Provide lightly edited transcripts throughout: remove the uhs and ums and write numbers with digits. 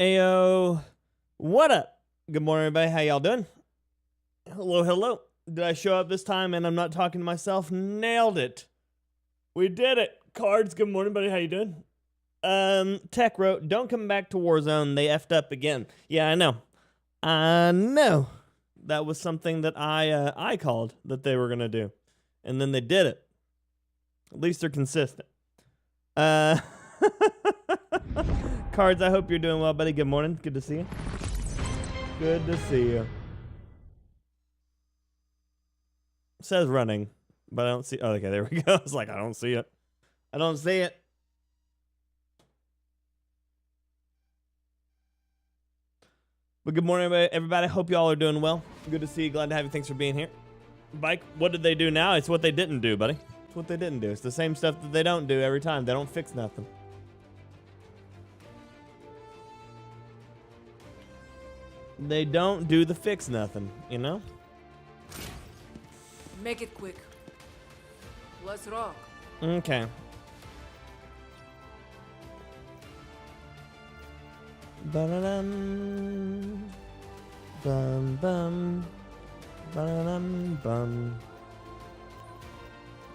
Ayo, what up? Good morning, everybody. How y'all doing? Hello, hello. Did I show up this time and I'm not talking to myself? Nailed it. We did it. Cards, good morning, buddy. How you doing? Tech wrote, don't come back to Warzone. They effed up again. Yeah, I know. I know. That was something that I called that they were going to do. And then they did it. At least they're consistent. Cards, I hope you're doing well, buddy. Good morning. Good to see you. Good to see you. It says running, but I don't see. Oh, okay, there we go. It's like, I don't see it. I don't see it. But good morning, everybody. Hope y'all are doing well. Good to see you. Glad to have you. Thanks for being here. Bike, what did they do now? It's what they didn't do, buddy. It's what they didn't do. It's the same stuff that they don't do every time. They don't fix nothing. They don't do the fix nothing, you know? Make it quick. Let's rock. Okay. Ba-da-dum. Bum bum. Ba-da-dum bum.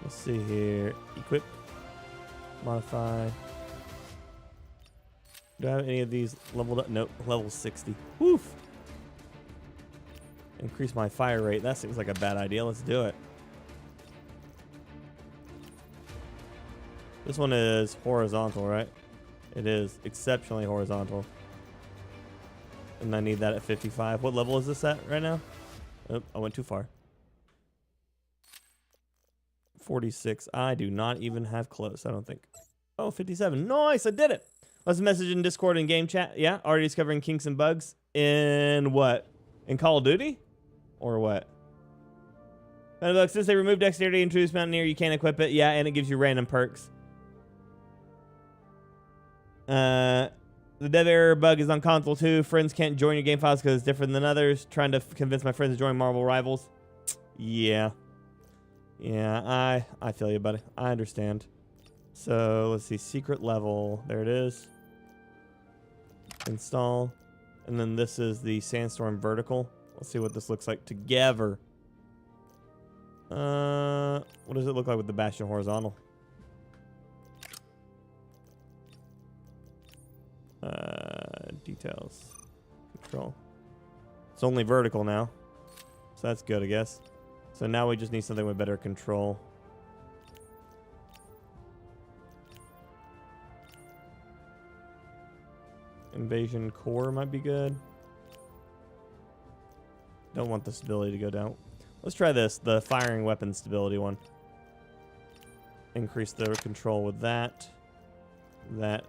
Let's see here. Equip. Modify. Do I have any of these leveled up? Nope. Level 60. Woof. Increase my fire rate. That seems like a bad idea. Let's do it. This one is horizontal, right? It is exceptionally horizontal. And I need that at 55. What level is this at right now? Oh, I went too far. 46. I do not even have close, I don't think. Oh, 57. Nice, I did it. Let's message in Discord and game chat. Yeah, already discovering kinks and bugs. In what? In Call of Duty? Or what? Look, since they removed dexterity and introduced Mountaineer, you can't equip it. Yeah, and it gives you random perks. The dev error bug is on console too. Friends can't join your game files because it's different than others. Trying to convince my friends to join Marvel Rivals. Yeah. Yeah, I feel you, buddy. I understand. So, let's see. Secret level. There it is. Install. And then this is the Sandstorm Vertical. Let's see what this looks like together. What does it look like with the Bastion Horizontal? Details. Control. It's only vertical now. So that's good, I guess. So now we just need something with better control. Invasion core might be good. Don't want the stability to go down. Let's try this, the firing weapon stability one. Increase the control with that. That.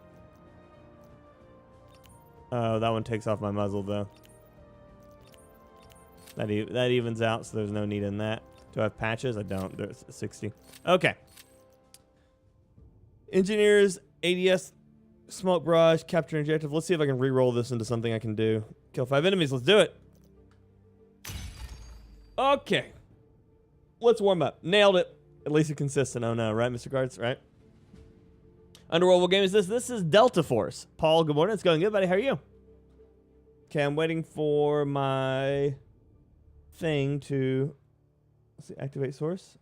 Oh, that one takes off my muzzle though. That evens out, so there's no need in that. Do I have patches? I don't. There's 60. Okay. Engineers, ADS, smoke barrage, capture objective. Let's see if I can re-roll this into something I can do. Kill 5 enemies. Let's do it. Okay. Let's warm up. Nailed it. At least it's consistent. Oh no, right, Mr. Guards? Right? Underworld, what game is this? This is Delta Force. Paul, good morning. It's going good, buddy. How are you? Okay, I'm waiting for my thing to let's see, activate source.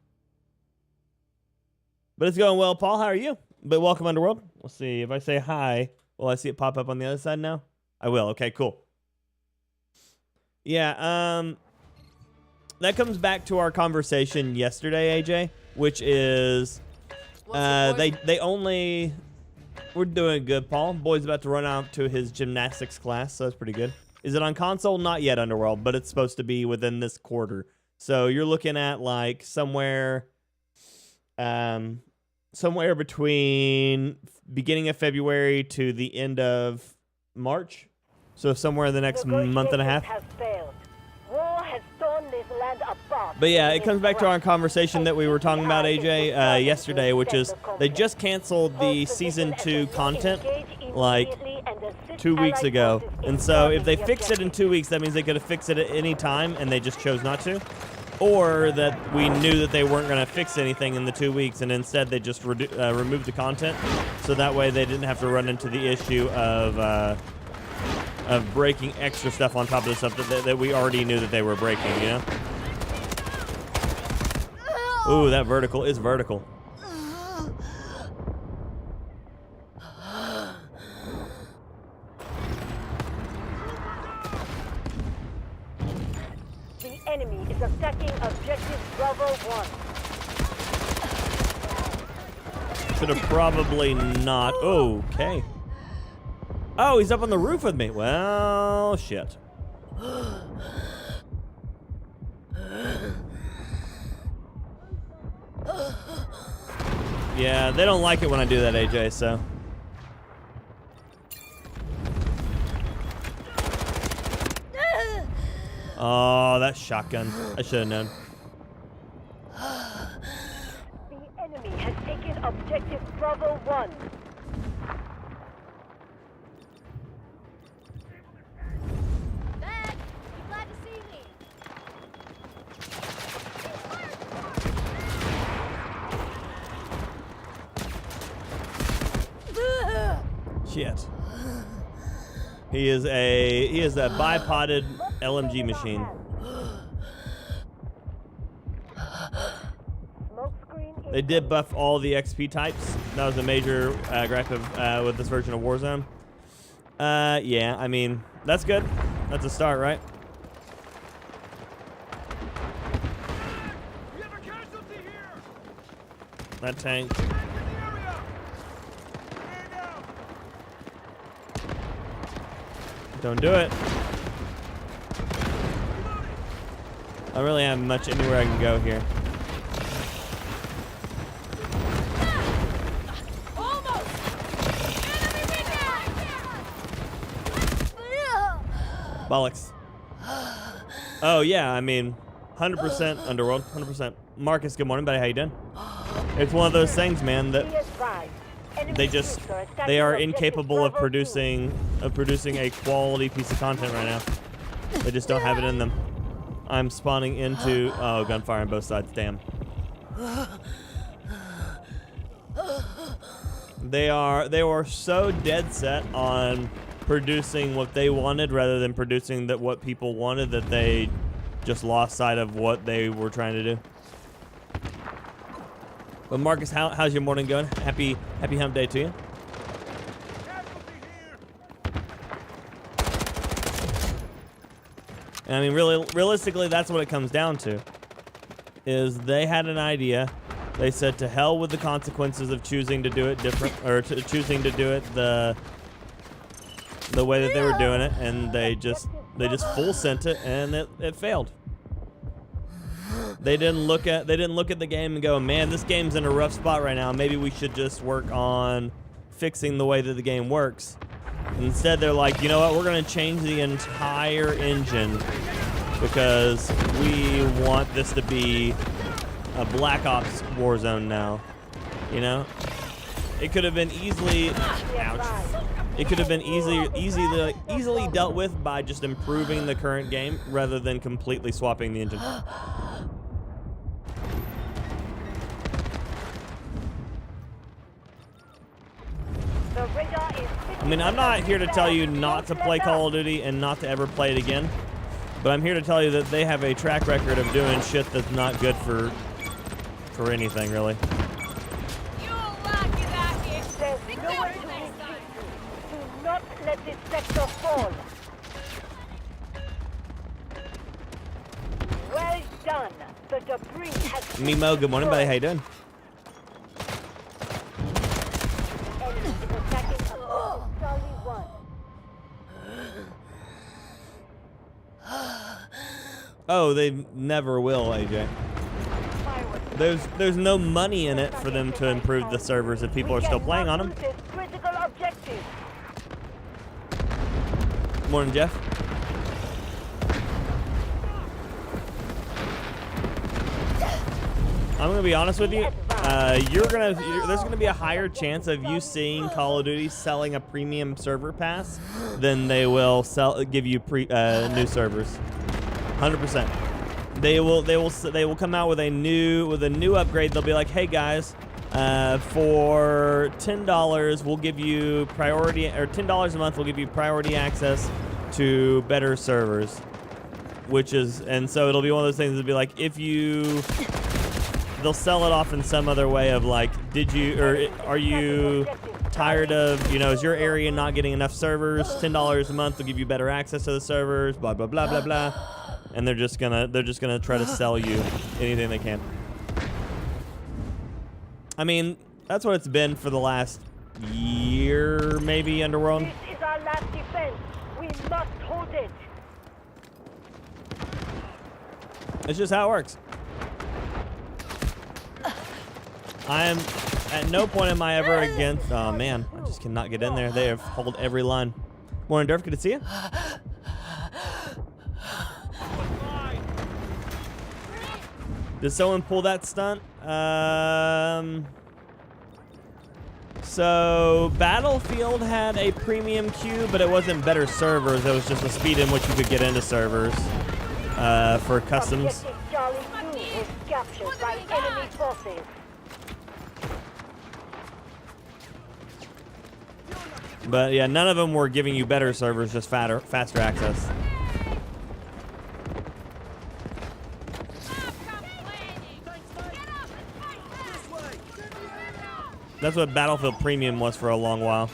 But it's going well, Paul. How are you? But welcome, Underworld. We'll see. If I say hi, will I see it pop up on the other side now? I will. Okay, cool. Yeah, that comes back to our conversation yesterday, AJ, which is they only we're doing good, Paul. Boy's about to run out to his gymnastics class, so that's pretty good. Is it on console? Not yet, Underworld, but it's supposed to be within this quarter. So you're looking at like somewhere between beginning of February to the end of March. So somewhere in the next month and a half. War has torn this land apart. But yeah, it comes back to our conversation that we were talking about, AJ, yesterday, which is they just canceled the Season 2 content like 2 weeks ago. And so if they fix it in 2 weeks, that means they could have fixed it at any time, and they just chose not to. Or that we knew that they weren't going to fix anything in the 2 weeks, and instead they just removed the content. So that way they didn't have to run into the issue of of breaking extra stuff on top of the stuff that we already knew that they were breaking, you know? Ooh, that vertical is vertical. The enemy is attacking objective Bravo 1. Should have probably not. Okay. Oh, he's up on the roof with me. Well, shit. Yeah, they don't like it when I do that, AJ, so. Oh, that shotgun. I should have known. The enemy has taken objective Bravo 1. Dad, you glad to see me? Shit. He is a bipoded LMG machine. Smoke screen They did buff all the XP types. That was a major gripe of, with this version of Warzone. Yeah, I mean, that's good. That's a start, right? We have a casualty here! That tank. Tank in the area! Man down! Don't do it. I really have much anywhere I can go here. Almost! Enemy down! Bollocks. Oh, yeah, I mean, 100% Underworld, 100%. Marcus, good morning, buddy. How you doing? It's one of those things, man, that they are incapable of producing a quality piece of content right now. They just don't have it in them. I'm spawning into gunfire on both sides. Damn. They were so dead set on producing what they wanted rather than producing what people wanted that they just lost sight of what they were trying to do. But Marcus, how's your morning going? Happy hump day to you. Casualty here! And I mean, realistically, that's what it comes down to. Is they had an idea. They said to hell with the consequences of choosing to do it different, or choosing to do it the way that they were doing it, and they just full sent it, and it failed. They didn't look at the game and go, man, this game's in a rough spot right now. Maybe we should just work on fixing the way that the game works. Instead, they're like, you know what? We're going to change the entire engine because we want this to be a Black Ops Warzone now. You know, it could have been easily, ouch. It could have been easily dealt with by just improving the current game rather than completely swapping the engine. I mean, I'm not here to tell you not to play Call of Duty and not to ever play it again, but I'm here to tell you that they have a track record of doing shit that's not good for anything, really. You won't like it out here. There's Think nowhere about to it next retreat time. to. Do not let this sector fall. Well done. The debris has Mimo, good morning, buddy. How you doing? enemy is attacking objective Charlie 1. Oh, they never will, AJ. There's no money in it for them to improve the servers if people are still playing on them. Critical objective. Morning, Jeff. I'm gonna be honest with you. There's gonna be a higher chance of you seeing Call of Duty selling a premium server pass than they will give you new servers. 100%. They will come out with a new upgrade. They'll be like, hey guys, for $10 we'll give you priority, or $10 a month we'll give you priority access to better servers, which is, and so it'll be one of those things that'll be like, if you, they'll sell it off in some other way of like, did you, or are you tired of, you know, is your area not getting enough servers? $10 a month will give you better access to the servers, blah, blah, blah, blah, blah. And they're just gonna try to sell you anything they can. I mean, that's what it's been for the last year, maybe, Underworld. This is our last defense. We must hold it. It's just how it works. I am, at no point am I ever against, oh man, I just cannot get in there. They have hold every line. Morning, Durf, good to see you. Did someone pull that stunt? So Battlefield had a premium queue, but it wasn't better servers. It was just the speed in which you could get into servers for customs. Objective Charlie 2 was captured by enemy forces. But yeah, none of them were giving you better servers, just faster access. That's what Battlefield Premium was for a long while.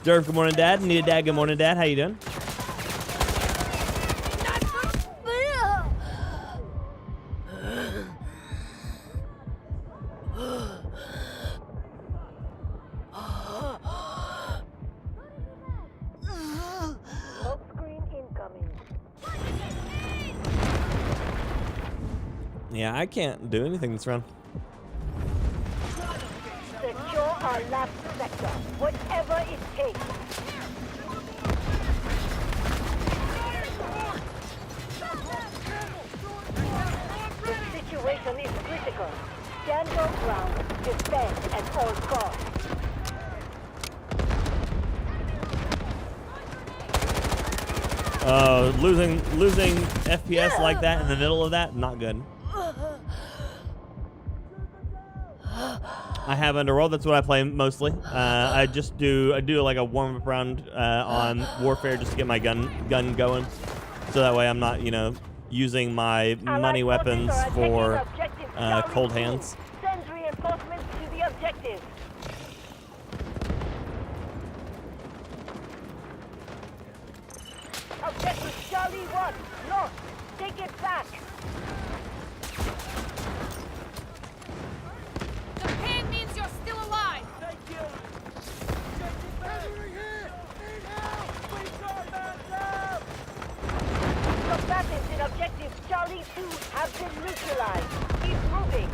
Durf, good morning, Dad. NeedaRez, good morning, Dad. How you doing? Smoke screen incoming. Yeah, I can't do anything this round. Secure our last sector, whatever it takes. The situation is critical. Stand your ground, defend at all costs. Losing FPS like that in the middle of that, not good. I have Underworld. That's what I play mostly. I do like a warm up round on Warfare just to get my gun going, so that way I'm not, you know, using my money weapons for cold hands. Send reinforcements to the objective. Objective Charlie 1, lost. Take it back. The pain means you're still alive. Thank you. Enemy here. Need help. Please guard man down. Combatants in objective Charlie 2 have been neutralized. Keep moving.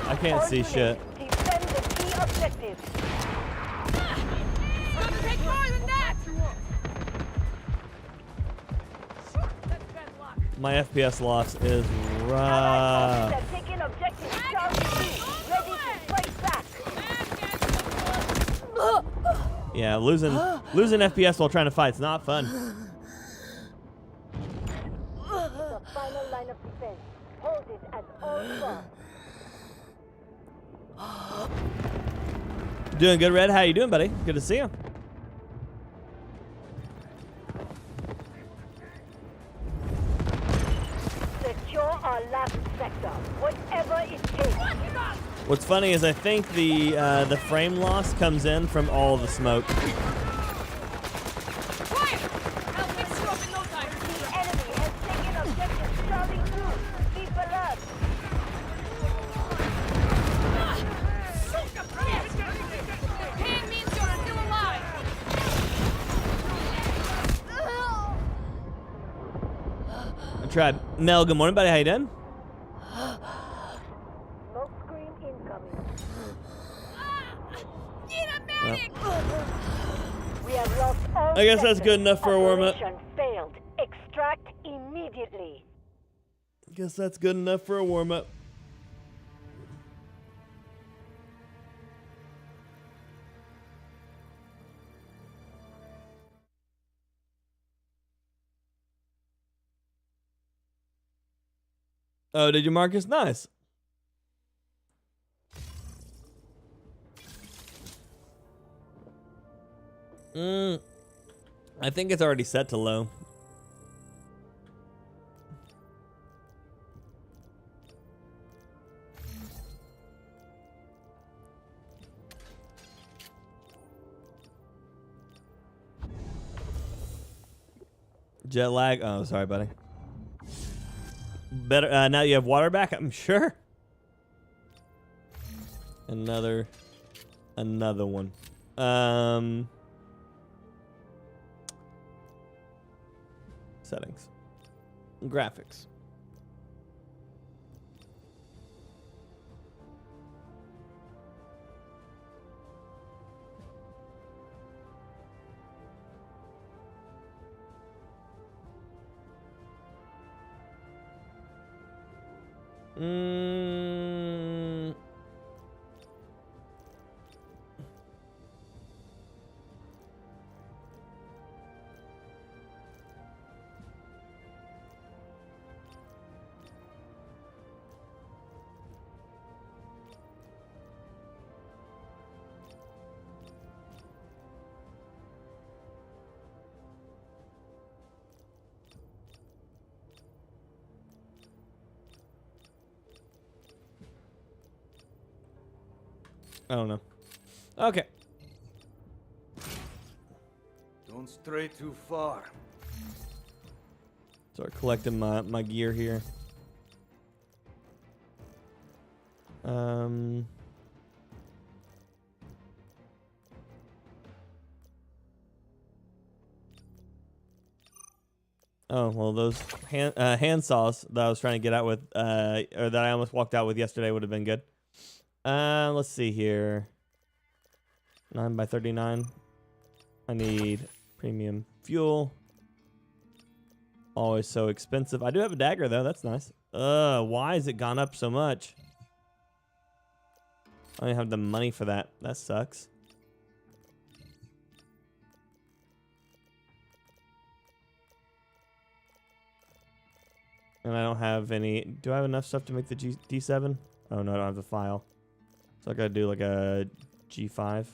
I can't see shit. Defend the key objective. It's gonna take more than that. That's bad luck. My FPS loss is Allied rough. forces have taken objective Charlie 2. Ready to fight back. Yeah, losing FPS while trying to fight is not fun. The final line of defense. Hold it at all costs. Doing good, Red. How you doing, buddy? Good to see you. Secure our last sector, whatever it takes. What's funny is I think the frame loss comes in from all the smoke. Quiet! I'll fix you up in no time. The enemy has taken objective Charlie 2. Keep alert. The pain means you're still alive. I tried. Nell, good morning, buddy. How you doing? Smoke screen incoming. Need a medic. We have lost all I guess that's sectors. good enough for a warm-up. Operation failed. Extract immediately. Guess that's good enough for a warm-up. Oh, did you, Marcus? Nice. I think it's already set to low. Jet lag. Oh, sorry, buddy. Better now you have water back, I'm sure. Another one. Settings. Graphics. I don't know. Okay. Don't stray too far. Start collecting my gear here. Oh, well, those hand saws that I was trying to get out with, or that I almost walked out with yesterday would have been good. Let's see here. 9x39. I need premium fuel. Always so expensive. I do have a dagger though. That's nice. Why has it gone up so much? I don't have the money for that. That sucks. And I don't have any. Do I have enough stuff to make the D7? Oh no, I don't have the file. So I gotta do like a G5.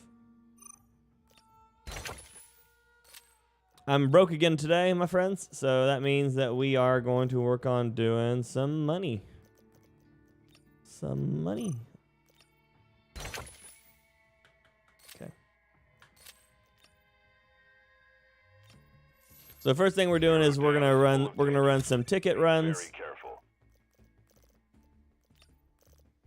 I'm broke again today, my friends. So that means that we are going to work on doing some money. Some money. Okay. So first thing we're doing is we're gonna run some ticket runs. Very careful.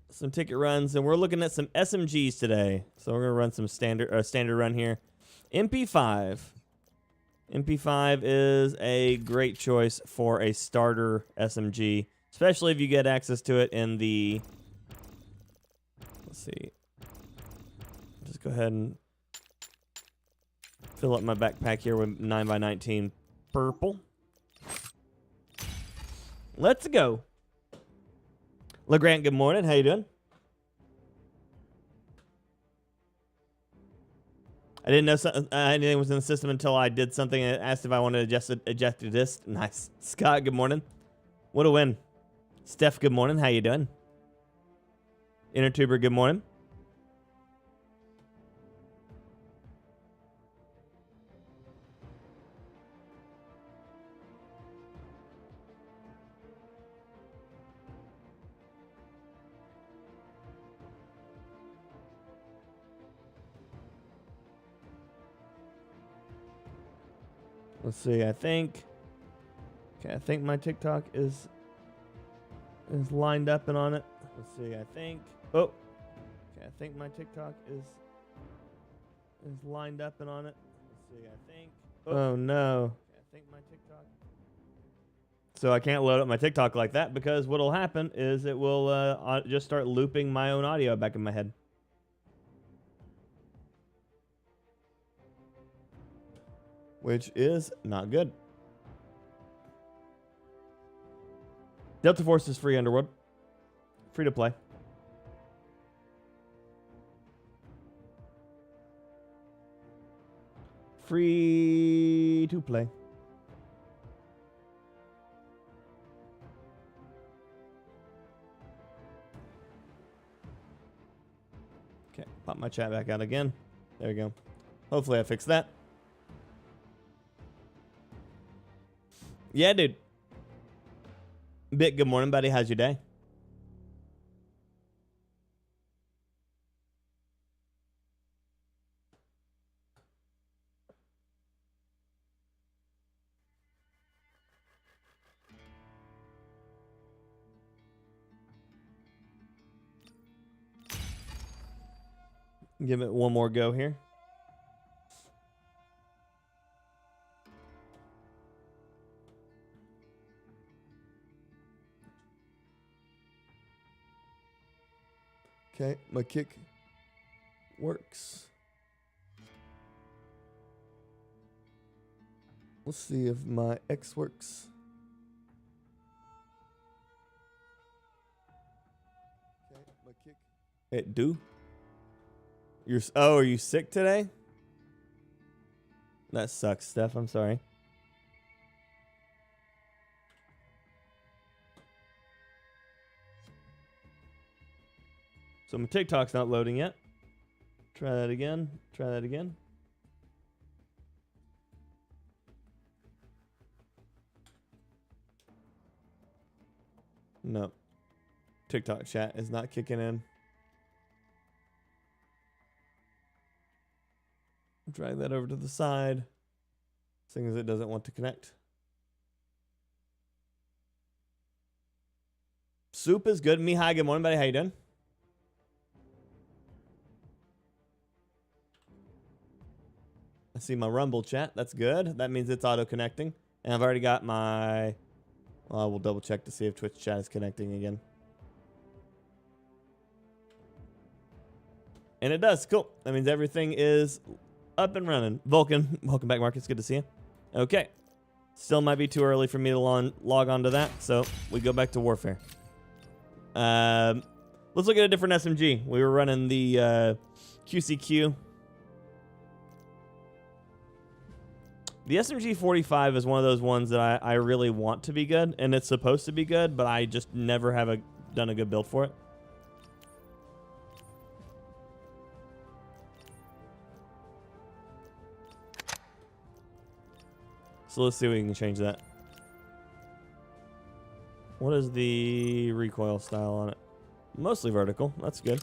Some ticket runs, and we're looking at some SMGs today. So we're gonna run some standard run here. MP5. MP5 is a great choice for a starter SMG, especially if you get access to it in the. Let's see. Just go ahead and fill up my backpack here with 9x19 purple. Let's go. LeGrant, good morning. How you doing? I didn't know anything was in the system until I did something and asked if I wanted to eject a disc. Nice. Scott, good morning. What a win. Steph, good morning. How you doing? InnerTuber, good morning. Let's see, I think my TikTok is lined up and on it. Let's see, I think my TikTok is lined up and on it. Let's see, I think oh no. I think my TikTok. So I can't load up my TikTok like that because what'll happen is it will just start looping my own audio back in my head. Which is not good. Delta Force is free, Underworld. Free to play. Free to play. Okay, pop my chat back out again. There we go. Hopefully I fixed that. Yeah, dude. Bit, good morning, buddy. How's your day? Give it one more go here. Okay, my kick works. Let's see if my X works. Okay, my kick. It do? Are you sick today? That sucks, Steph. I'm sorry. So my TikTok's not loading yet. Try that again. Try that again. No. TikTok chat is not kicking in. Drag that over to the side. Seeing as it doesn't want to connect. Soup is good. Me, hi, good morning, buddy. How you doing? I see my Rumble chat. That's good. That means it's auto-connecting. And I've already got my... Well, we'll double check to see if Twitch chat is connecting again. And it does. Cool. That means everything is up and running. Vulcan, welcome back, Marcus. Good to see you. Okay. Still might be too early for me to log on to that, so we go back to Warfare. Let's look at a different SMG. We were running the QCQ. The SMG 45 is one of those ones that I really want to be good, and it's supposed to be good, but I just never have done a good build for it. So let's see if we can change that. What is the recoil style on it? Mostly vertical. That's good.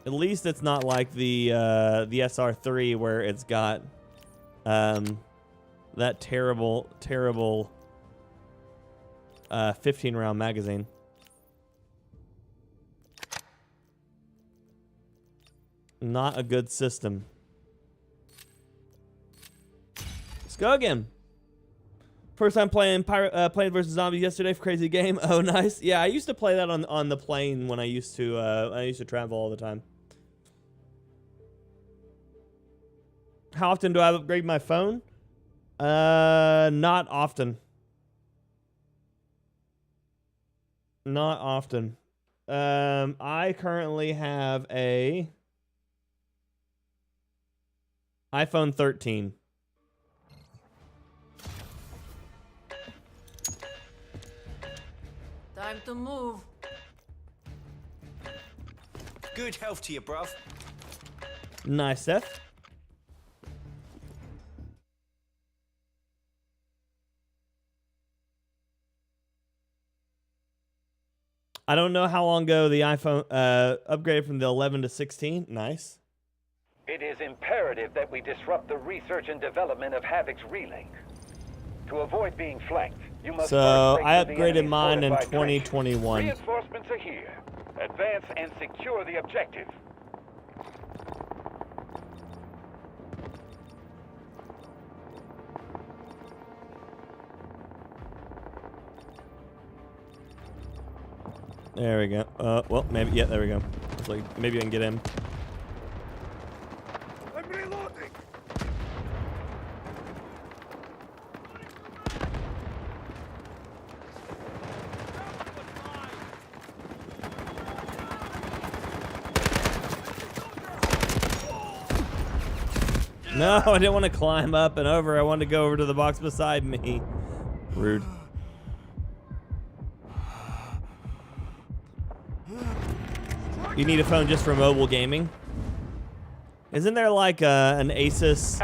At least it's not like the SR3 where it's got that terrible 15-round magazine. Not a good system. Let's go again. First time playing Plants vs. Zombies yesterday for Crazy Game. Oh, nice. Yeah, I used to play that on the plane when I used to travel all the time. How often do I upgrade my phone? Not often. Not often. I currently have a iPhone 13. Time to move. Good health to you, bruv. Nice, Seth. I don't know how long ago the iPhone upgraded from the 11 to 16. Nice. It is imperative that we disrupt the research and development of Havoc's relink. To avoid being flanked, you must So first I break through the upgraded enemy's mine in fortified trenches. 2021. Reinforcements are here. Advance and secure the objective. There we go. Well, maybe, yeah, there we go. It's like, maybe I can get him. I'm reloading. No, I didn't want to climb up and over. I wanted to go over to the box beside me. Rude. Strike You need a phone just for mobile gaming. Isn't there like an Asus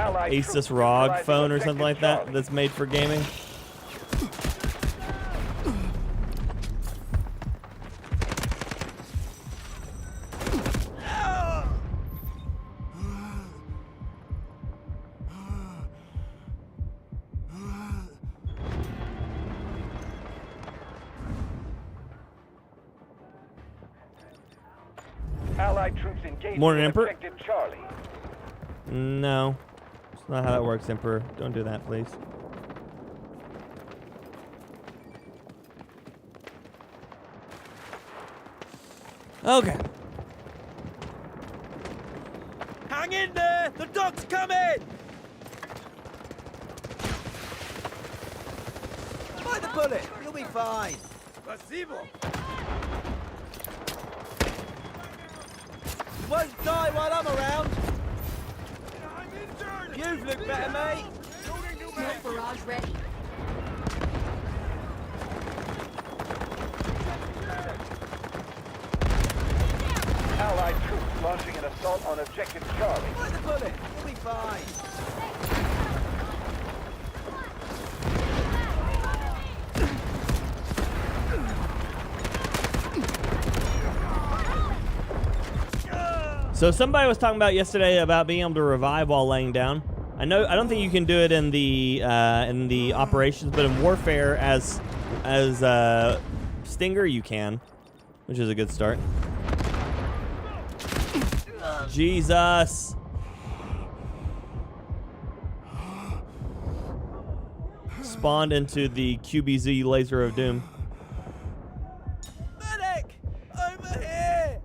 ROG phone or something like that that's made for gaming? Allied troops engaged Morning, with Emperor. objective Charlie. No. That's not how that works, Emperor. Don't do that, please. Okay. Hang in there! The dog's coming! Bite the bullet! You'll be fine. Spasibo. You won't die while I'm around. I'm injured! You've looked better, mate. Unit barrage ready. Allied troops launching an assault on objective Charlie. Bite the bullet! You'll be fine. So somebody was talking about yesterday about being able to revive while laying down. I don't think you can do it in the operations, but in warfare as Stinger you can, which is a good start. Jesus. Spawned into the QBZ laser of doom. Medic! Over here!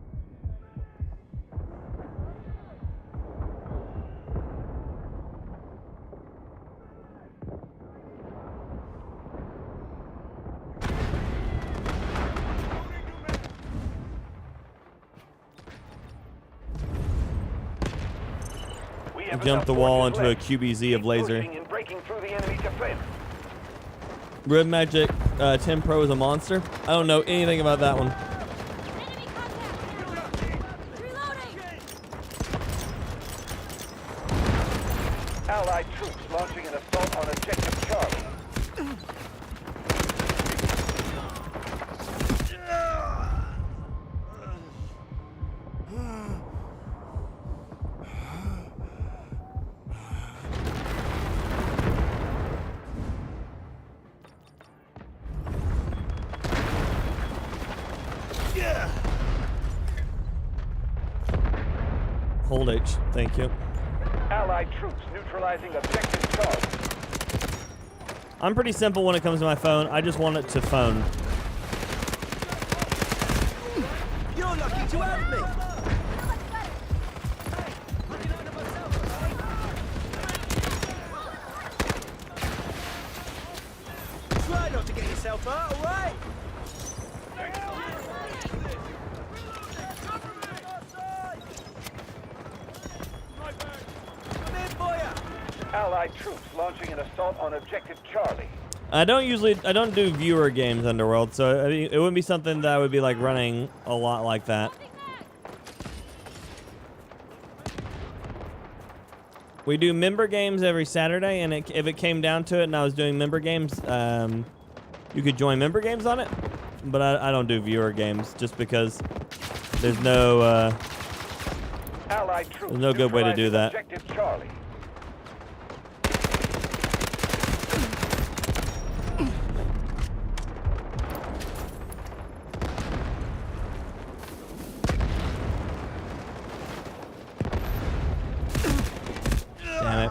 We I have jumped the enough wall forces into a left. QBZ of Keep laser. pushing and breaking through the enemy defense. Red Magic 10 Pro is a monster. I don't know anything about that one. Enemy contact! Reloading! Allied troops launching an assault on objective Charlie. Hold H. Thank you. Allied troops neutralizing objective Charlie. I'm pretty simple when it comes to my phone. I just want it to phone. You're lucky to have me! Try not to get yourself hurt, alright? Come in for ya! Allied troops launching an assault on objective Charlie. I don't do viewer games, Underworld, so I mean, it wouldn't be something that I would be like running a lot like that. We do member games every Saturday, and if it came down to it and I was doing member games, you could join member games on it, but I don't do viewer games just because there's no Allied troops There's no good way to do that. Objective Charlie. Damn it.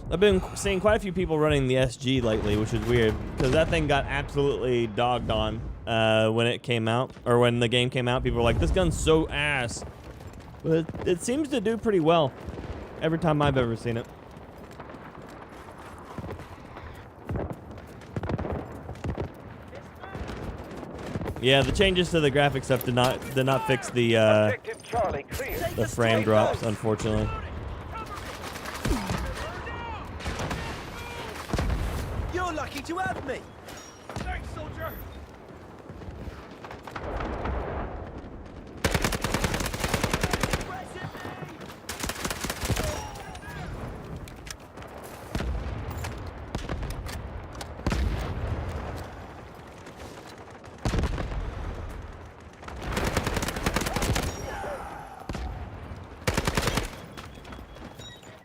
I've been seeing quite a few people running the SG lately, which is weird because that thing got absolutely dogged on when it came out, or when the game came out. People were like, "This gun's so ass," but it seems to do pretty well every time I've ever seen it. Yeah, the changes to the graphics stuff did not fix the Objective Charlie clear. frame drops, unfortunately. You're lucky to have me! Thanks, soldier.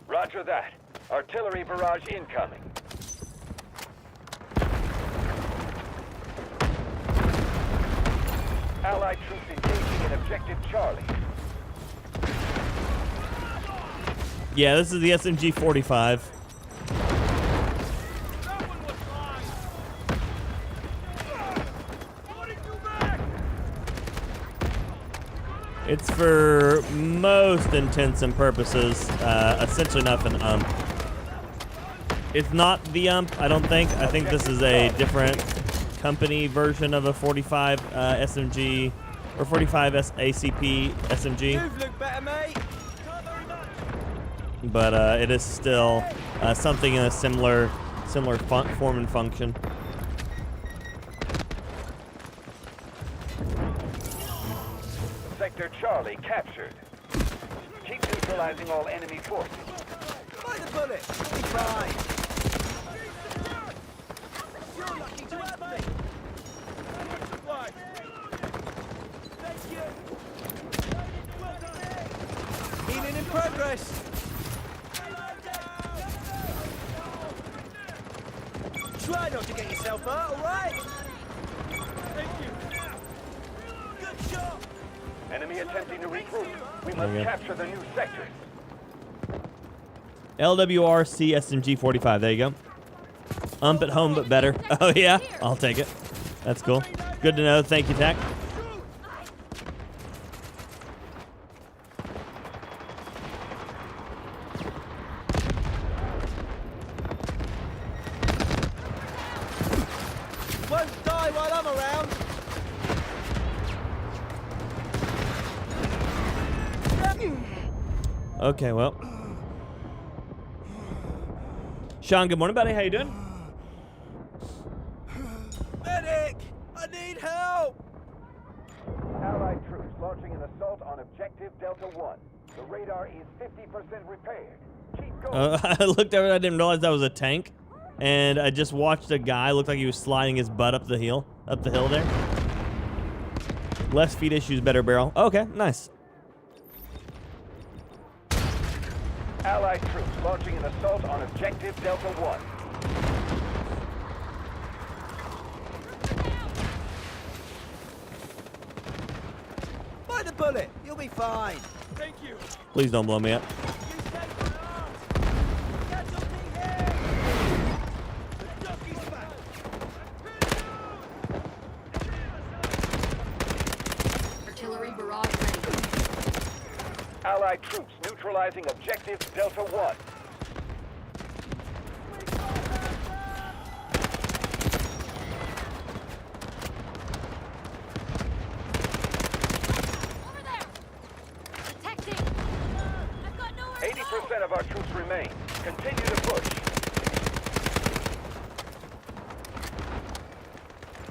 Roger that. Artillery barrage incoming. Allied troops engaging in objective Charlie. Yeah, this is the SMG 45. It's for most intents and purposes, essentially nothing. It's not the I don't think. I think this is a different company version of a 45 SMG or 45 ACP SMG. You've looked better, mate. But it is still something in a similar form and function. Sector Charlie captured. Keep neutralizing all enemy forces. By the bullet. You'll be fine. You're lucky to have me. Thank you. Healing in progress. Try not to get yourself hurt, all right? Thank you. Good shot. Enemy attempting to regroup. We must Okay. capture the new sectors. LWRC SMG 45. There you go. At home, but better. Oh yeah, I'll take it. That's cool. Good to know. Thank you, Tac. Won't die while I'm around. Okay, well. Sean, good morning, buddy. How you doing? Medic! I need help! Allied troops launching an assault on objective Delta 1. The radar is 50% repaired. Keep going. I looked over. I didn't realize that was a tank, and I just watched a guy look like he was sliding his butt up the hill there. Less feet issues, better barrel. Okay, nice. Allied troops launching an assault on objective Delta 1. By the bullet! You'll be fine. Thank you. Please don't blow me up. You saved my arms. Casualty here. The jockey's back. Artillery barrage ready. Allied troops neutralizing objective Delta 1. Over there! Detecting! I've got nowhere to go! 80% of our troops remain. Continue to push.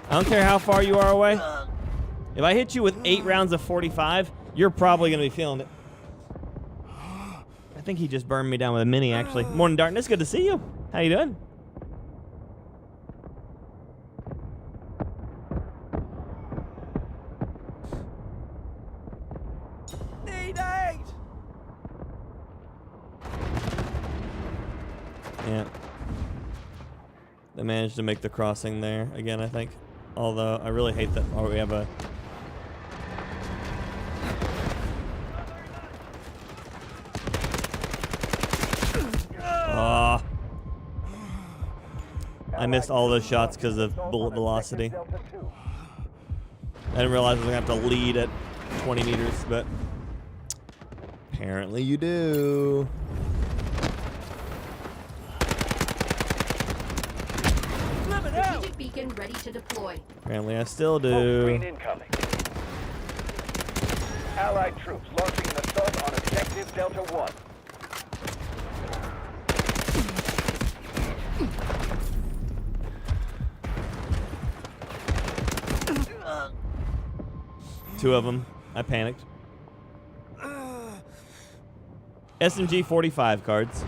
I don't care how far you are away. If I hit you with 8 rounds of 45, you're probably gonna be feeling it. I think he just burned me down with a mini, actually. Morning, Darkness. Good to see you. How you doing? Need aid! Yeah. They managed to make the crossing there again, I think. Although I really hate that. Oh, we have a. I missed all those shots because of bullet velocity. I didn't realize I was going to have to lead at 20 meters, but apparently you do. Strategic beacon ready to deploy. Apparently I still Smoke screen do. incoming. Allied troops launching an assault on objective Delta 1. 2 of them. I panicked. SMG 45 cards.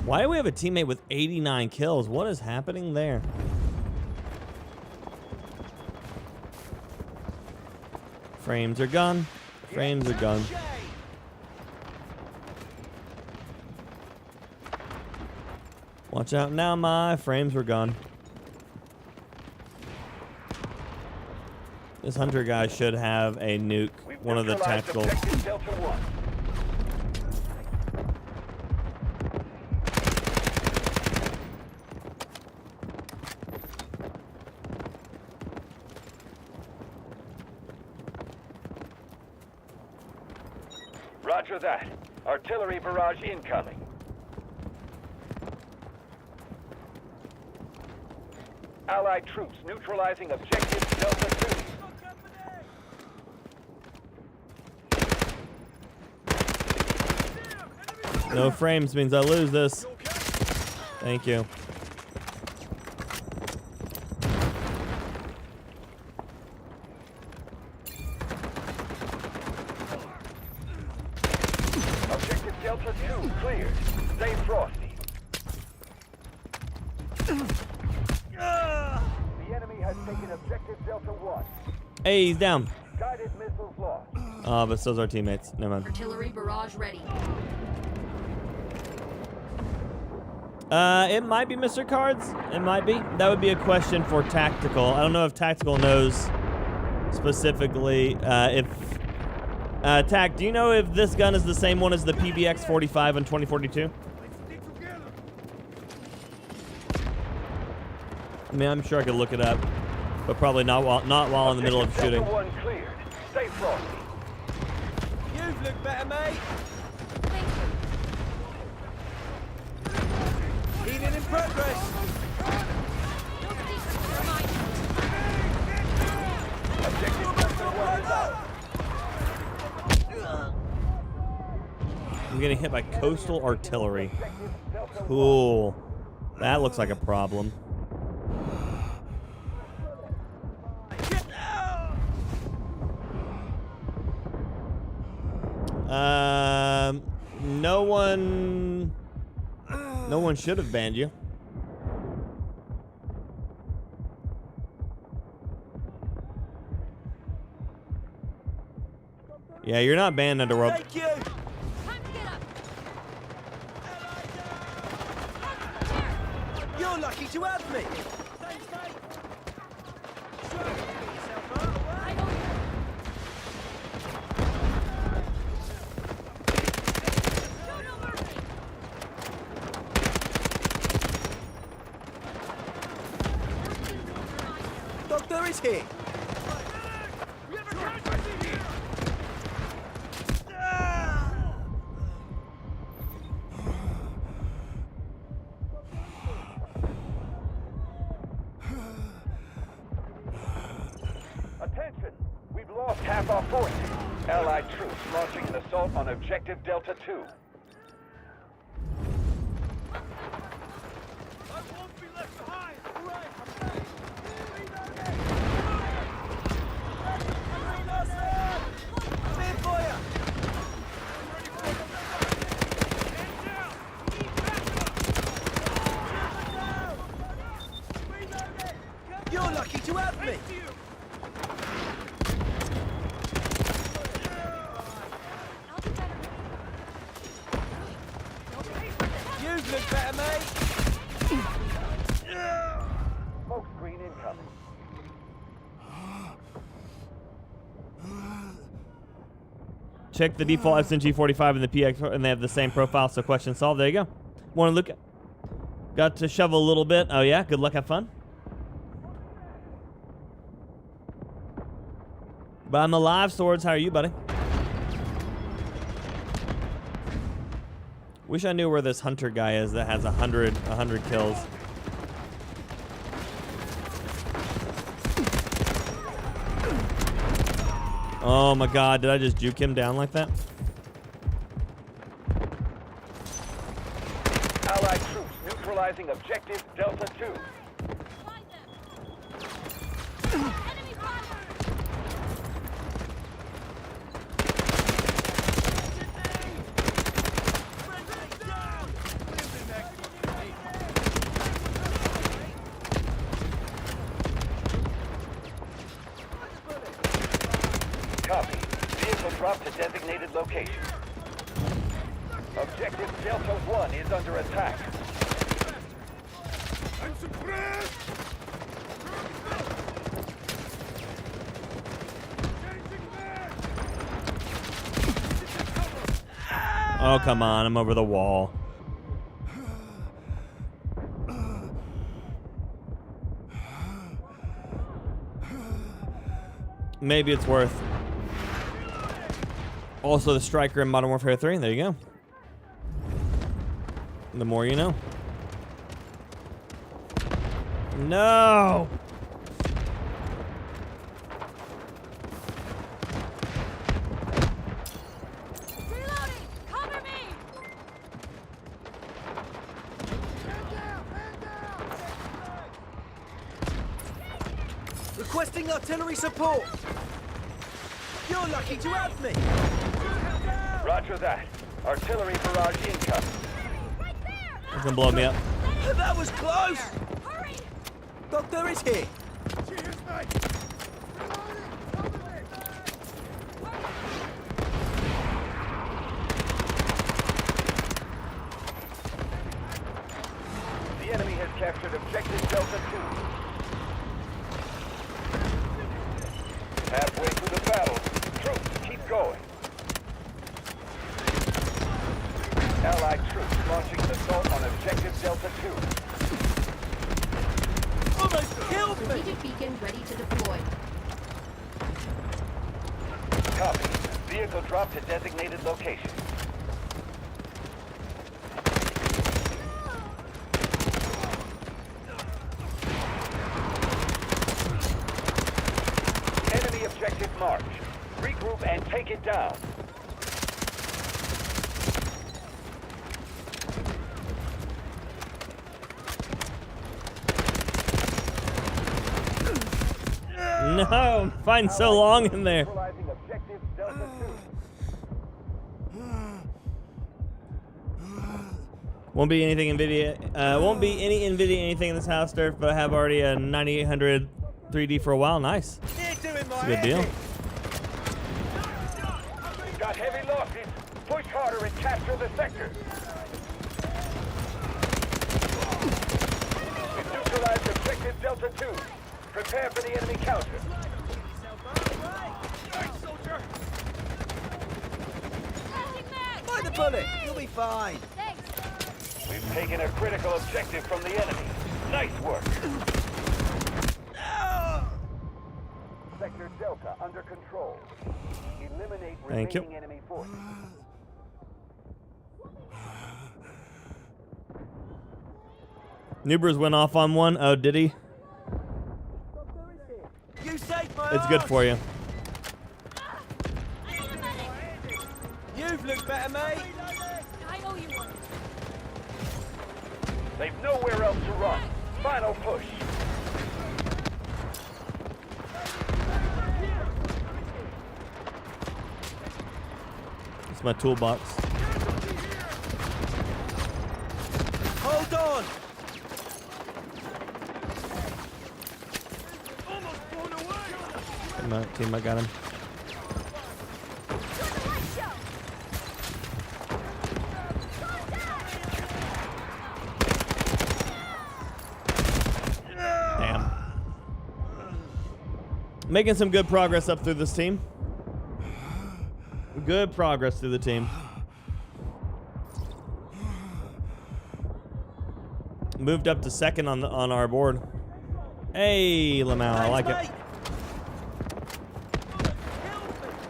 Why do we have a teammate with 89 kills? What is happening there? Frames are gone. Frames are gone. Watch out now, my frames were gone. This hunter guy should have a nuke. One of the tactical. Delta 1. Roger that. Artillery barrage incoming. Allied troops neutralizing objective Delta 2. No frames means I lose this. Thank you. Objective Delta 2 cleared. Stay frosty. The enemy has taken objective Delta 1. Hey, he's down. Guided missiles lost. Oh, but so's our teammates. Never mind. Artillery barrage ready. It might be Mr. Cards. It might be. That would be a question for Tactical. I don't know if Tactical knows specifically if... Tac, do you know if this gun is the same one as the PBX 45 in 2042? I mean, I'm sure I could look it up, but probably not while in the middle of shooting. Delta 1 cleared. Stay frosty. You've looked better, mate. Healing in progress. Objective Delta 1 is out. I'm getting hit by coastal artillery. Cool. That looks like a problem. No one should have banned you. Yeah, you're not banned, Underworld. Thank you. Time to get up. You're lucky to have me. Thanks, mate. Try not to get yourself hurt, all right? Doctor is here. Attention! We've lost half our forces. Allied troops launching an assault on objective Delta 2. You're lucky to have me. You've looked better, mate. Smoke screen incoming. Check the default SMG 45 and the PX, and they have the same profile, so question solved. There you go. Want to look at... Got to shovel a little bit. Oh, yeah? Good luck. Have fun. But I'm alive, Swords. How are you, buddy? Wish I knew where this hunter guy is that has 100 kills. Oh my god, did I just juke him down like that? Allied troops neutralizing objective Delta 2. Find them. Enemy fire. location. Objective Delta 1 is under attack. Oh, come on. I'm over the wall. Maybe it's worth. Also, the striker in Modern Warfare 3. There you go. The more you know. No! Reloading! Cover me! Requesting artillery support. You're lucky to have me. Roger that. Artillery barrage incoming. Right there! It's gonna blow me up. That was close. Hurry! Doctor is here. The enemy has captured objective Delta 2. Halfway through the battle. Troops, keep going. Allied troops launching an assault on objective Delta 2. Almost killed me. Strategic beacon ready to deploy. Copy. Vehicle drop to designated location. Enemy objective marked. Regroup and take it down. No, I'm fighting so long in there. Neutralizing objective Delta 2. Won't be anything NVIDIA. Won't be any NVIDIA anything in this house, Durf, but I have already a 9800 3D for a while. Nice. You're doing my It's a good deal. Got heavy losses. Push harder and capture the sector. We've neutralized objective Delta 2. Prepare for the enemy counter. By the bullet. You'll be fine. Thanks! We've taken a critical objective from the enemy. Nice work. Sector Delta under control. Eliminate Thank you. remaining enemy forces. Nubers went off on one. Oh, did he? You saved my It's good arse. for you. I need a medic! You've looked better, mate. I owe you one. They've nowhere else to run. Final push. It's my toolbox. Hold on. My team, I got him. Damn. Making some good progress up through this team. Good progress through the team. Moved up to second on our board. Hey, Lamau, I like it.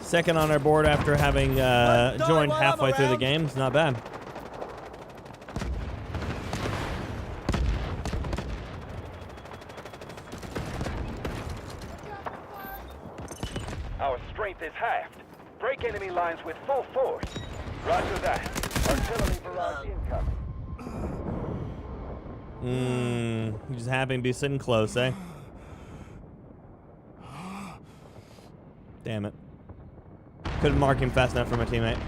Second on our board after having joined halfway through the game. It's not bad. Our strength is halved. Break enemy lines with full force. Roger that. Artillery barrage incoming. You just happen to be sitting close, eh? Damn it. Couldn't mark him fast enough for my teammate.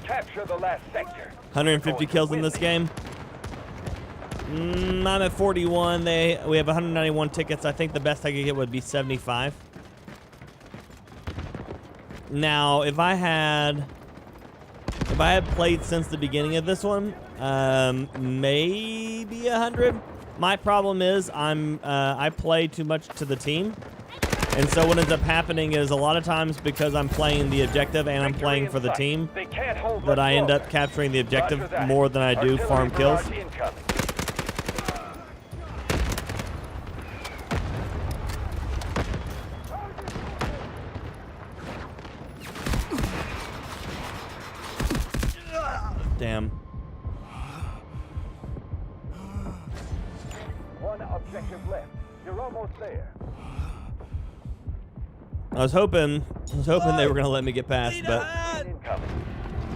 Capture the last sector. 150 kills in this game. I'm at 41. We have 191 tickets. I think the best I could get would be 75. Now, if I had played since the beginning of this one, maybe 100. My problem is I play too much to the team, and so what ends up happening is a lot of times because I'm playing the objective and I'm playing for the team, that I end up capturing the objective more than I do farm kills. Damn. One objective left. You're almost there. I was hoping they were gonna let me get past, but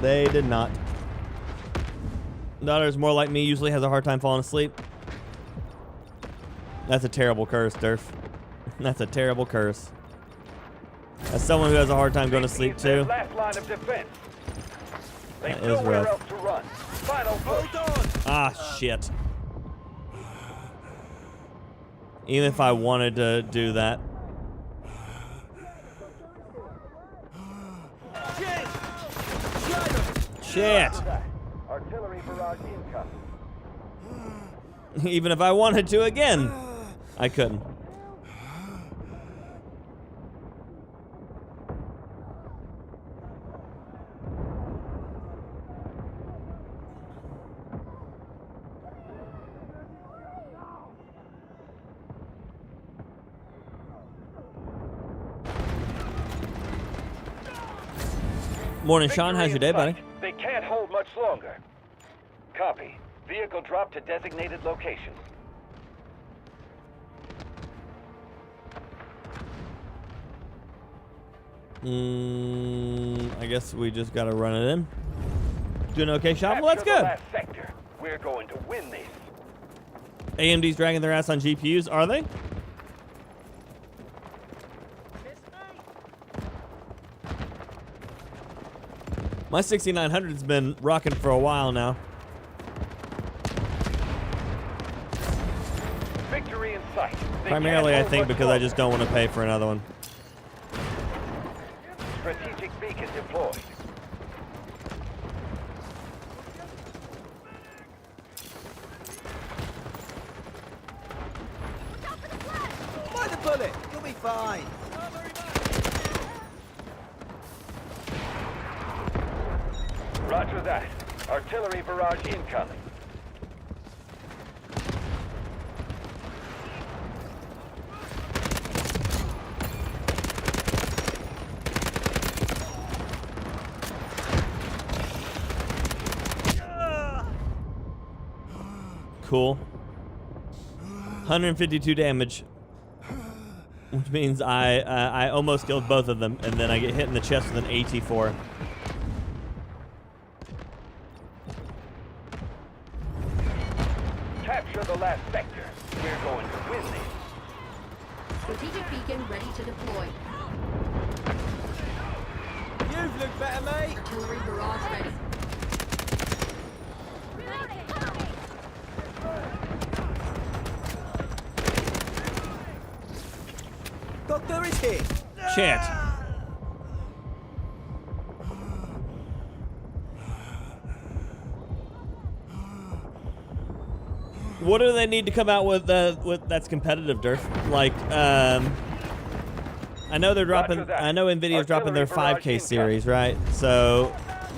they did not. Daughter's more like me, usually has a hard time falling asleep. That's a terrible curse, Durf. That's a terrible curse. As someone who has a hard time going to sleep too. Last line of defense. That is rough. Else to run. Final push. Ah, shit. Even if I wanted to do that. Shit. Artillery barrage incoming. Even if I wanted to again, I couldn't. Morning, Sean. How's your day, buddy? They can't hold much longer. Copy. Vehicle drop to designated location. I guess we just gotta run it in. Doing okay, Sean? Well, that's good. Last sector. We're going to win this. AMD's dragging their ass on GPUs, are they? My 6900's been rocking for a while now. Victory in sight. Primarily, I think, because I just don't want to pay for another one. Strategic beacon deployed. Mind the bullet. You'll be fine. Roger that. Artillery barrage incoming. Cool. 152 damage. Which means I almost killed both of them, and then I get hit in the chest with an AT-4. Capture the last sector. We're going to win this. Strategic beacon ready to deploy. You've looked better, mate. Artillery barrage ready. Doctor is here. Shit. What do they need to come out with that's competitive, Durf? Like, I know they're dropping. I know NVIDIA's dropping their 5K series, right? So,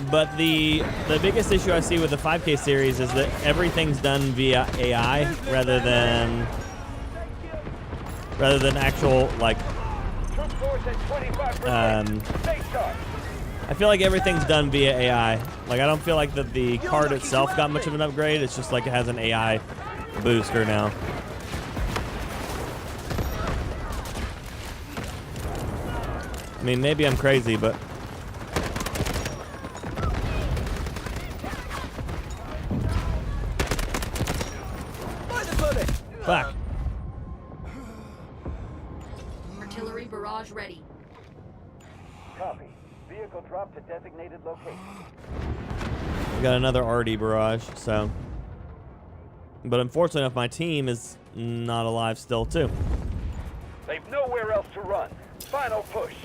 but the biggest issue I see with the 5K series is that everything's done via AI rather than actual like. I feel like everything's done via AI. Like, I don't feel like that the card itself got much of an upgrade. It's just like it has an AI booster now. I mean, maybe I'm crazy, but fuck. Artillery barrage ready. Copy. Vehicle drop to designated location. We got another RD barrage, so. But unfortunately enough, my team is not alive still, too. They've nowhere else to run. Final push.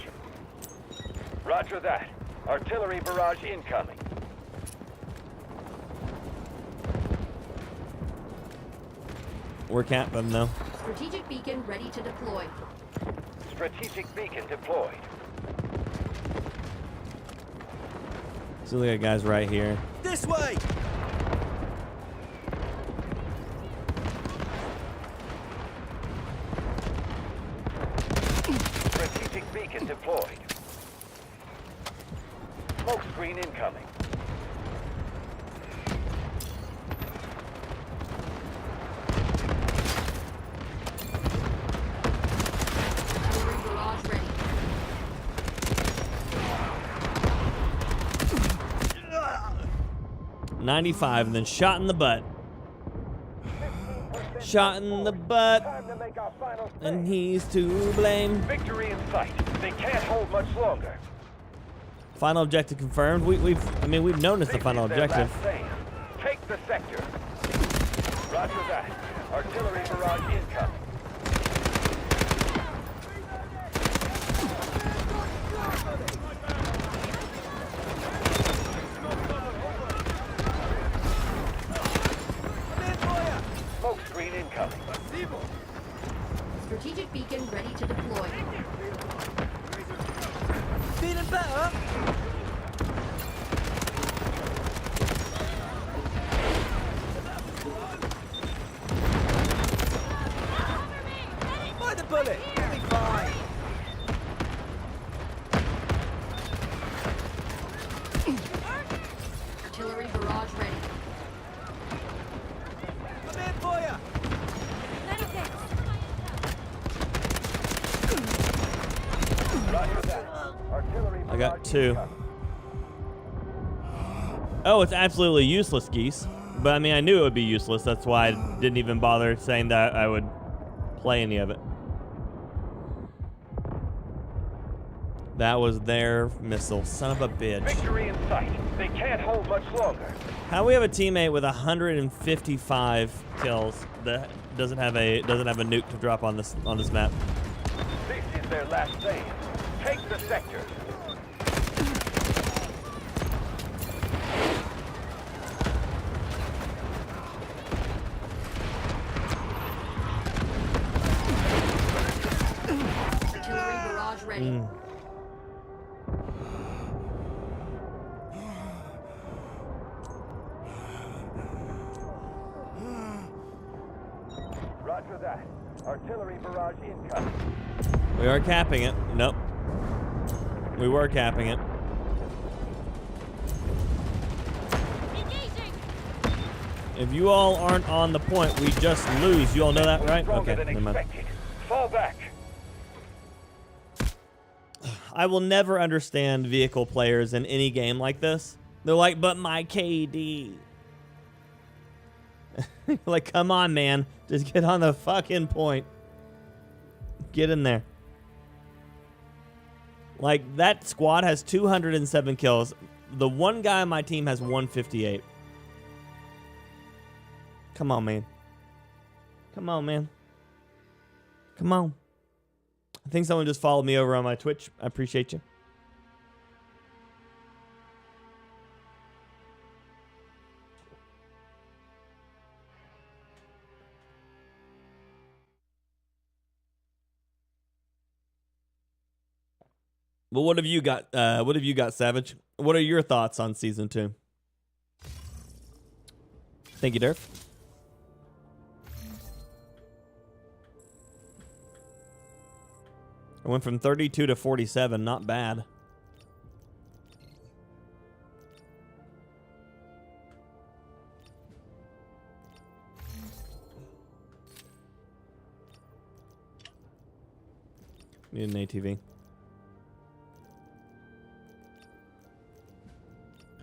Roger that. Artillery barrage incoming. We're camping though. Strategic beacon ready to deploy. Strategic beacon deployed. So we got guys right here. This way! Strategic beacon deployed. Smoke screen incoming. Artillery barrage ready. 95 and then shot in the butt. Shot in the butt. Time to make our final And stand. he's to blame. Victory in sight. They can't hold much longer. Final objective confirmed. I mean we've known it's the This final is their objective. last stand. Take the sector. Roger that. Artillery barrage incoming. Smoke screen incoming. Strategic beacon ready to deploy. Feeling better? By the bullet! You'll be fine! Artillery barrage ready. I'm in for ya! Roger that. Artillery I got barrage 2. incoming. Oh, it's absolutely useless, geese. But I mean I knew it would be useless. That's why I didn't even bother saying that I would play any of it. That was their missile. Son of a bitch. Victory in sight. They can't hold much longer. How do we have a teammate with 155 kills that doesn't have a nuke to drop on this map? This is their last stand. Take the sector. Artillery barrage ready. Roger that. Artillery barrage incoming. We are capping it. Nope. We were capping it. Engaging. If you all aren't on the point, we just lose. You all know that, right? Stronger Okay, than never mind. expected. Fall back. I will never understand vehicle players in any game like this. They're like, but my KD. Like, come on, man. Just get on the fucking point. Get in there. Like, that squad has 207 kills. The one guy on my team has 158. Come on, man. Come on, man. Come on. I think someone just followed me over on my Twitch. I appreciate you. But what have you got? What have you got, Savage? What are your thoughts on season 2? Thank you, Durf. I went from 32 to 47. Not bad. Need an ATV.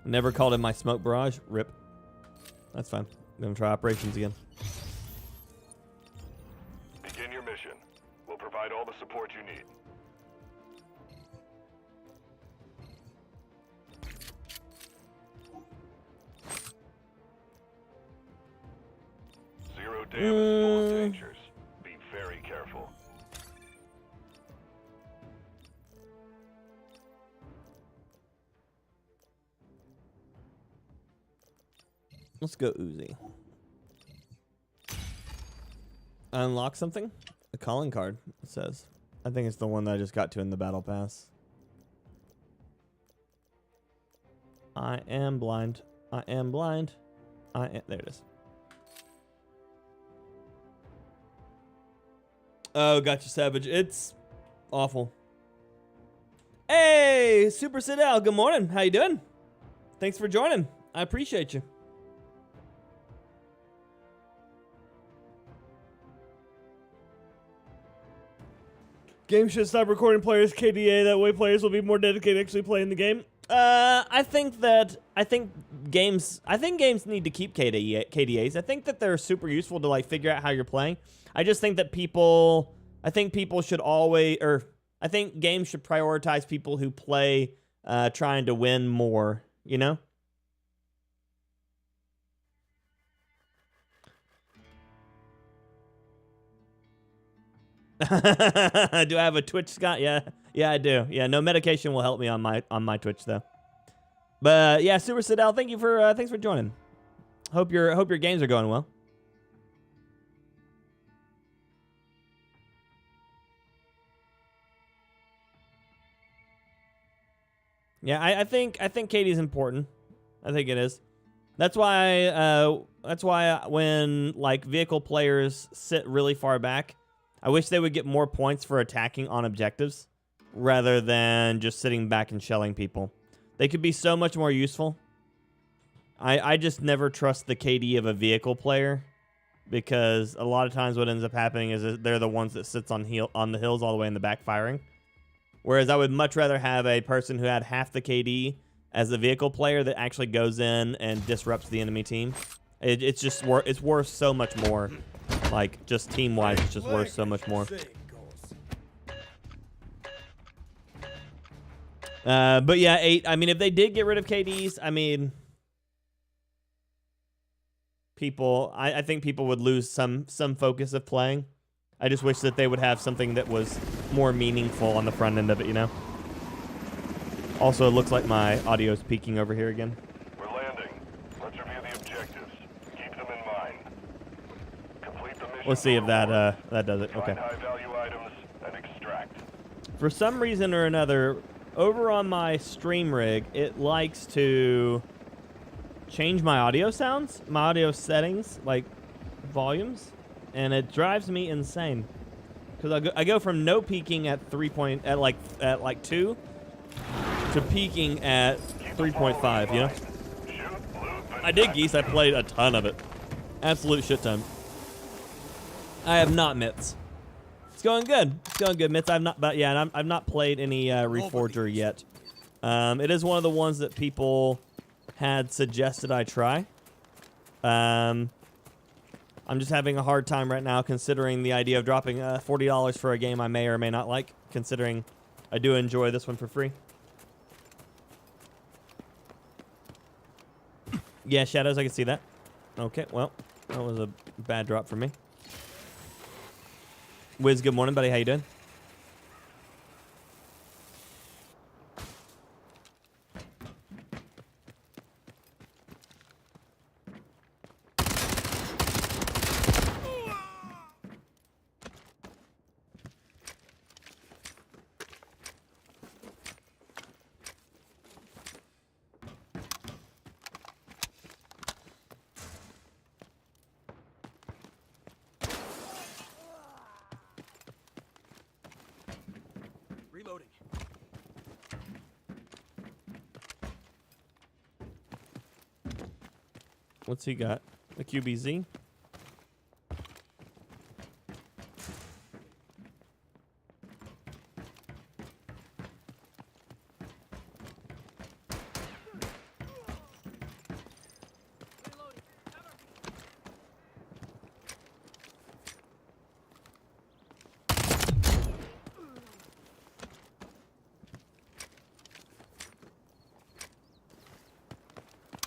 Never called in my smoke barrage. Rip. That's fine. I'm gonna try operations again. Begin your mission. We'll provide all the support you need. dam is full of dangers. Be very careful. Let's go Uzi. Unlock something? A calling card, it says. I think it's the one that I just got to in the battle pass. I am blind. I am blind. There it is. Oh, gotcha, Savage. It's awful. Hey, Super Sidel. Good morning. How you doing? Thanks for joining. I appreciate you. Games should stop recording players' KDA. That way, players will be more dedicated to actually playing the game. I think games need to keep KDAs. I think that they're super useful to like figure out how you're playing. I just think that I think games should prioritize people who play trying to win more, you know? Do I have a Twitch, Scott? Yeah, I do. Yeah, no medication will help me on my Twitch though. But yeah, Super Sidel, thanks for joining. Hope your games are going well. Yeah, I think KD is important. I think it is. That's why when like vehicle players sit really far back, I wish they would get more points for attacking on objectives rather than just sitting back and shelling people. They could be so much more useful. I just never trust the KD of a vehicle player because a lot of times what ends up happening is they're the ones that sits on the hills all the way in the back firing. Whereas I would much rather have a person who had half the KD as a vehicle player that actually goes in and disrupts the enemy team. It's worth so much more. Like, just team-wise, it's just worth so much more. But yeah, 8. I mean, if they did get rid of KDs, I mean, I think people would lose some focus of playing. I just wish that they would have something that was more meaningful on the front end of it, you know? Also, it looks like my audio is peaking over here again. We're landing. Let's review the objectives. Keep them in mind. Complete the mission. Let's see if that does it. Okay. Find high-value items and extract. For some reason or another, over on my stream rig, it likes to change my audio sounds, my audio settings, like volumes, and it drives me insane. Because I go from no peaking at 2 to peaking at 3.5, you know? I did Geese. I played a ton of it. Absolute shit ton. I have not Mitts. It's going good. It's going good, Mitts. I've not played any Reforger yet. It is one of the ones that people had suggested I try. I'm just having a hard time right now considering the idea of dropping $40 for a game I may or may not like, considering I do enjoy this one for free. Yeah, Shadows, I can see that. Okay, well, that was a bad drop for me. Wiz, good morning, buddy. How you doing? Reloading. What's he got? The QBZ?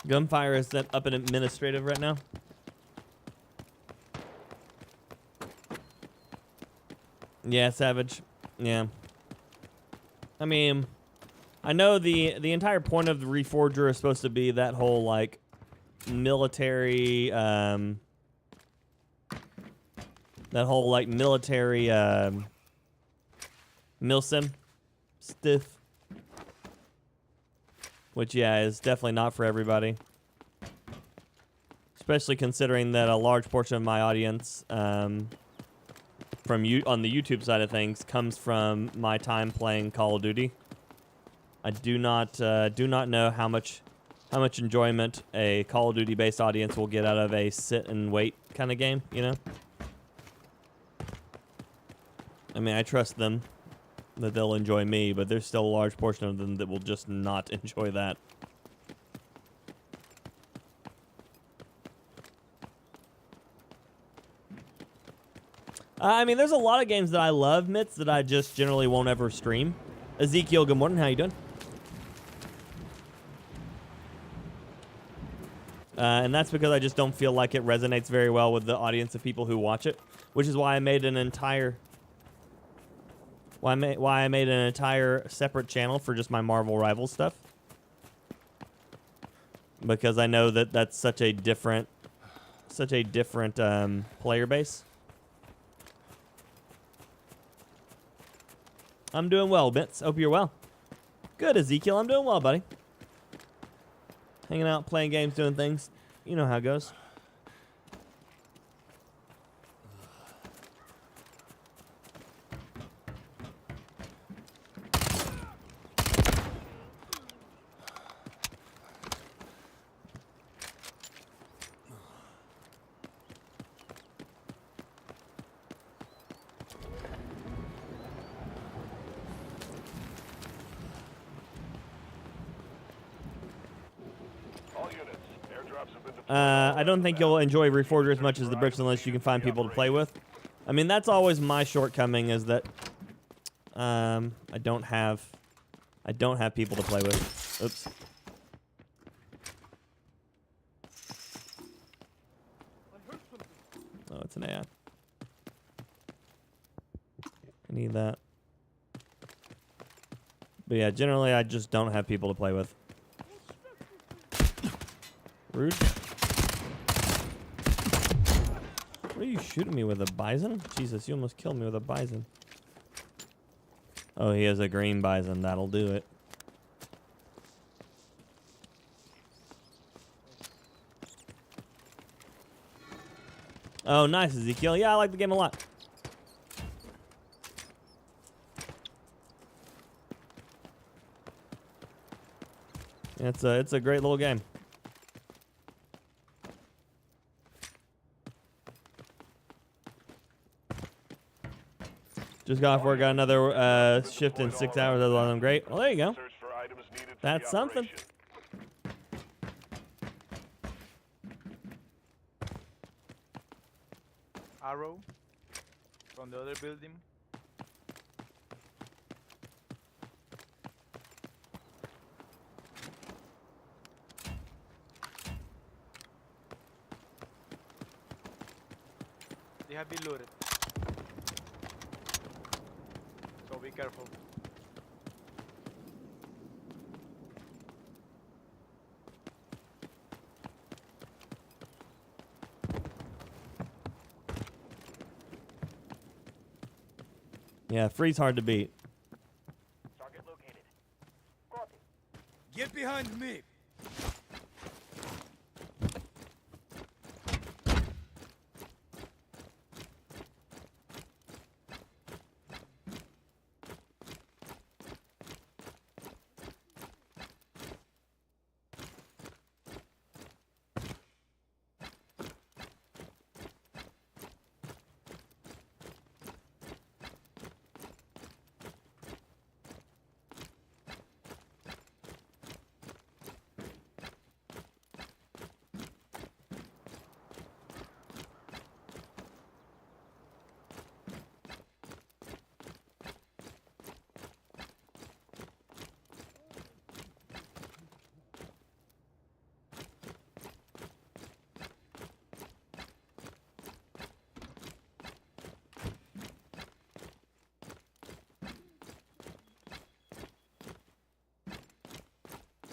Gunfire is up in administrative right now. Yeah, Savage. Yeah. I mean, I know the entire point of the Reforger is supposed to be that whole like military milsim stiff, which yeah is definitely not for everybody, especially considering that a large portion of my audience from you on the YouTube side of things comes from my time playing Call of Duty. I do not know how much enjoyment a Call of Duty based audience will get out of a sit and wait kind of game, you know? I mean, I trust them that they'll enjoy me, but there's still a large portion of them that will just not enjoy that. I mean, there's a lot of games that I love, Mitts, that I just generally won't ever stream. Ezekiel, good morning. How you doing? And that's because I just don't feel like it resonates very well with the audience of people who watch it, which is why I made an entire separate channel for just my Marvel Rivals stuff. Because I know that that's such a different player base. I'm doing well, Bits. Hope you're well. Good, Ezekiel. I'm doing well, buddy. Hanging out, playing games, doing things. You know how it goes. I don't think you'll enjoy Reforger as much as the Bricks unless you can find people to play with. I mean, that's always my shortcoming, is that I don't have people to play with. Oops. Oh, it's an AI. I need that. But yeah, generally I just don't have people to play with. Rude. What are you shooting me with, a bison? Jesus, you almost killed me with a bison. Oh, he has a green bison. That'll do it. Oh, nice, Ezekiel. Yeah, I like the game a lot. It's a great little game. Just got off work, got another shift in 6 hours. I'm great. Well, there you go. That's something. Arrow from the other building. They have been looted. So be careful. Yeah, free's hard to beat. Target located. Copy. Get behind me.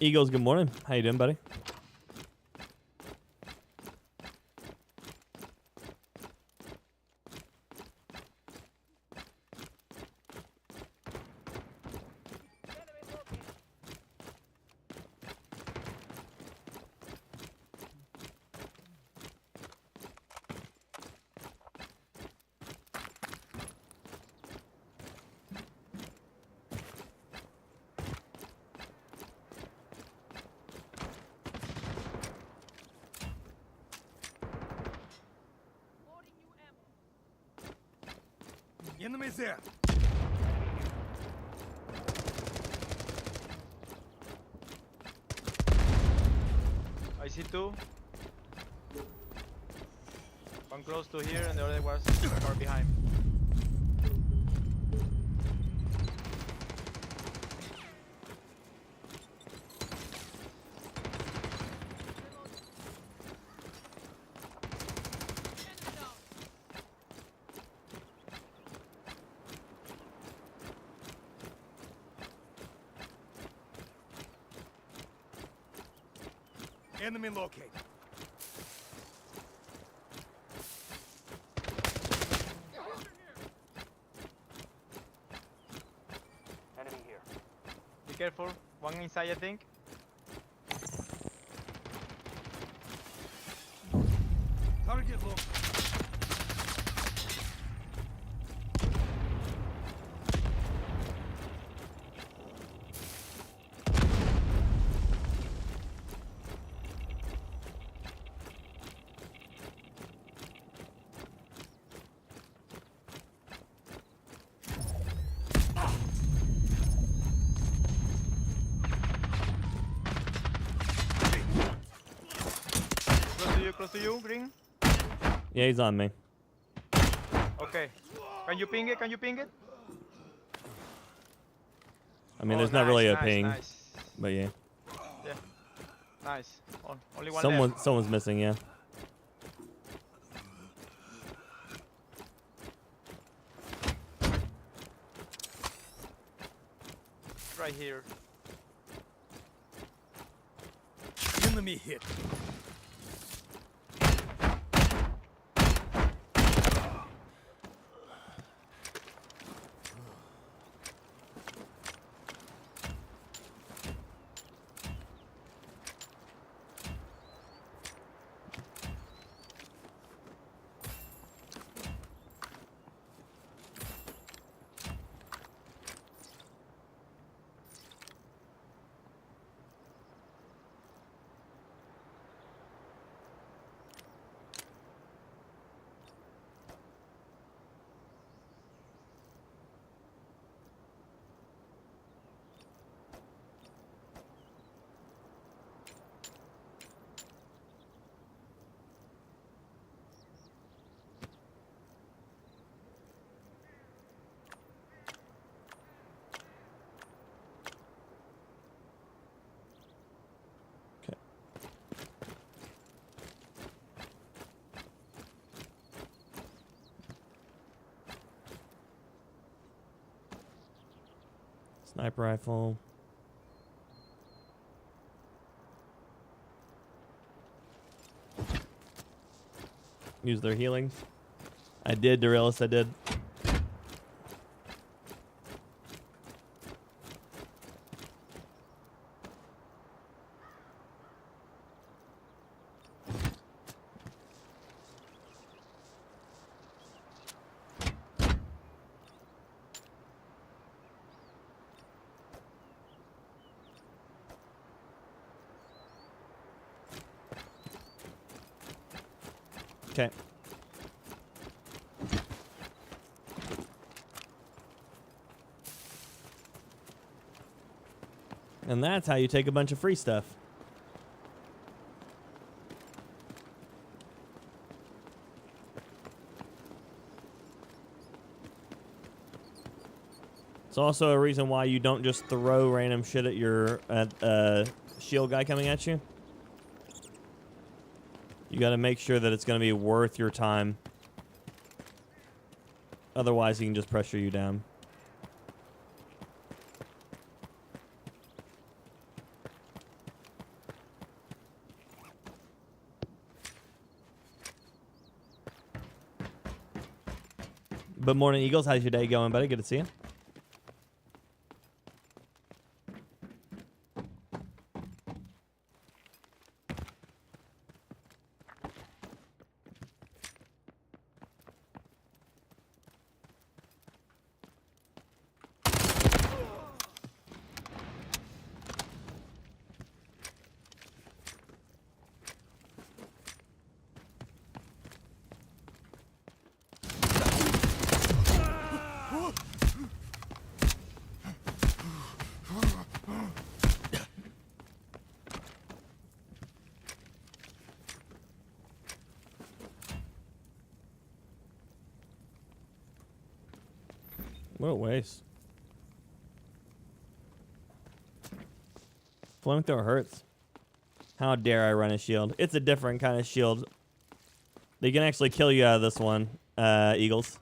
Eagles, good morning. How you doing, buddy? Enemies there. I see two. One close to here and the other was far behind. Enemy located. Enemy here. Be careful. One inside, I think. Target low. Close to you, green. Yeah, he's on me. Okay. Can you ping it? Can you ping it? I mean, Oh, there's not really a nice, ping, Nice. but yeah. Yeah. Nice. Only one left. Someone's missing, yeah. Right here. Enemy hit. Sniper rifle. Use their healing. I did, Darilis, I did. Okay. And that's how you take a bunch of free stuff. It's also a reason why you don't just throw random shit at your shield guy coming at you. You got to make sure that it's going to be worth your time. Otherwise, he can just pressure you down. But morning, Eagles. How's your day going, buddy? Good to see you. What a waste. Flamethrower hurts. How dare I run a shield? It's a different kind of shield. They can actually kill you out of this one, Eagles.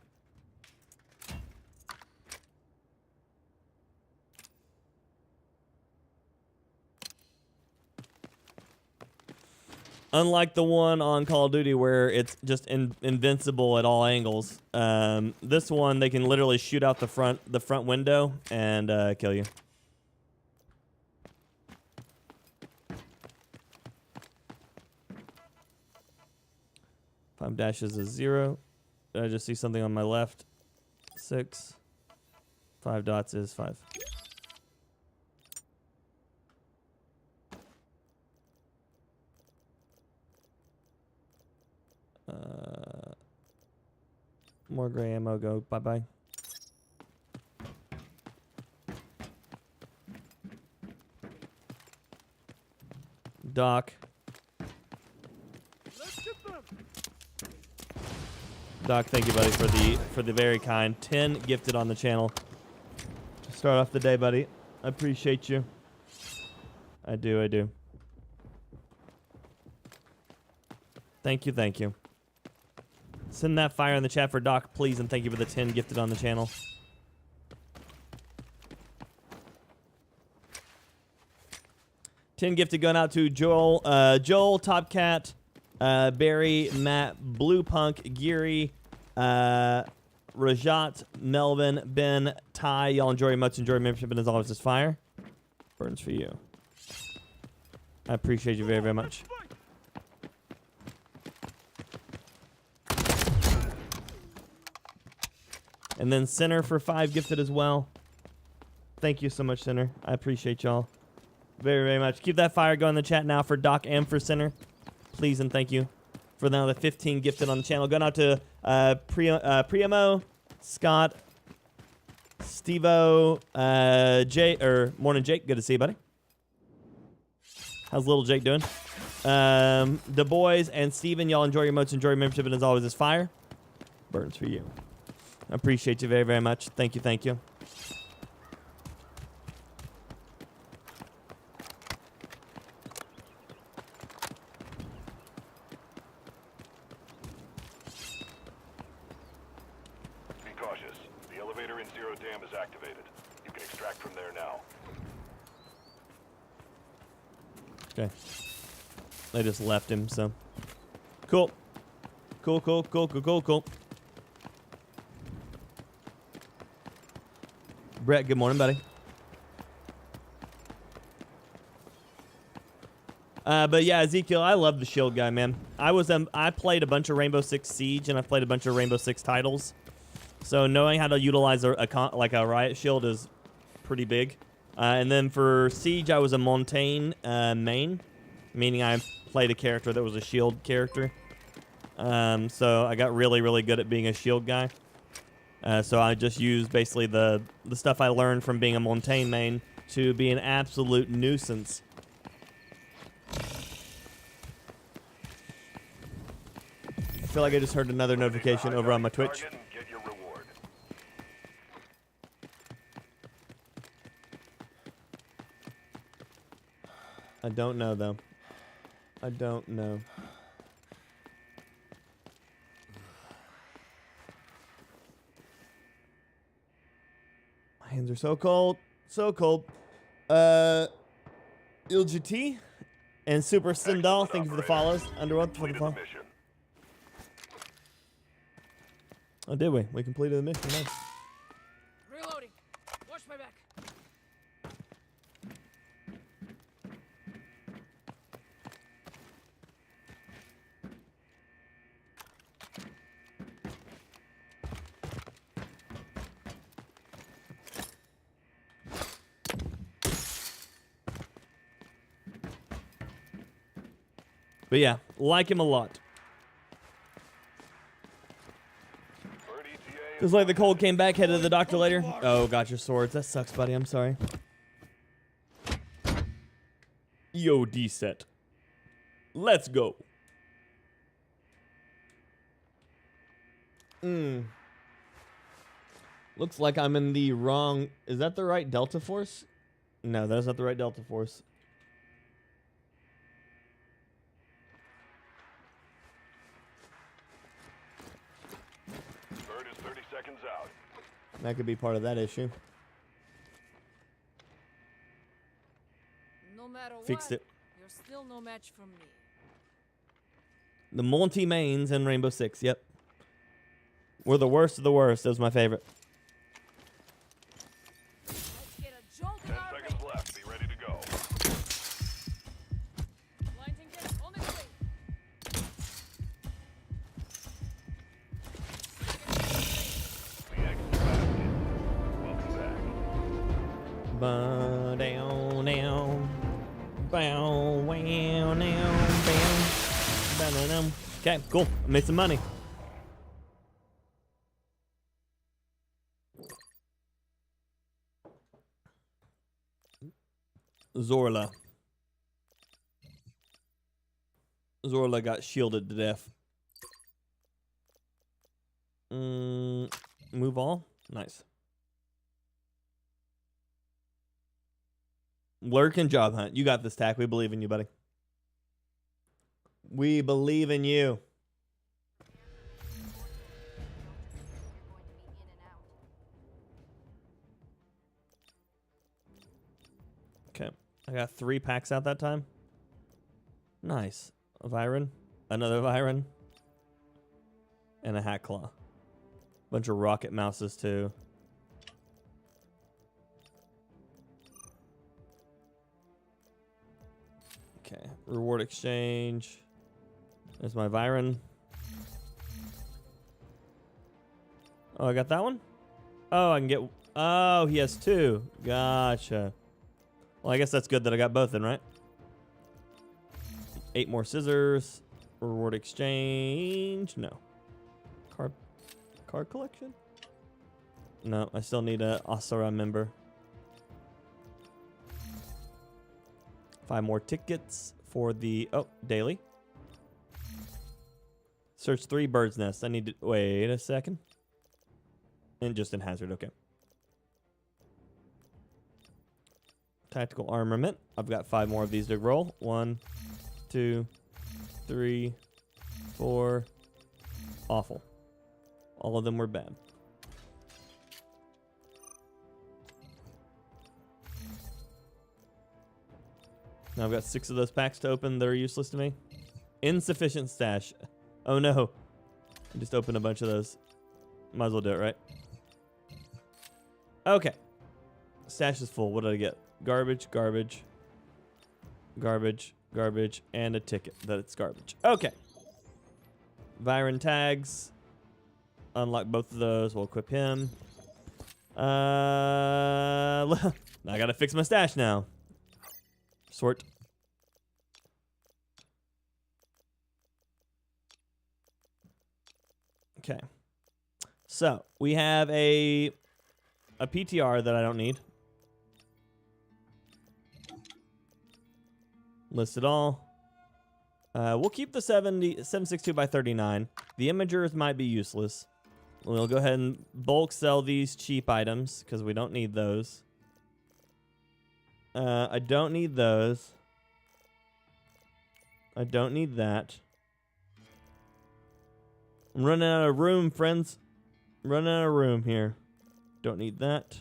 Unlike the one on Call of Duty where it's just invincible at all angles, this one they can literally shoot out the front window and kill you. Five dashes is 0. Did I just see something on my left? 6. 5 dots is 5. More gray ammo, go bye-bye. Doc. Doc, thank you, buddy, for the very kind 10 gifted on the channel. To start off the day, buddy. I appreciate you. I do. Thank you, thank you. Send that fire in the chat for Doc, please, and thank you for the 10 gifted on the channel. $10 gifted going out to Joel, Top Cat, Barry, Matt, Blue Punk, Geary, Rajat, Melvin, Ben, Ty. Y'all enjoy membership, and as always, this fire burns for you. I appreciate you very, very much. And then Center for 5 gifted as well. Thank you so much, Center. I appreciate y'all very, very much. Keep that fire going in the chat now for Doc and for Center. Please and thank you for now the 15 gifted on the channel. Going out to Priamo, Scott, Stevo, Morning Jake. Good to see you, buddy. How's little Jake doing? The boys and Steven, y'all enjoy your emotes, enjoy your membership, and as always, this fire burns for you. I appreciate you very, very much. Thank you, thank you. Be cautious. The elevator in Zero Dam is activated. You can extract from there now. Okay. I just left him, so. Cool. Cool. Brett, good morning, buddy. But yeah, Ezekiel, I love the shield guy, man. I played a bunch of Rainbow Six Siege and I played a bunch of Rainbow Six titles, so knowing how to utilize a riot shield is pretty big. And then for Siege, I was a Montaigne main, meaning I played a character that was a shield character. So I got really, really good at being a shield guy. So I just used basically the stuff I learned from being a Montaigne main to be an absolute nuisance. I feel like I just heard another notification over on my Twitch. I don't know, though. I don't know. My hands are so cold. So cold. ILGT and Super Sindal, thank you for the follows. Underworld for the follow. Oh, did we? We completed the mission. Nice. Reloading. Watch my back. But yeah, like him a lot. Just like the Colt came back, headed to the doctor later. Oh, got your swords. That sucks, buddy. I'm sorry. Yo, D set. Let's go. Looks like I'm in the wrong... Is that the right Delta Force? No, that's not the right Delta Force. Bird is 30 seconds out. That could be part of that issue. No matter Fixed what, it. you're still no match for me. The multi-mains in Rainbow Six, yep. We're the worst of the worst. That was my favorite. Let's get a jolt in 10 our seconds left. Be ready to go. Blinding jet on its way. The exit basket. Welcome back. Ba down down. Bow wow now bow. Ba-da-dum. Okay, cool. I made some money. Zorla. Zorla got shielded to death. Move all? Nice. Lurk and job hunt. You got this, Tack. We believe in you, buddy. We believe in you. Okay. I got 3 packs out that time. Nice. A Viren. Another Viren. And a Hat Claw. Bunch of rocket mouses, too. Okay. Reward exchange. There's my Viren. Oh, I got that one? Oh, I can get... Oh, he has 2. Gotcha. Well, I guess that's good that I got both then, right? 8 more scissors. Reward exchange. No. Card collection? No, I still need a Asura member. 5 more tickets for the... Oh, daily. Search 3 bird's nests. I need to... Wait a second. And just in hazard, okay. Tactical armament. I've got 5 more of these to roll. 1, 2, 3, 4. Awful. All of them were bad. Now I've got 6 of those packs to open that are useless to me. Insufficient stash. Oh no. I just opened a bunch of those. Might as well do it, right? Okay. Stash is full. What did I get? Garbage, garbage, garbage, garbage, and a ticket that it's garbage. Okay. Viren tags. Unlock both of those. We'll equip him. I gotta fix my stash now. Sort. Okay. So we have a PTR that I don't need. List it all. We'll keep the 762 by 39. The imagers might be useless. We'll go ahead and bulk sell these cheap items because we don't need those. I don't need those. I don't need that. I'm running out of room, friends. Running out of room here. Don't need that.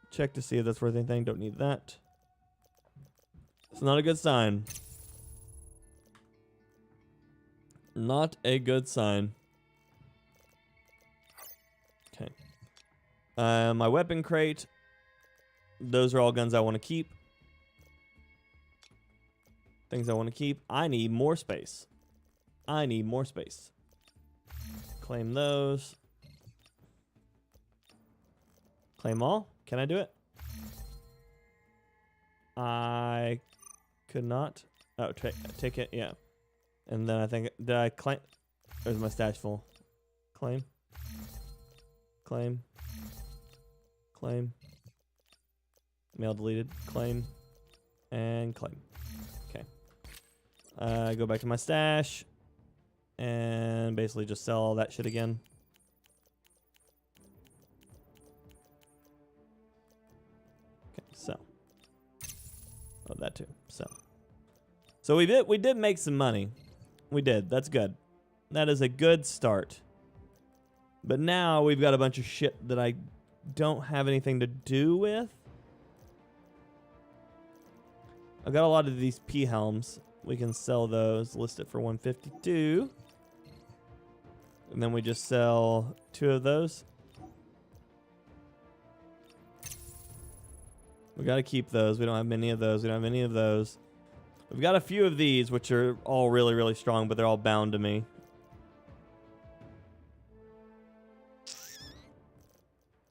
Check to see if that's worth anything. Don't need that. It's not a good sign. Not a good sign. My weapon crate. Those are all guns I want to keep. Things I want to keep. I need more space. I need more space. Claim those. Claim all. Can I do it? I could not. Oh, take it. Yeah. And then I think, did I claim? There's my stash full. Claim. Claim. Claim. Mail deleted. Claim. And claim. Okay. Go back to my stash. And basically just sell all that shit again. Okay, sell. Oh, that too. Sell. So we did make some money. We did. That's good. That is a good start. But now we've got a bunch of shit that I don't have anything to do with. I've got a lot of these P helms. We can sell those. List it for 152. And then we just sell 2 of those. We got to keep those. We don't have many of those. We don't have any of those. We've got a few of these, which are all really, really strong, but they're all bound to me.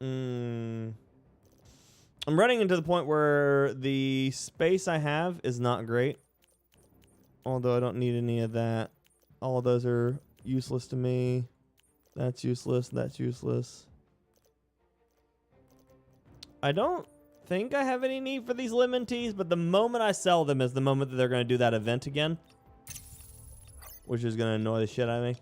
I'm running into the point where the space I have is not great. Although I don't need any of that. All of those are useless to me. That's useless. That's useless. I don't think I have any need for these lemon teas, but the moment I sell them is the moment that they're going to do that event again. Which is going to annoy the shit out of me.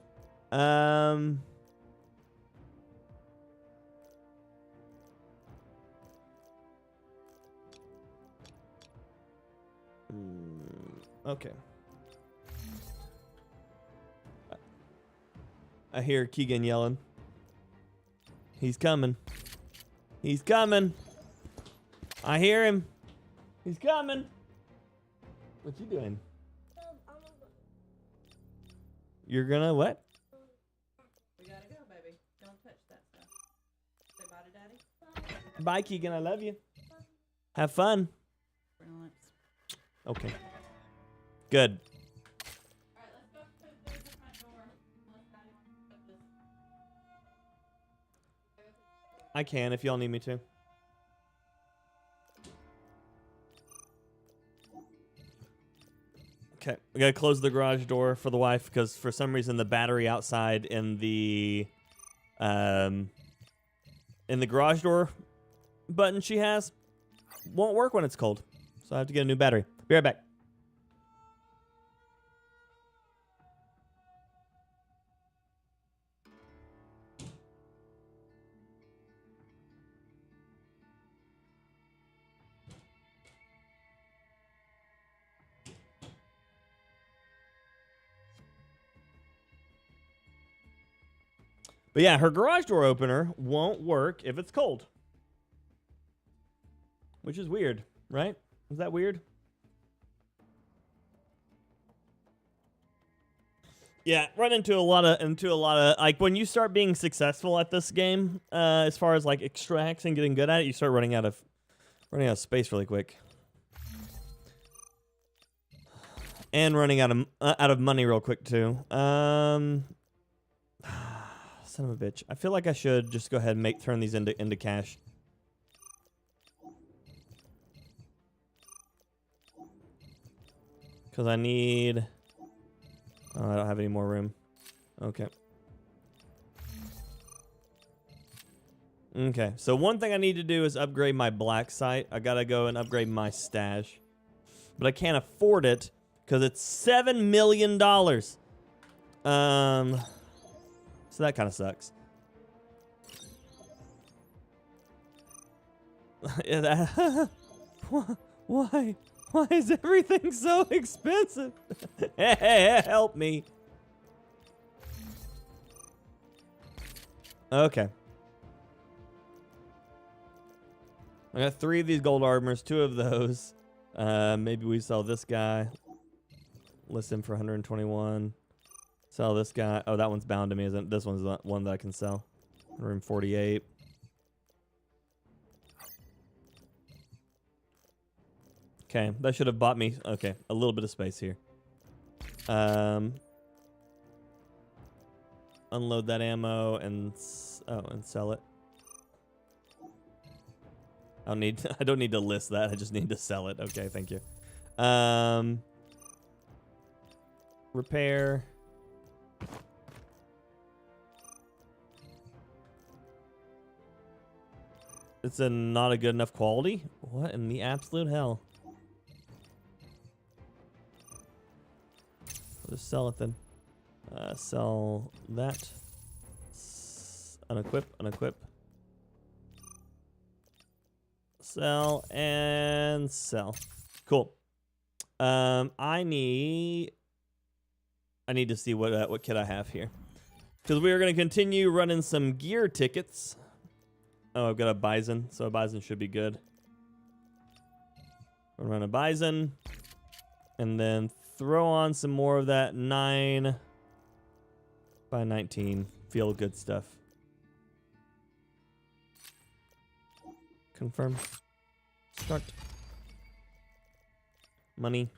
Okay. I hear Keegan yelling. He's coming. He's coming. I hear him. He's coming. What you doing? You're gonna what? We gotta go, baby. Don't touch that stuff. Say bye to Daddy. Bye, Keegan. I love you. Have fun. Relax. Okay. Good. All right, let's go through the front door. Unless Daddy wants to put this. I can if y'all need me to. Okay, we gotta close the garage door for the wife because for some reason the battery outside in the garage door button she has won't work when it's cold. So I have to get a new battery. Be right back. But yeah, her garage door opener won't work if it's cold. Which is weird, right? Is that weird? Yeah, run into a lot of like when you start being successful at this game, as far as like extracts and getting good at it, you start running out of space really quick. And running out of money real quick too. Son of a bitch. I feel like I should just go ahead and turn these into cash. Because I need... Oh, I don't have any more room. Okay. Okay, so one thing I need to do is upgrade my black site. I gotta go and upgrade my stash. But I can't afford it because it's $7 million. So that kind of sucks. Why? Why is everything so expensive? Help me. Okay. I got 3 of these gold armors, 2 of those. Maybe we sell this guy. List him for 121. Sell this guy. Oh, that one's bound to me, isn't it? This one's the one that I can sell. Room 48. Okay, that should have bought me, okay, a little bit of space here. Unload that ammo and sell it. I don't need to list that. I just need to sell it. Okay, thank you. Repair. It's not a good enough quality? What in the absolute hell? I'll just sell it then. Sell that. Unequip, unequip. Sell and sell. Cool. I need to see what kit I have here, because we are going to continue running some gear tickets. Oh, I've got a bison, so a bison should be good. We'll run a bison, and then throw on some more of that 9x19 feel good stuff. Confirm. Start. Money.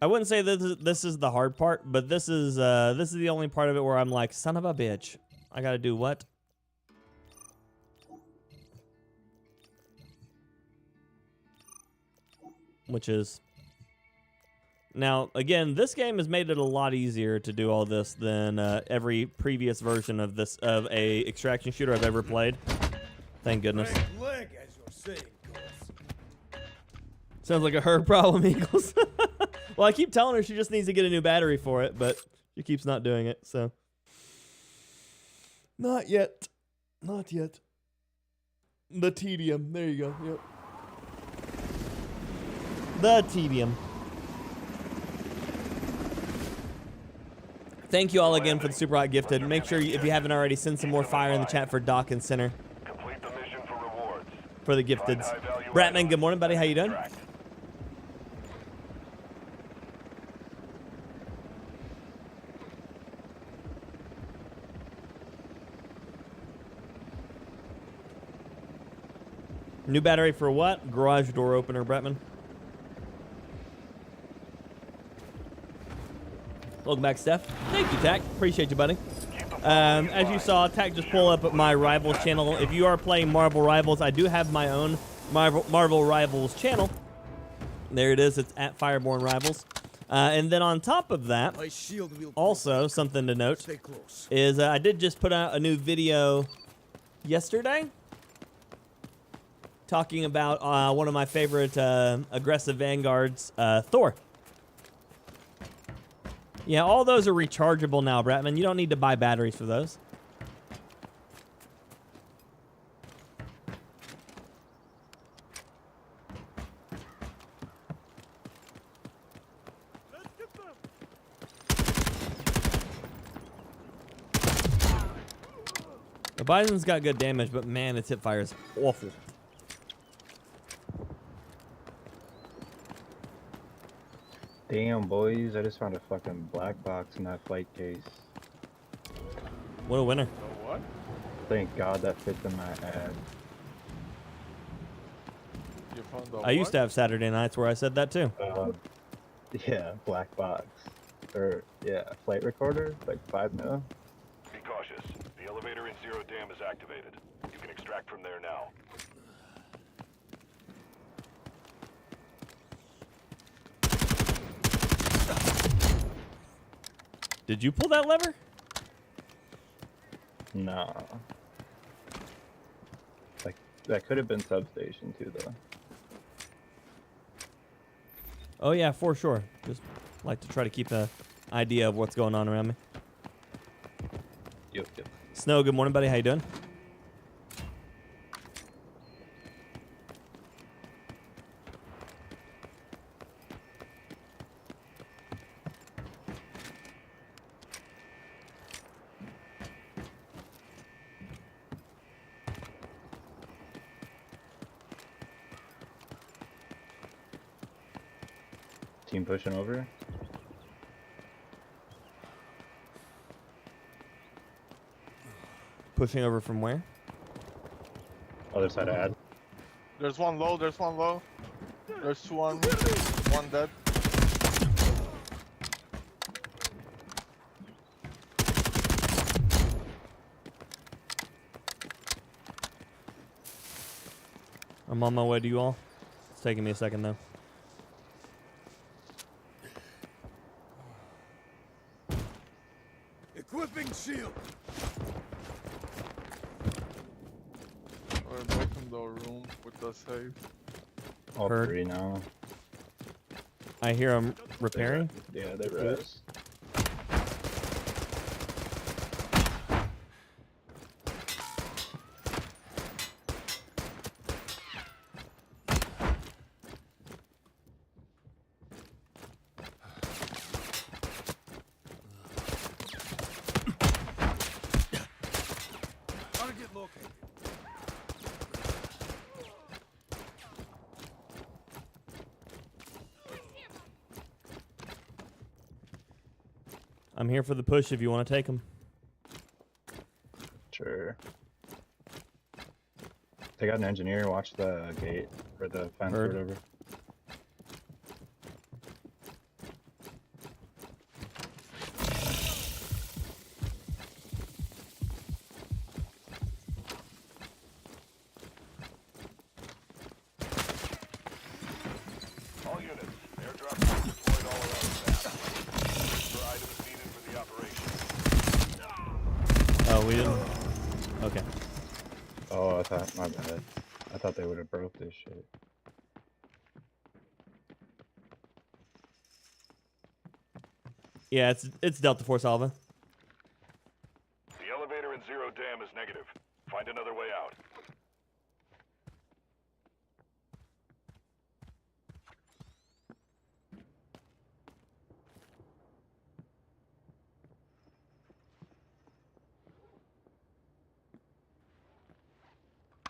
I wouldn't say this is the hard part, but this is the only part of it where I'm like, son of a bitch, I gotta do what? Which is now again, this game has made it a lot easier to do all this than every previous version of a extraction shooter I've ever played. Thank goodness. Sounds like a her problem, Eagles. Well, I keep telling her she just needs to get a new battery for it, but she keeps not doing it, so. Not yet. Not yet. The tedium. There you go. Yep. The tedium. Thank you all again for the super hot gifted. Make sure, if you haven't already, send some more fire in the chat for Doc and Center. Complete the mission for rewards. For the gifteds. Bratman, good morning, buddy. How you doing? New battery for what? Garage door opener, Bretman. Welcome back, Steph. Thank you, Tack. Appreciate you, buddy. As you saw, Tack just pulled up my Rivals channel. If you are playing Marvel Rivals, I do have my own Marvel Rivals channel. There it is. It's at FyrBorne Rivals. And then on top of that, also something to note is I did just put out a new video yesterday talking about one of my favorite aggressive vanguards, Thor. Yeah, all those are rechargeable now, Bratman. You don't need to buy batteries for those. The Bison's got good damage, but man, its hip fire is awful. Damn, boys, I just found a fucking black box in that flight case. What a winner. What? Thank God that fits in my ad. You found the I used to have Saturday nights where I said that too. Yeah, black box. Or, yeah, flight recorder, like 5 mil. Be cautious. The elevator in Zero Dam is activated. You can extract from there now. Did you pull that lever? No. Like, that could have been substation too, though. Oh yeah, for sure. Just like to try to keep an idea of what's going on around me. Yep. Snow, good morning, buddy. How you doing? Team pushing over. Pushing over from where? Other side of ad. There's one low, there's one low. There's one dead. I'm on my way to you all. It's taking me a second though. Equipping shield. We're back in the room with the safe. All Heard. 3 now. I hear them repairing. Yeah, they res. Target located. I'm here for the push if you want to take them. Sure. They got an engineer. Watch the gate or the fence Heard. or whatever. All units, airdrop is deployed all around the map. For items needed for the operation. Oh, we didn't. Okay. Oh, I thought, my bad. I thought they would have broke this shit. Yeah, it's Delta Force Alpha. The elevator in Zero Dam is negative. Find another way out.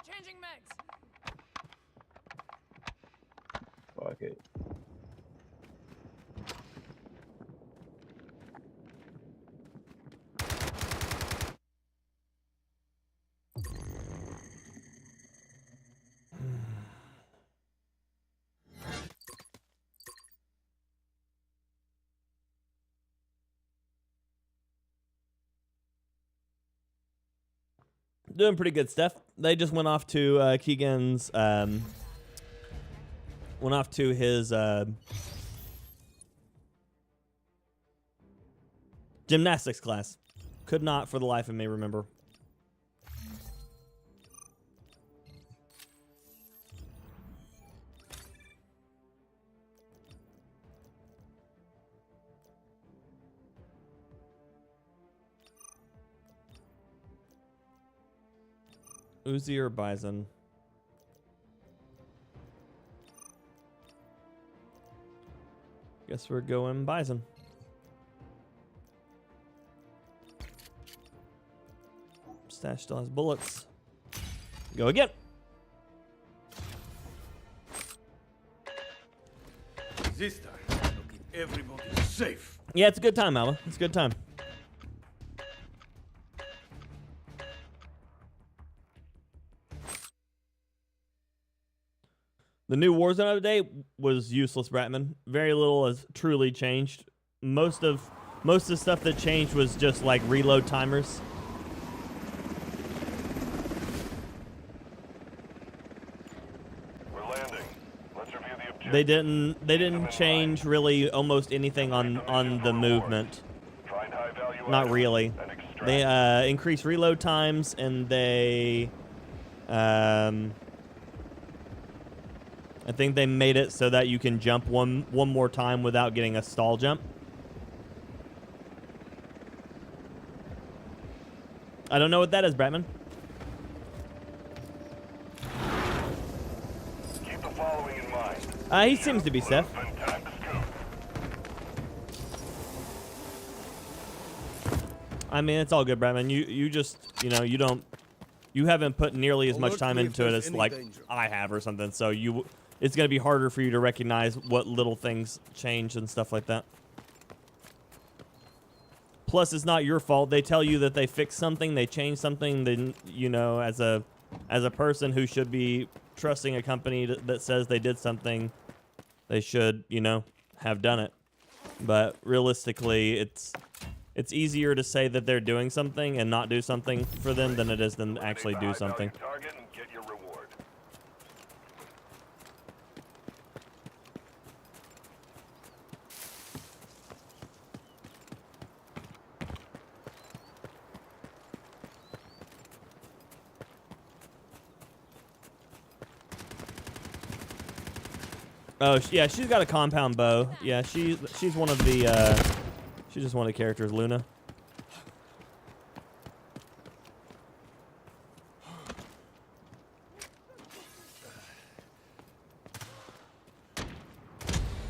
Changing mags. Fuck it. Doing pretty good stuff. They just went off to Keegan's went off to his gymnastics class. Could not for the life of me remember. Uzi or Bison? Guess we're going Bison. Stash still has bullets. Go again. This time, look at everybody's safe. Yeah, it's a good time, Alva. It's a good time. The new Warzone update was useless, Bratman. Very little has truly changed. Most of the stuff that changed was just like reload timers. We're landing. Let's review the objective. They didn't change really almost anything on the movement. Find high-value Not items really. and extract. They increased reload times and they I think they made it so that you can jump one more time without getting a stall jump. I don't know what that is, Bratman. Keep the following in mind. He seems to be Seth. And time to scoop. I mean, it's all good, Bratman. You just, you haven't put nearly as much time into it as like I have or something. So it's going to be harder for you to recognize what little things change and stuff like that. Plus, it's not your fault. They tell you that they fixed something, they changed something, then, as a as a person who should be trusting a company that says they did something, they should, you know, have done it. But realistically, it's easier to say that they're doing something and not do something for them than it is them actually do something. Target and get your reward. Oh, yeah, she's got a compound bow. Yeah, she's one of the, she's just one of the characters, Luna.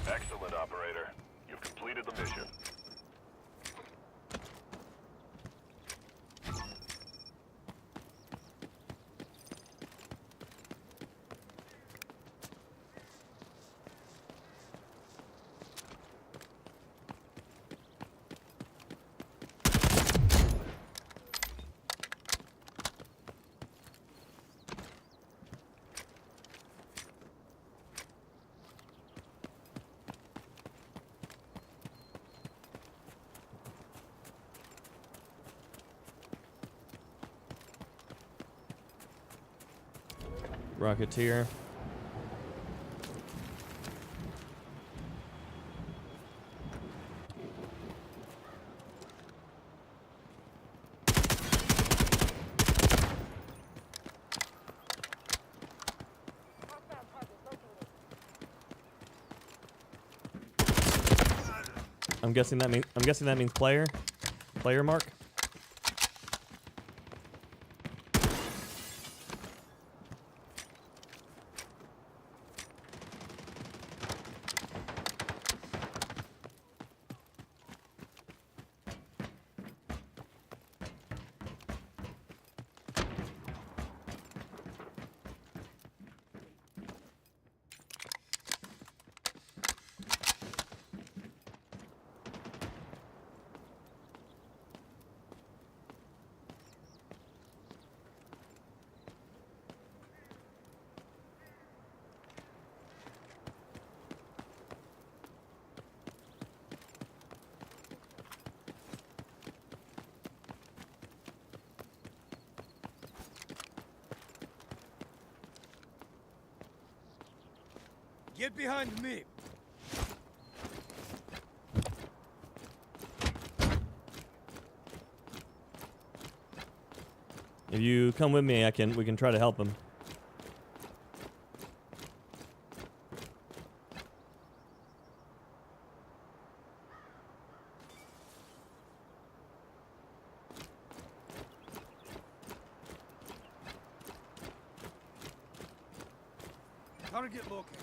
Excellent, operator. You've completed the mission. Rocketeer. I'm guessing that means player mark. Get behind me. If you come with me, we can try to help him. Target located.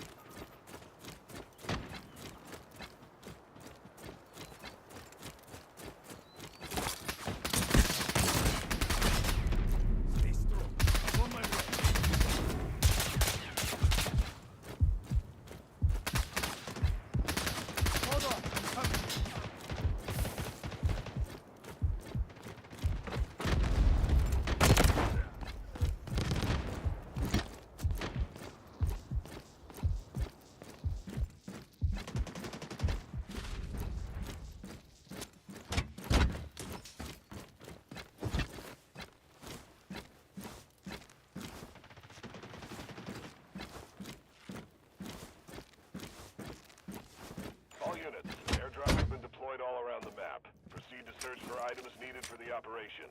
Stay strong. I'm on my way. Hold on. I'm coming. All units, airdrop has been deployed all around the map. Proceed to search for items needed for the operation.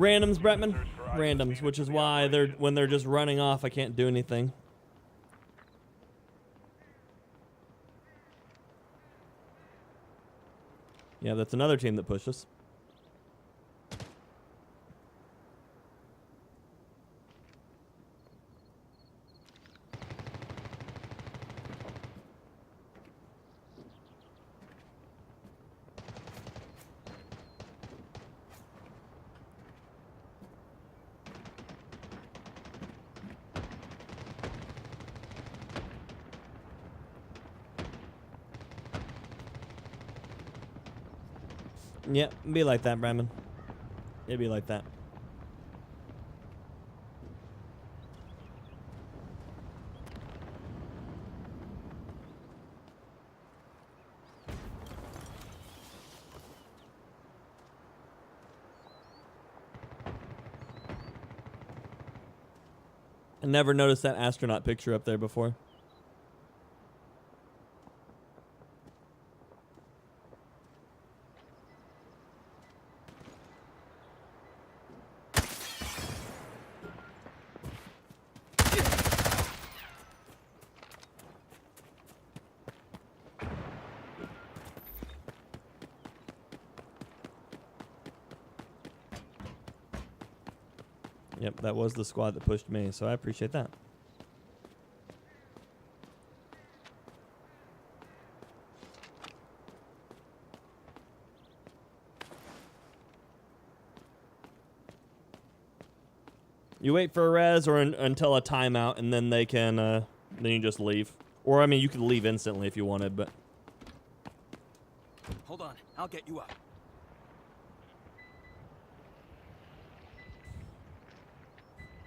Randoms, Bretman. Randoms, which is why when they're just running off, I can't do anything. Yeah, that's another team that pushed us. Yeah, be like that, Brandon. It'd be like that. I never noticed that astronaut picture up there before. Yep, that was the squad that pushed me, so I appreciate that. You wait for a res or until a timeout, and then they can, then you just leave. Or, I mean, you could leave instantly if you wanted, but... Hold on, I'll get you up.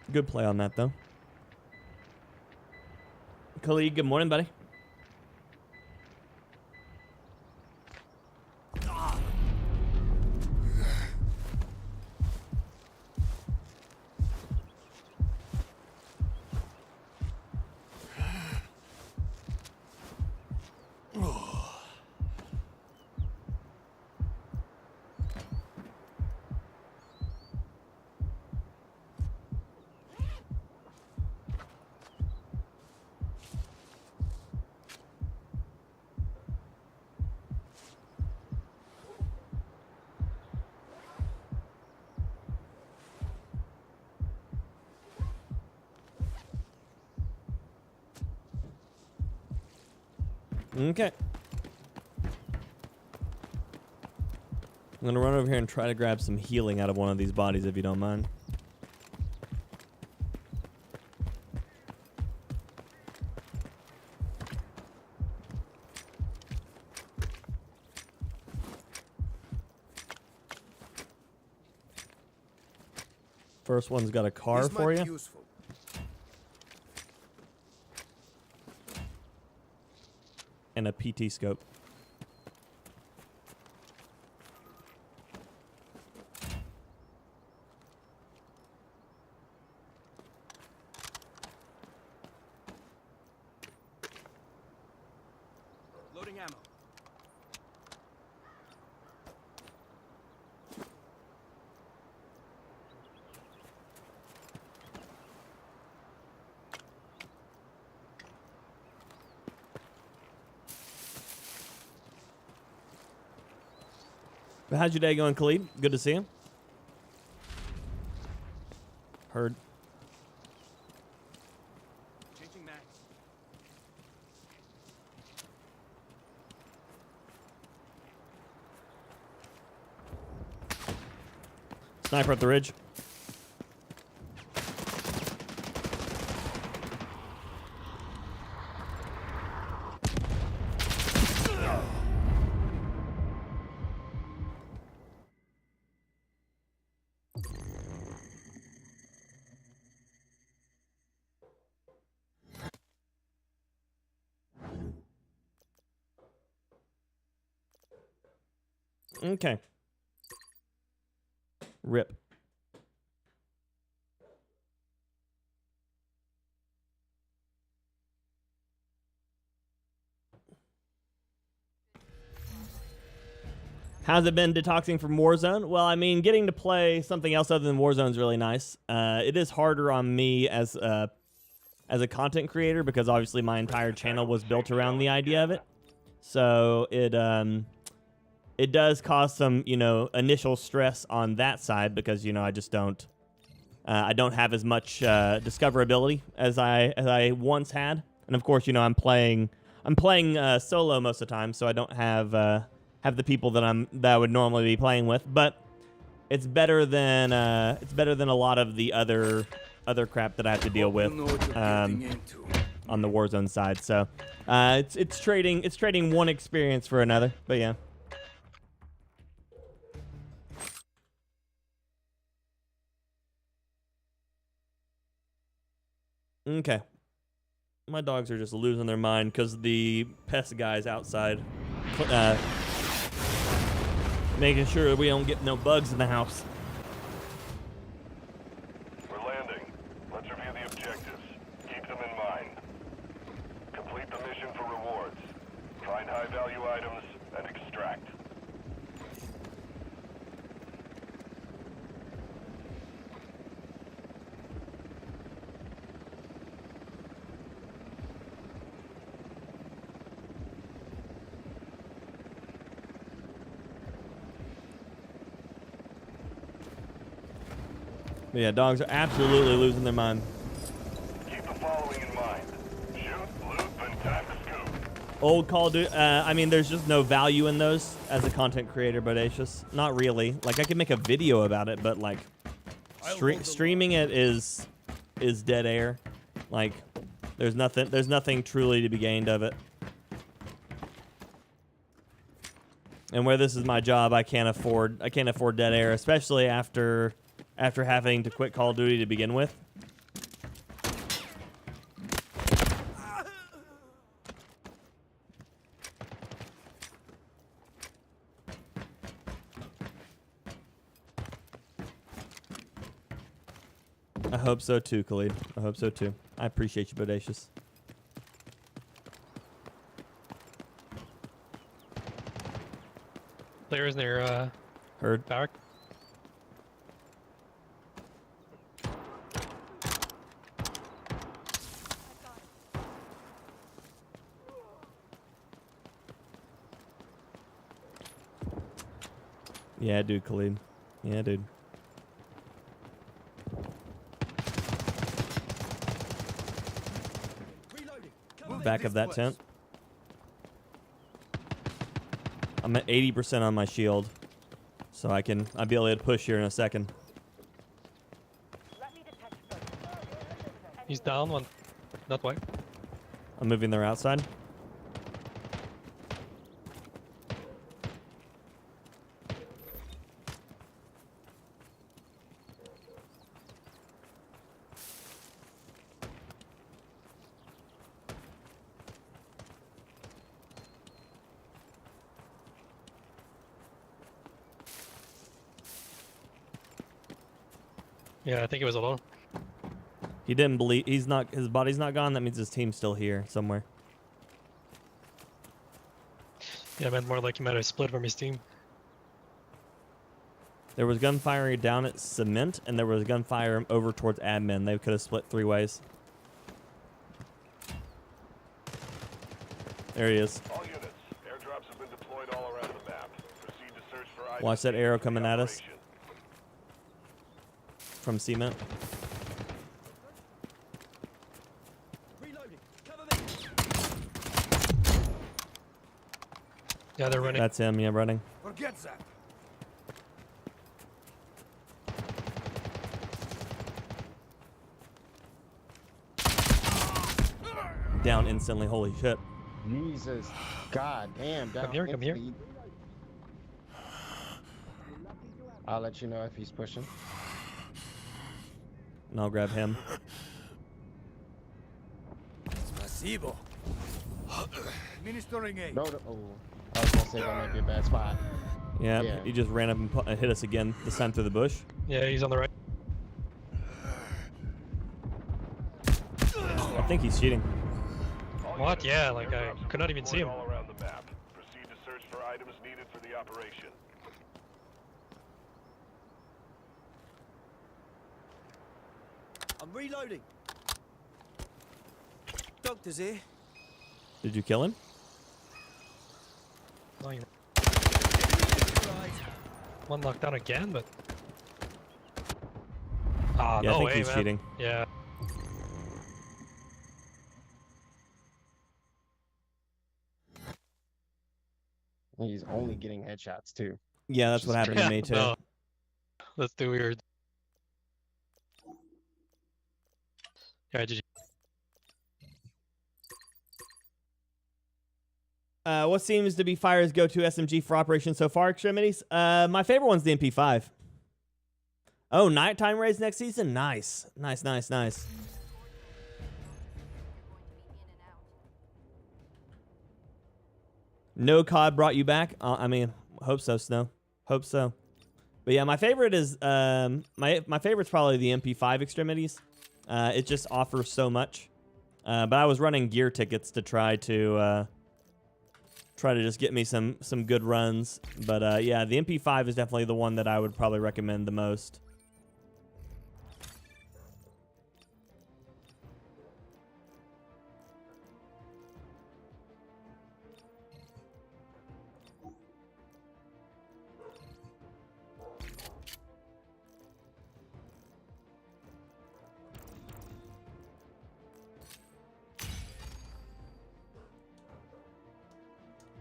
Good play on that, though. Khalid, good morning, buddy. Okay. I'm gonna run over here and try to grab some healing out of one of these bodies if you don't mind. First one's got a car for you. Useful. And a PT scope. Loading ammo. But how's your day going, Khalid? Good to see you. Heard. Changing mags. Sniper at the ridge. Okay. Rip. How's it been detoxing from Warzone? Well, I mean, getting to play something else other than Warzone is really nice. It is harder on me as a content creator because obviously my entire channel was built around the idea of it. So it does cause some, you know, initial stress on that side because, you know, I just don't have as much discoverability as I once had. And of course, you know, I'm playing solo most of the time, so I don't have the people that I would normally be playing with. But it's better than a lot of the other crap that I have to deal with on the Warzone side. So it's trading one experience for another. But yeah. Okay. My dogs are just losing their mind because the pest guy's outside making sure we don't get no bugs in the house. We're landing. Let's review the objectives. Keep them in mind. Complete the mission for rewards. Find high-value items and extract. But yeah, dogs are absolutely losing their mind. Keep the following in mind. Shoot, loot, and tap scoop. Old Call of Duty, I mean, there's just no value in those as a content creator, Bodacious. Not really. Like, I could make a video about it, but like, streaming it is dead air. Like, there's nothing truly to be gained of it. And where this is my job, I can't afford dead air, especially after having to quit Call of Duty to begin with. I hope so too, Khalid. I hope so too. I appreciate you, Bodacious. Players near Heard. Barrack. Yeah, dude, Khalid. Yeah, dude. Back of that tent. I'm at 80% on my shield, so I'll be able to push here in a second. He's down one. That way. I'm moving their outside. Yeah, I think it was alone. He didn't believe his body's not gone. That means his team's still here somewhere. Yeah, I meant more like he might have split from his team. There was gunfire down at Cement, and there was gunfire over towards Admin. They could have split 3 ways. There he is. All units, airdrops have been deployed all around the map. Proceed to search for items. Watch that arrow coming for the at us operation. from Cement. Yeah, they're running. That's him. Yeah, running. Forget that. Down instantly. Holy shit. Jesus. God damn. Come here, come here. I'll let you know if he's pushing. And I'll grab him. Spasibo. Administering aid. No, oh. I was gonna say that might be a bad spot. Yeah, Yeah. he just ran up and hit us again, this time through the bush. Yeah, he's on the right. I think he's cheating. What? Yeah, like I could not even see him. All around the map. Proceed to search for items needed for the operation. I'm reloading. Doctor's here. Did you kill him? No, you're Right. one knocked down again, but. Ah, Yeah, I no think way, he's man. cheating. Yeah. He's only getting headshots too. Yeah, that's Which what is happened to Yeah, me too. no. That's too weird. Yeah, GG. What seems to be Fire's go-to SMG for operations so far, Extremities? My favorite one's the MP5. Oh, nighttime raids next season? Nice. Nice, nice, nice. No COD brought you back? I mean, hope so, Snow. Hope so. But yeah, my favorite is, my favorite's probably the MP5 Extremities. It just offers so much. But I was running gear tickets to try to just get me some good runs. But yeah, the MP5 is definitely the one that I would probably recommend the most.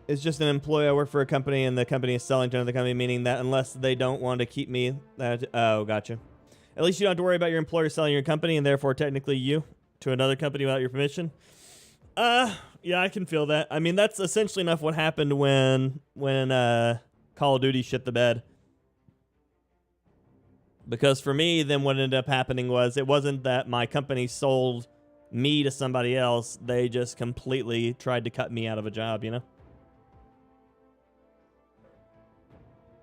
It's just an employee. I work for a company, and the company is selling to another company, meaning that unless they don't want to keep me, oh, gotcha. At least you don't have to worry about your employer selling your company, and therefore technically you to another company without your permission. Yeah, I can feel that. I mean, that's essentially enough what happened when Call of Duty shit the bed. Because for me, then what ended up happening was it wasn't that my company sold me to somebody else. They just completely tried to cut me out of a job, you know?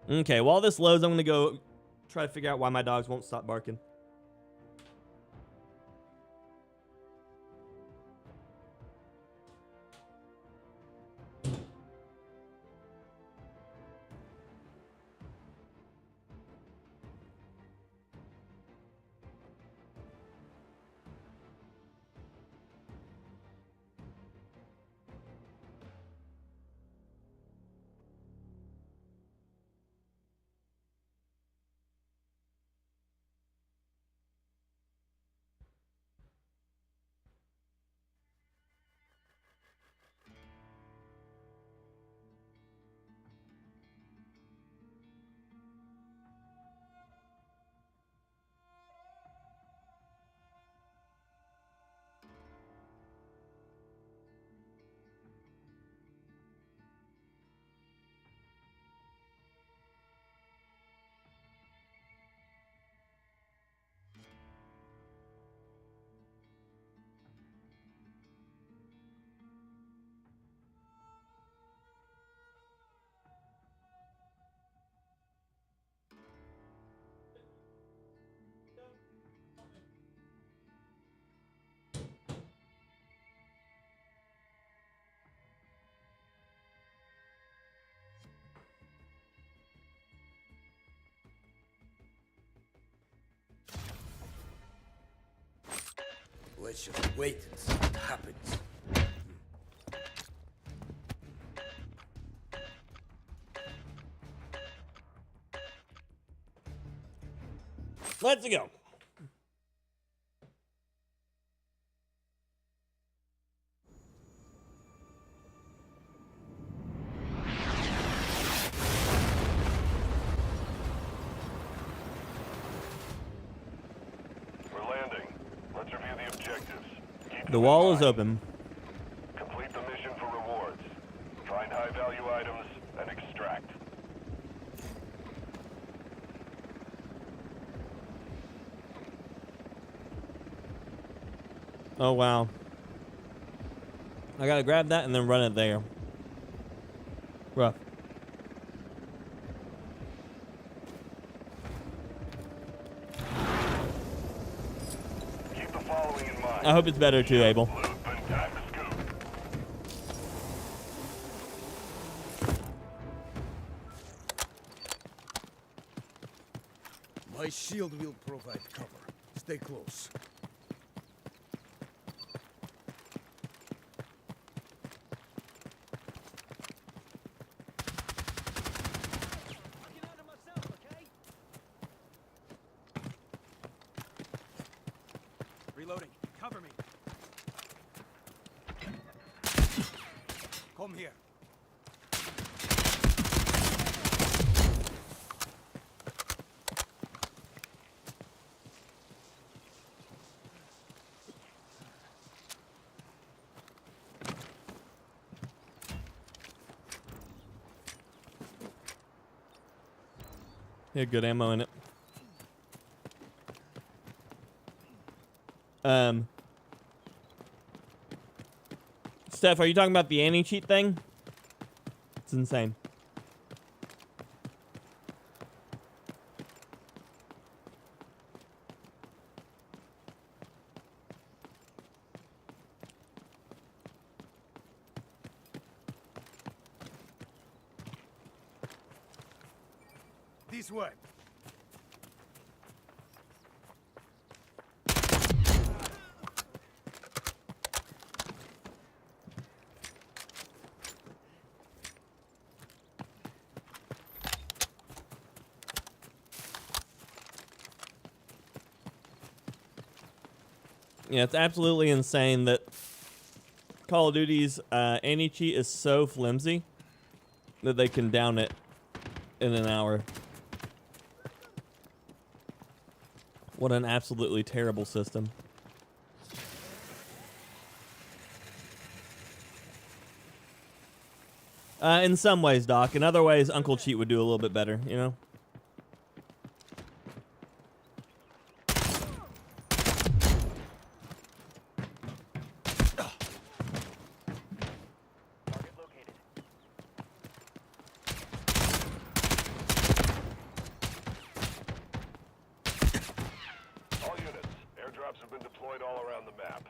Okay, while this loads, I'm going to go try to figure out why my dogs won't stop barking. Let's just wait and see what happens. Let's go. We're landing. Let's review the objectives. Keep The them wall in is mind. open. Complete the mission for rewards. Find high-value items and extract. Oh, wow. I gotta grab that and then run it there. Rough. Keep the following in mind. I hope it's better too, Abel. Loop and time to scoop. My shield will provide cover. Stay close. Reloading. Cover me. Come here. Yeah, good ammo in it. Steph, are you talking about the anti-cheat thing? It's insane. This way. Yeah, it's absolutely insane that Call of Duty's anti-cheat is so flimsy that they can down it in an hour. What an absolutely terrible system. In some ways, Doc. In other ways, Uncle Cheat would do a little bit better, you know?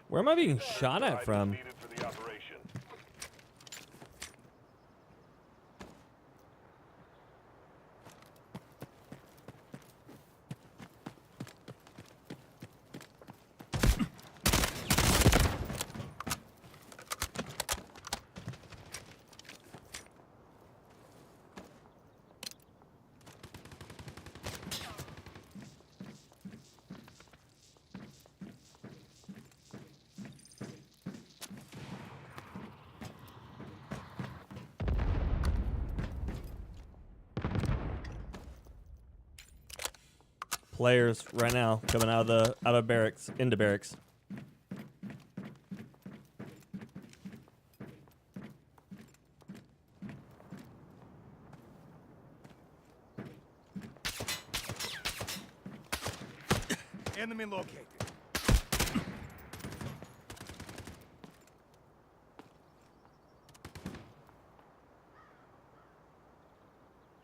Where am I being shot at from? Players right now coming out of barracks into barracks. Enemy located.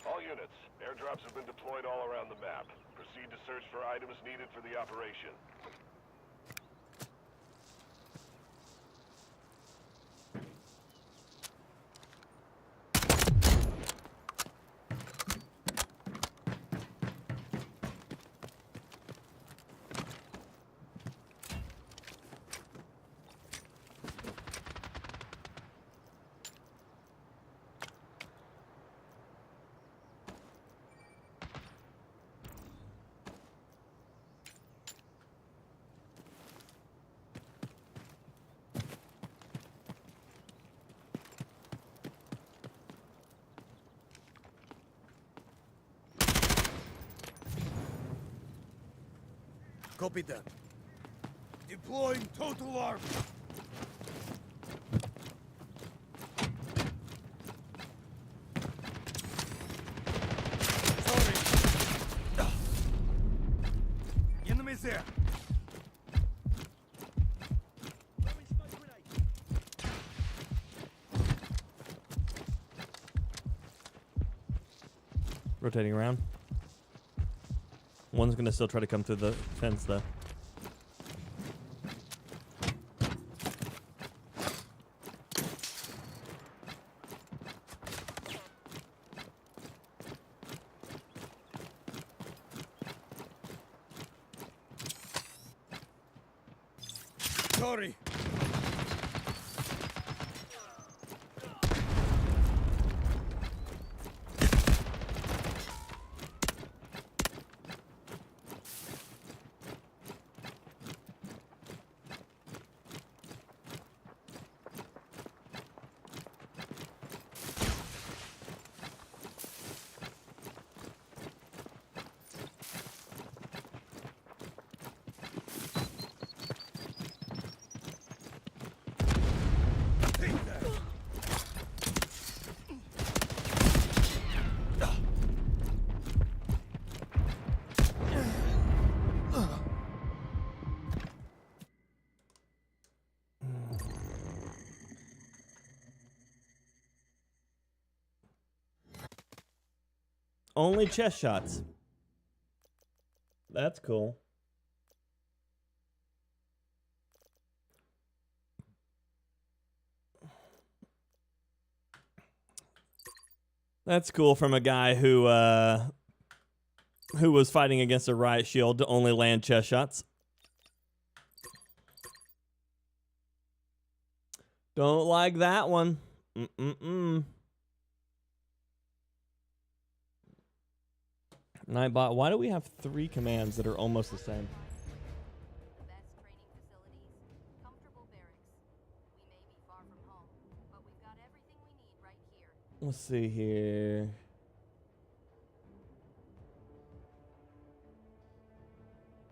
All units, airdrops have been deployed all around the map. Proceed to search for items needed for the operation. Copy that. Deploying total arm. Sorry. Enemies there. Rotating around. One's gonna still try to come through the fence though. Sorry. Only chest shots. That's cool. That's cool from a guy who was fighting against a riot shield to only land chest shots. Don't like that one. Nightbot, why do we have 3 commands that are almost the same? Best training facilities, comfortable barracks. We may be far from home, but we've got everything we need right here. Let's see here.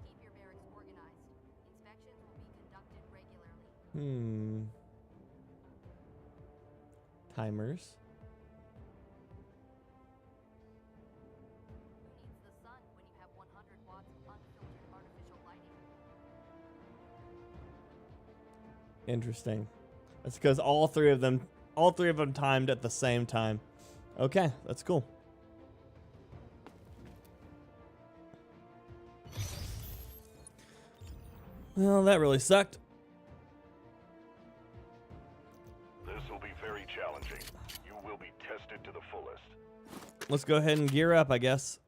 Keep your barracks organized. Inspections will be conducted regularly. Timers. Who needs the sun when you have 100 watts of unfiltered artificial lighting? Interesting. That's because all three of them timed at the same time. Okay, that's cool. Well, that really sucked. This will be very challenging. You will be tested to the fullest. Let's go ahead and gear up, I guess.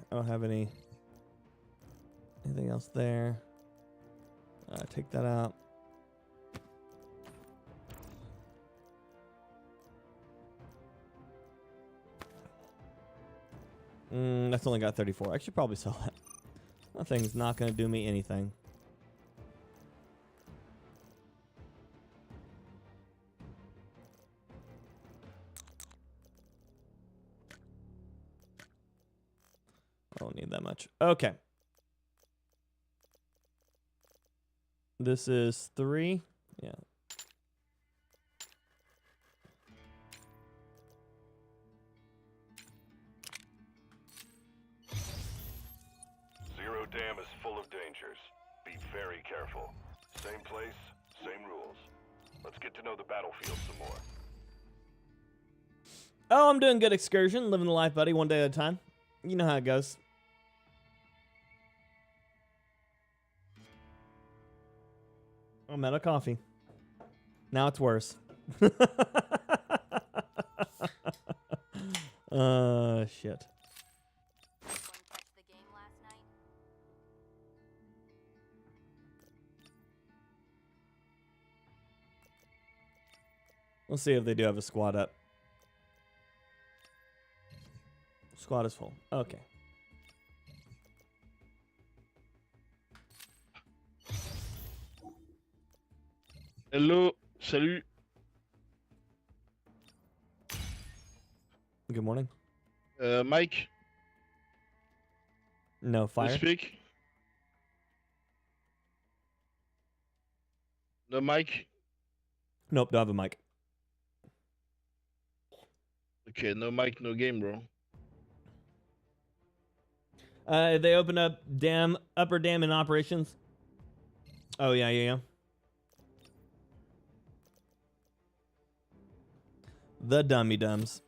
I don't have anything else there. Take that out. That's only got 34. I should probably sell that. That thing's not going to do me anything. I don't need that much. Okay. This is 3. Yeah. Zero Dam is full of dangers. Be very careful. Same place, same rules. Let's get to know the battlefield some more. Oh, I'm doing good excursion. Living the life, buddy. One day at a time. You know how it goes. I'm out of coffee. Now it's worse. Shit. Anyone catch the game last night? We'll see if they do have a squad up. Squad is full. Okay. Hello, salut. Good morning. Mike, No you fire. speak? No mic? Nope, don't have a mic. Okay, no mic, no game, bro. They open up upper dam in operations. Oh yeah. The dummy dumbs.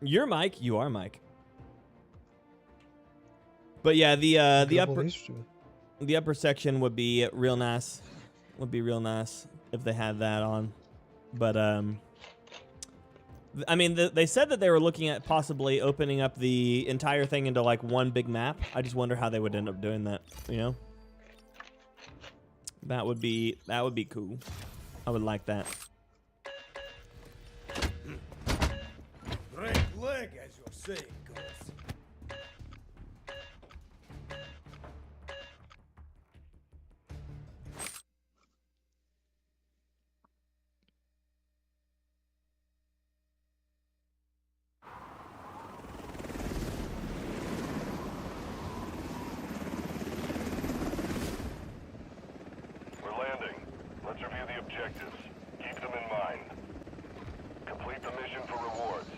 You're Mike. You are Mike. But yeah, the upper section would be real nice. Would be real nice if they had that on. But I mean, they said that they were looking at possibly opening up the entire thing into like one big map. I just wonder how they would end up doing that. You know, that would be cool. I would like that. Break leg, as you're saying. objectives. Keep them in mind. Complete the mission for rewards.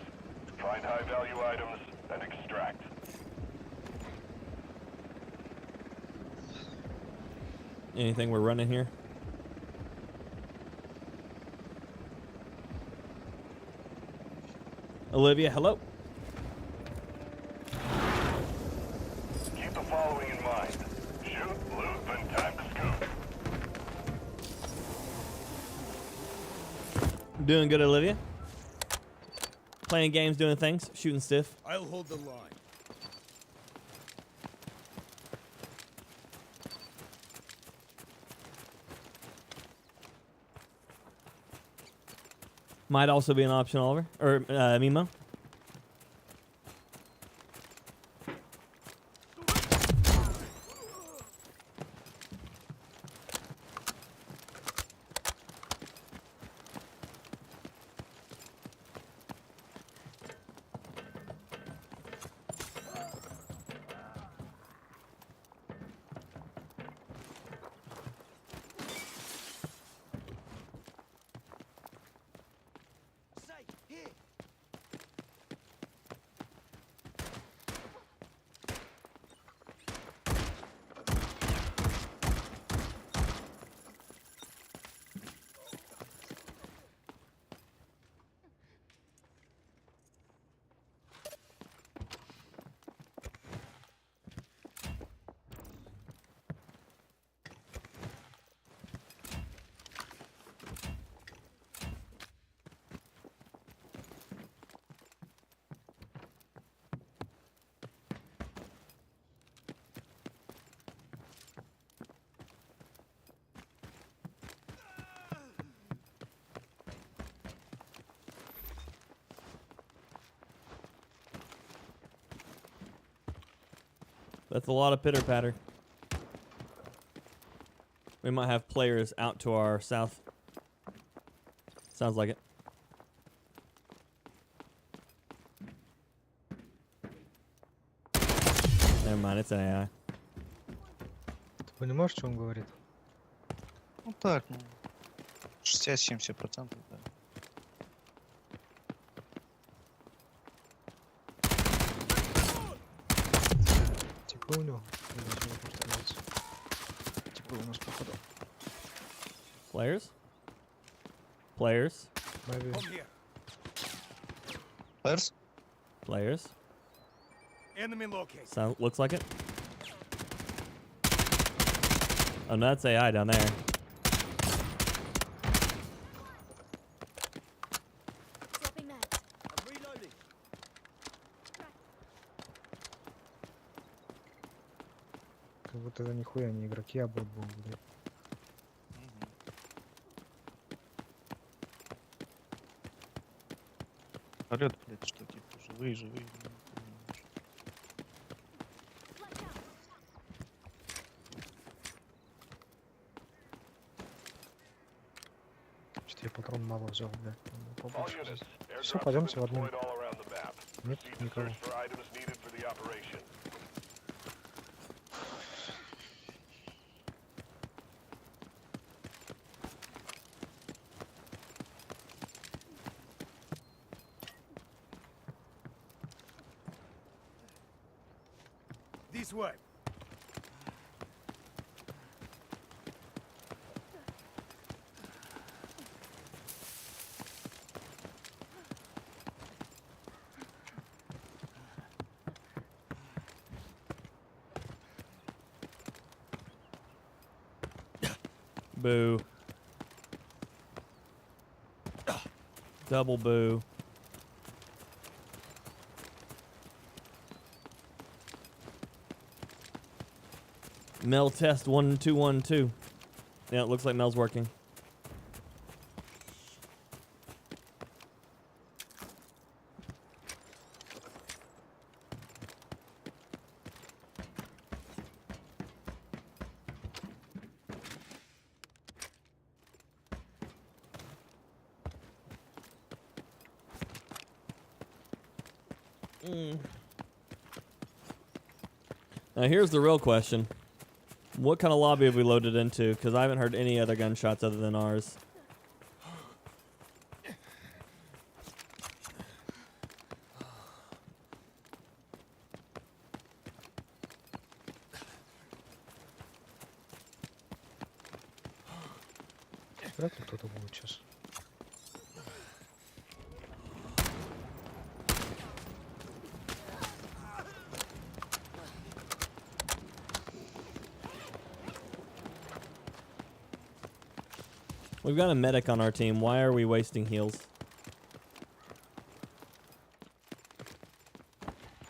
Find high-value items and extract. Anything we're running here? Olivia, hello. Keep the following in mind. Shoot, loot, then time to scoot. Doing good, Olivia. Playing games, doing things, shooting stiff. I'll hold the line. Might also be an option, Oliver. Or Mimo. That's a lot of pitter patter. We might have players out to our south. Sounds like it. Never mind, it's an AI. Ты понимаешь, что он говорит? Ну так, ну, 60-70%, да. Типа у него. Типа у нас походу. Players? Players? Maybe. Players? Players? Enemy located. Sound looks like it. Oh, no, that's AI down there. Swapping mags. I'm reloading. Как будто это нихуя не игроки, а бот был, блядь. Орёт, блядь, что типа живые. Что-то я патрон мало взял, блядь. All Побольше units, взять. airdrop Все, is пойдемте в одну. deployed all around the map. Нет, Proceed to никого. search for items needed for the operation. This way. Boo. Double boo. Mel test 1212. Yeah, it looks like Mel's working. Now here's the real question. What kind of lobby have we loaded into? Because I haven't heard any other gunshots other than ours. Вряд ли кто-то будет сейчас. We've got a medic on our team. Why are we wasting heals?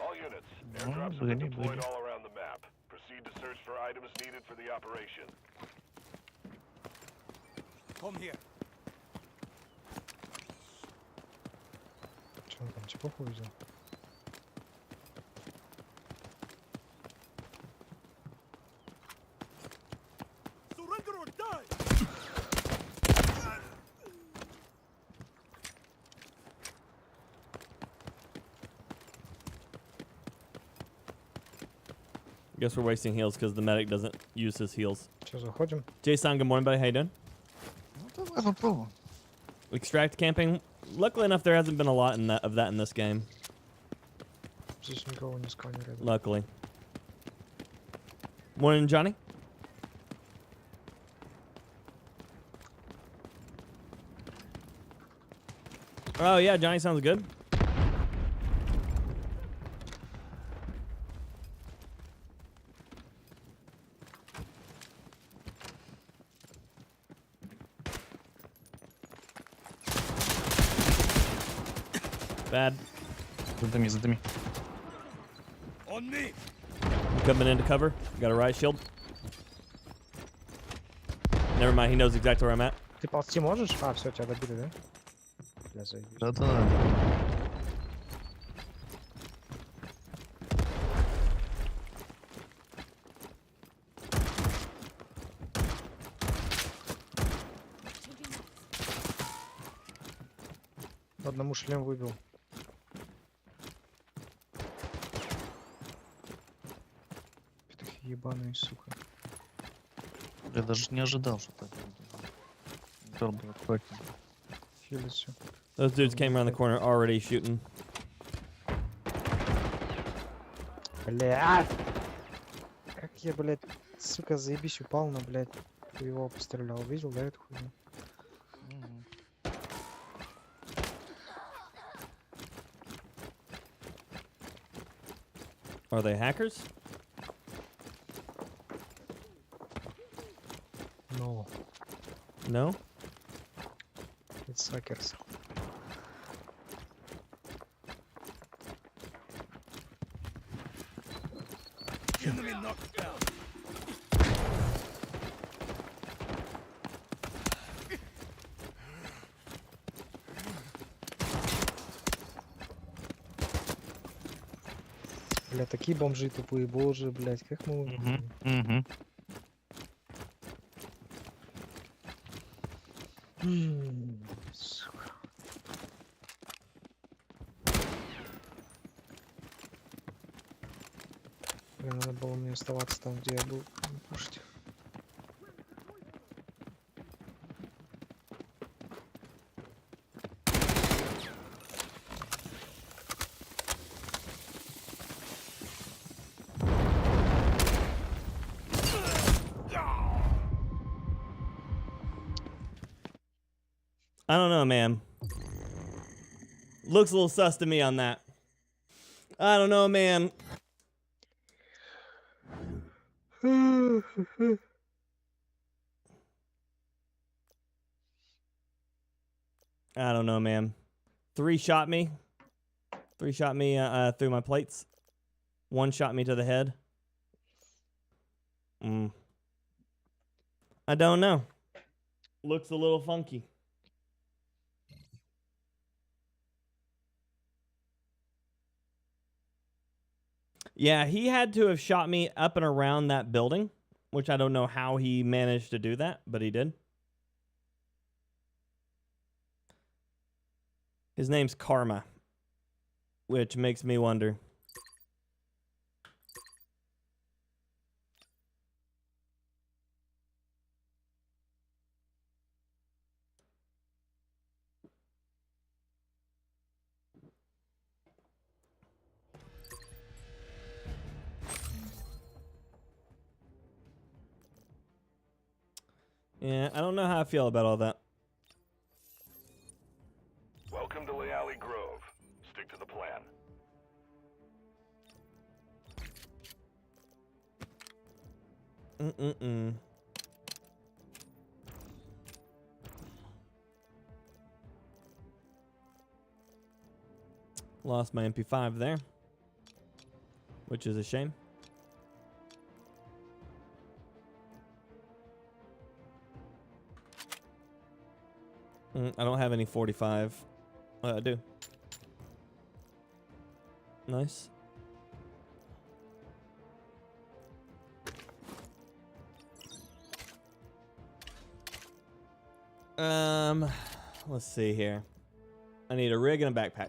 All units, airdrops have been deployed all around the map. Proceed to search for items needed for the operation. Come here. Че он там типов увидел? Surrender or die! Guess we're wasting heals because the medic doesn't use his heals. Че, заходим? Jason, good morning, buddy. How you doing? Extract camping. Luckily enough, there hasn't been a lot of that in this game. Здесь никого не сканерит. Luckily. Morning, Johnny. Oh yeah, Johnny sounds good. Bad. Задыми, задыми. On me! Coming into cover. Got a riot shield. Never mind, he knows exactly where I'm at. Ты ползти можешь? А, все, тебя добили, да? Бля, заебись. Да-да. Одному шлем выбил. Петухи ебаные, сука. Я даже не ожидал, что так будет. Дор был аккуратнее. Хилит все. Those dudes came around the corner already shooting. Блядь! Как я, блядь, сука, заебись упал на, блядь, его пострелял. Видел, да, эту хуйню? Are they hackers? No. No? It's hackers. Enemy knocked down. Бля, такие бомжи тупые, боже, блядь, как мы... Сука. Блин, надо было мне оставаться там, где я был, не кушать. I don't know, man. Looks a little sus to me on that. I don't know, man. I don't know, man. Three shot me through my plates. One shot me to the head. I don't know. Looks a little funky. Yeah, he had to have shot me up and around that building, which I don't know how he managed to do that, but he did. His name's Karma, which makes me wonder. Yeah, I don't know how I feel about all that. Mm-mm-mm. Lost my MP5 there, which is a shame. I don't have any 45. I do. Nice. Let's see here. I need a rig and a backpack.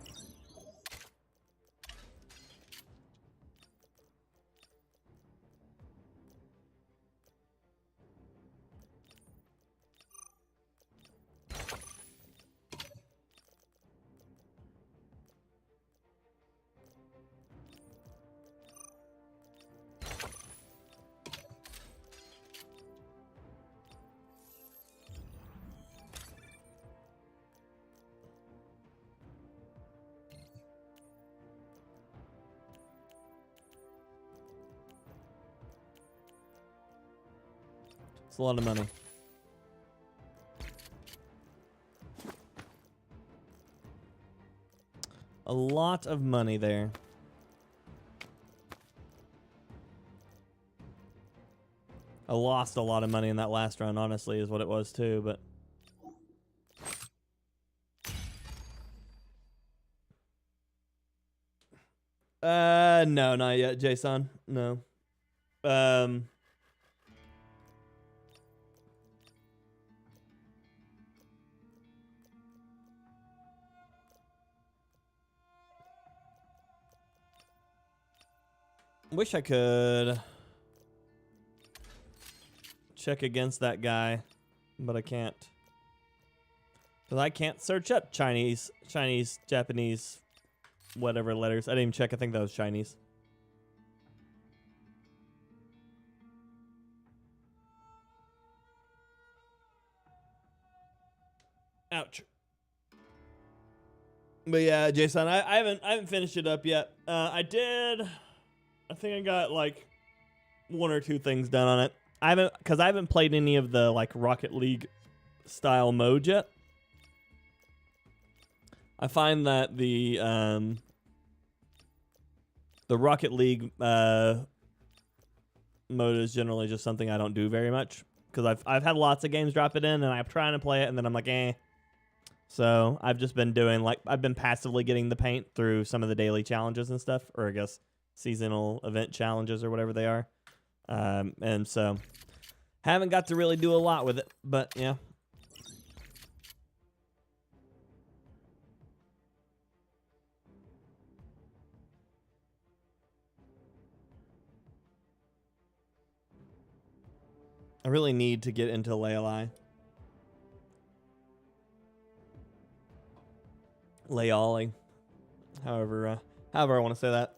It's a lot of money. A lot of money there. I lost a lot of money in that last round, honestly, is what it was too, but no, not yet, Jason. No. Wish I could check against that guy, but I can't. Because I can't search up Chinese, Japanese, whatever letters. I didn't even check. I think that was Chinese. Ouch. But yeah, Jason, I haven't finished it up yet. I think I got like 1 or 2 things done on it. I haven't played any of the like Rocket League style mode yet. I find that the Rocket League mode is generally just something I don't do very much because I've had lots of games drop it in and I'm trying to play it and then I'm like, eh. So I've just been doing I've been passively getting the paint through some of the daily challenges and stuff, or I guess seasonal event challenges or whatever they are. And so haven't got to really do a lot with it, but yeah. I really need to get into Layali. Layali. However I want to say that.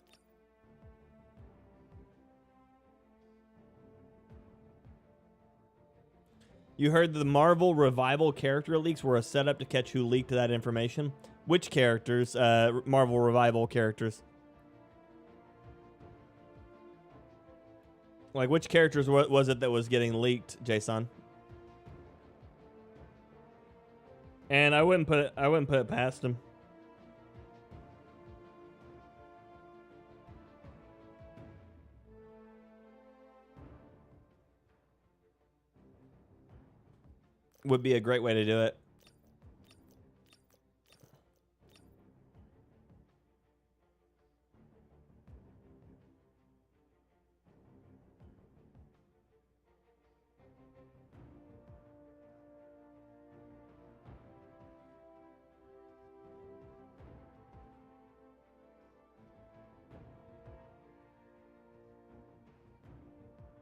You heard the Marvel Revival character leaks were a setup to catch who leaked that information. Which characters? Marvel Revival characters. Like, which characters was it that was getting leaked, Jason? And I wouldn't put it past him. Would be a great way to do it.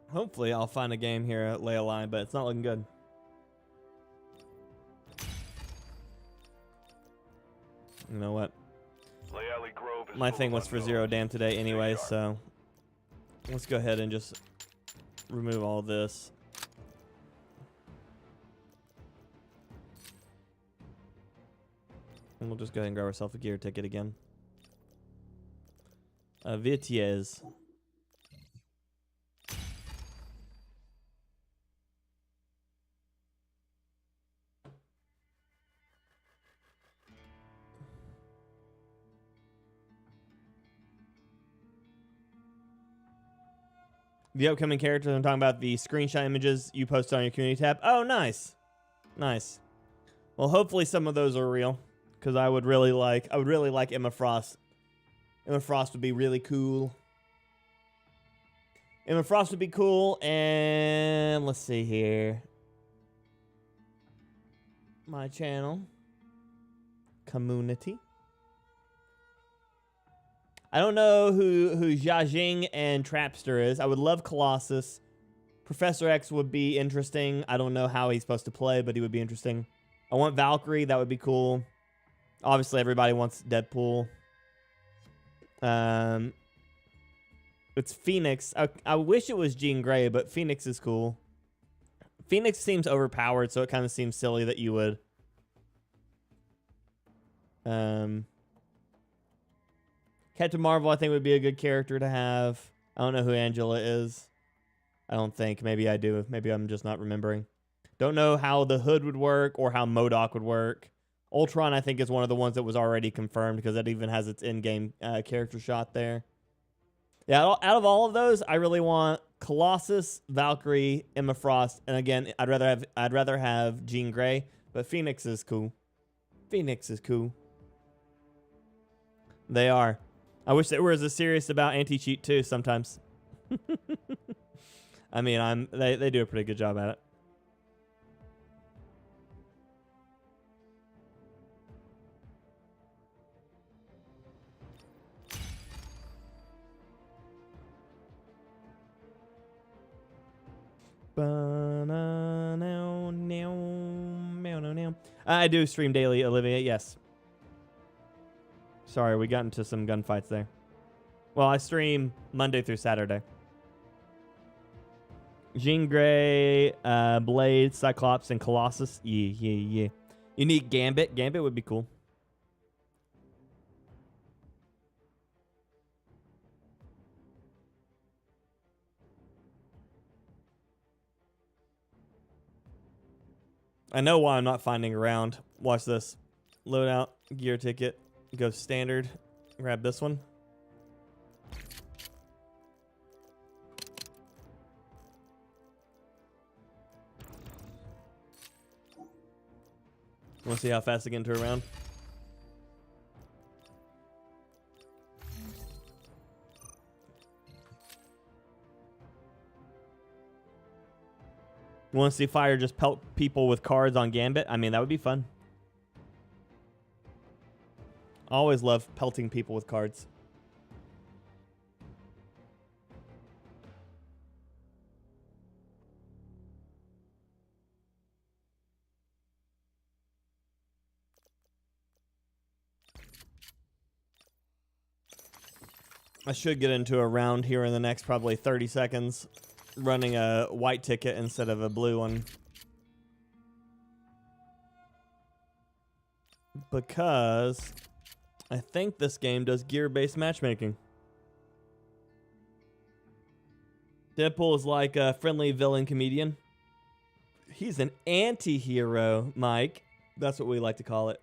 Hopefully I'll find a game here at Lay a Line, but it's not looking good. You know what? My thing was for 0 damn today anyway, so let's go ahead and just remove all this. And we'll just go ahead and grab ourselves a gear ticket again. Vitiez. The upcoming characters, I'm talking about the screenshot images you posted on your community tab. Oh, nice. Nice. Well, hopefully some of those are real, because I would really like Emma Frost. Emma Frost would be really cool. Emma Frost would be cool, and let's see here. My channel. Community. I don't know who Jiajing and Trapster is. I would love Colossus. Professor X would be interesting. I don't know how he's supposed to play, but he would be interesting. I want Valkyrie. That would be cool. Obviously, everybody wants Deadpool. It's Phoenix. I wish it was Jean Grey, but Phoenix is cool. Phoenix seems overpowered, so it kind of seems silly that you would. Captain Marvel, I think, would be a good character to have. I don't know who Angela is. I don't think. Maybe I do. Maybe I'm just not remembering. Don't know how the Hood would work or how MODOK would work. Ultron, I think, is one of the ones that was already confirmed because that even has its in-game character shot there. Yeah, out of all of those, I really want Colossus, Valkyrie, Emma Frost, and again, I'd rather have Jean Grey, but Phoenix is cool. Phoenix is cool. They are. I wish they were as serious about anti-cheat too sometimes. I mean, they do a pretty good job at it. I do stream daily, Olivia, yes. Sorry, we got into some gunfights there. Well, I stream Monday through Saturday. Jean Grey, Blade, Cyclops, and Colossus. Yeah. You need Gambit. Gambit would be cool. I know why I'm not finding around. Watch this. Load out, gear ticket, go standard, grab this one. Want to see how fast I get into a round? You want to see Fire just pelt people with cards on Gambit? I mean, that would be fun. I always love pelting people with cards. I should get into a round here in the next probably 30 seconds. Running a white ticket instead of a blue one. Because I think this game does gear-based matchmaking. Deadpool is like a friendly villain comedian. He's an anti-hero, Mike. That's what we like to call it.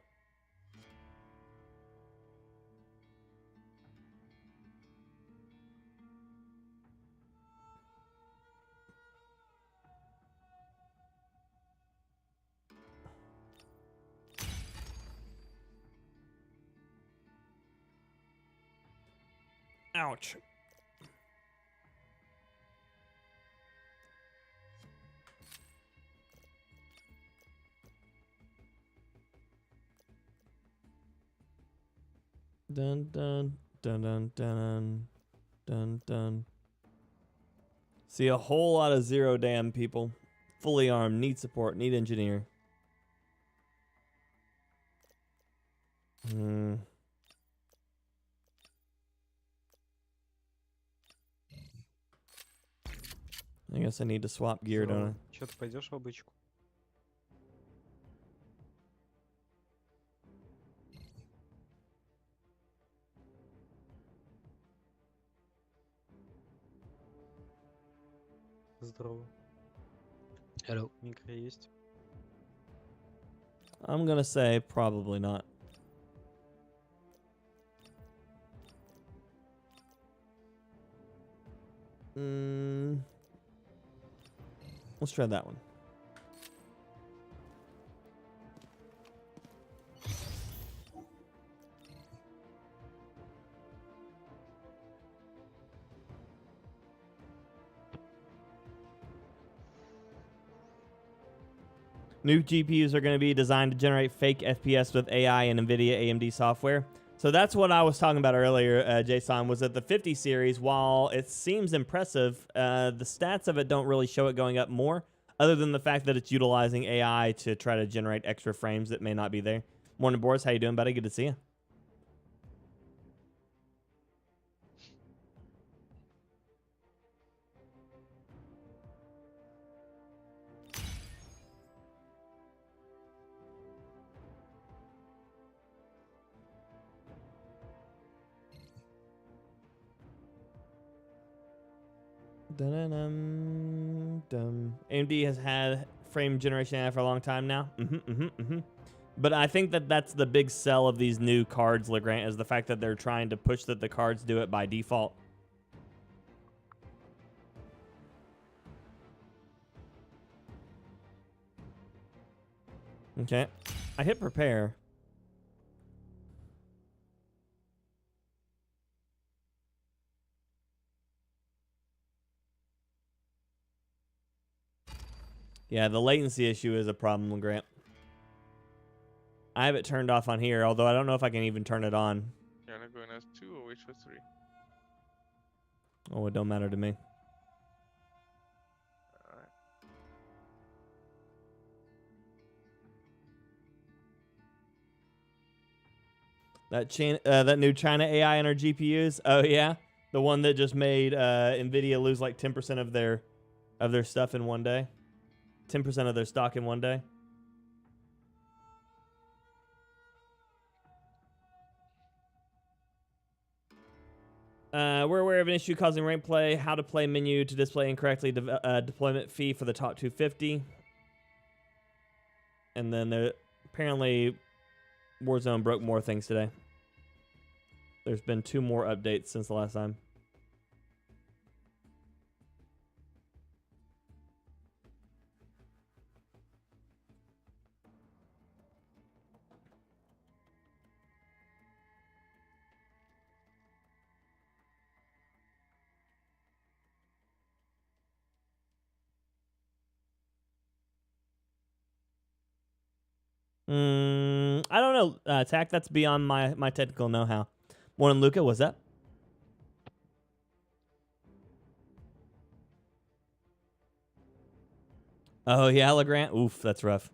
Ouch. Dun dun dun dun dun dun dun. See a whole lot of zero damn people. Fully armed, need support, need engineer. I guess I need to swap gear, don't I? Чё, ты пойдешь в обычку? Здорово. Hello. Микро есть? I'm gonna say probably not. Let's try that one. New GPUs are going to be designed to generate fake FPS with AI and NVIDIA AMD software. So that's what I was talking about earlier, Jason, was that the 50 series, while it seems impressive, the stats of it don't really show it going up more, other than the fact that it's utilizing AI to try to generate extra frames that may not be there. Morning, Boris. How you doing, buddy? Good to see you. AMD has had frame generation AI for a long time now. But I think that that's the big sell of these new cards, LeGrant, is the fact that they're trying to push that the cards do it by default. Okay. I hit prepare. Yeah, the latency issue is a problem, Grant. I have it turned off on here, although I don't know if I can even turn it on. You wanna go in S2 or wait for 3? Oh, it don't matter to me. Alright. That new China AI on our GPUs. Oh yeah, the one that just made NVIDIA lose like 10% of their stuff in one day. 10% of their stock in one day. We're aware of an issue causing rank play. How to play menu to display incorrectly. Deployment fee for the top 250. And then apparently Warzone broke more things today. There's been 2 more updates since the last time. I don't know, Tack. That's beyond my technical know-how. Morning, Luca. What's up? Oh, yeah, LeGrant. Oof, that's rough.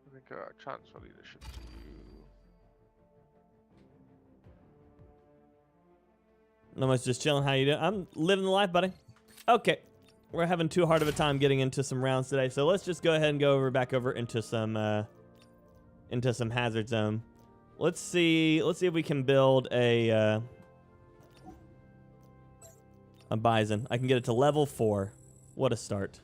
I think transfer leadership to you. No much, just chilling. How you doing? I'm living the life, buddy. Okay. We're having too hard of a time getting into some rounds today, so let's just go ahead and go back over into some hazard zone. Let's see if we can build a bison. I can get it to level 4. What a start.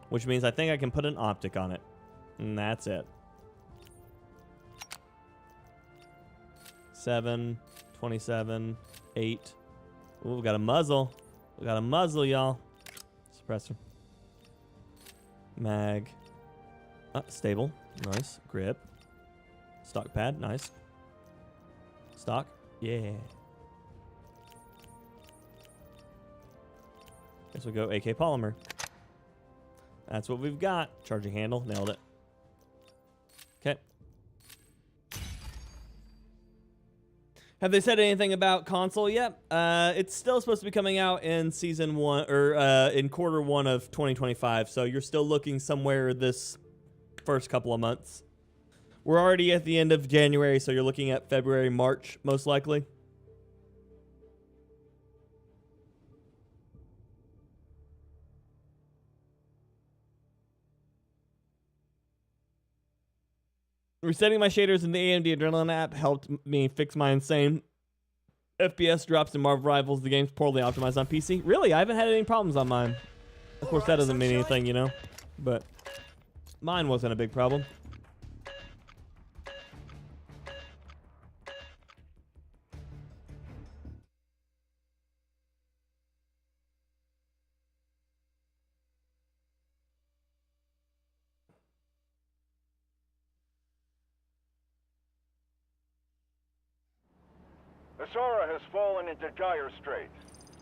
Which means I think I can put an optic on it. And that's it. 7, 27, 8. Ooh, we got a muzzle. We got a muzzle, y'all. Suppressor. Mag. Stable. Nice. Grip. Stock pad. Nice. Stock. Yeah. Guess we'll go AK polymer. That's what we've got. Charging handle. Nailed it. Okay. Have they said anything about console yet? It's still supposed to be coming out in season 1 or in quarter 1 of 2025. So you're still looking somewhere this first couple of months. We're already at the end of January, so you're looking at February, March, most likely. Resetting my shaders in the AMD Adrenaline app helped me fix my insane FPS drops in Marvel Rivals. The game's poorly optimized on PC. Really? I haven't had any problems on mine. Of course, that doesn't mean anything, you know? But Mine wasn't a big problem. Asara has fallen into dire straits.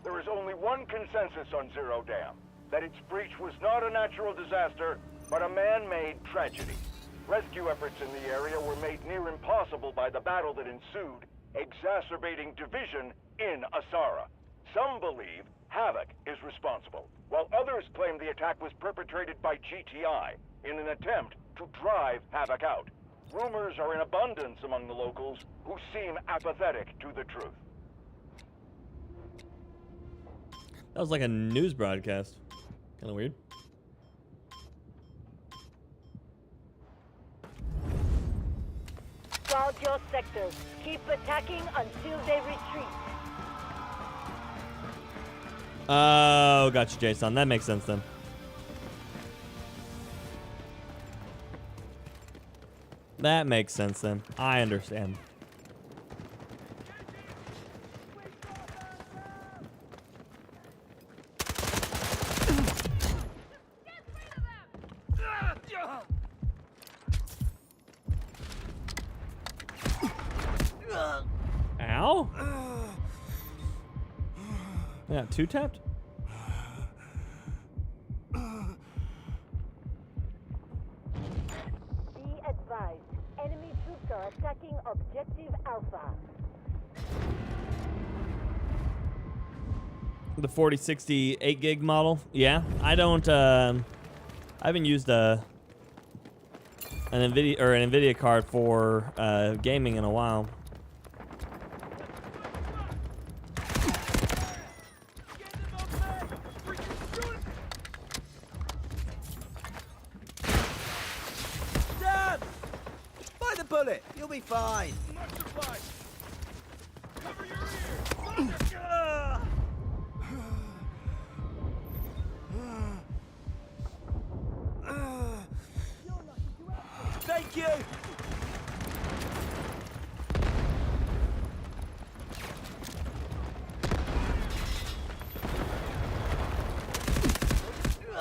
There is only one consensus on Zero Dam, that its breach was not a natural disaster, but a man-made tragedy. Rescue efforts in the area were made near impossible by the battle that ensued, exacerbating division in Asara. Some believe Havoc is responsible, while others claim the attack was perpetrated by GTI in an attempt to drive Havoc out. Rumors are in abundance among the locals, who seem apathetic to the truth. That was like a news broadcast. Kind of weird. Guard your sectors. Keep attacking until they retreat. Oh, gotcha, Jason. That makes sense then. That makes sense then. I understand. Ow? Yeah, two tapped? Be advised, enemy troops are attacking Objective Alpha. The 4060 8 gig model. Yeah, I don't. I haven't used an NVIDIA card for gaming in a while. Damn! By the bullet, you'll be fine. Thank you.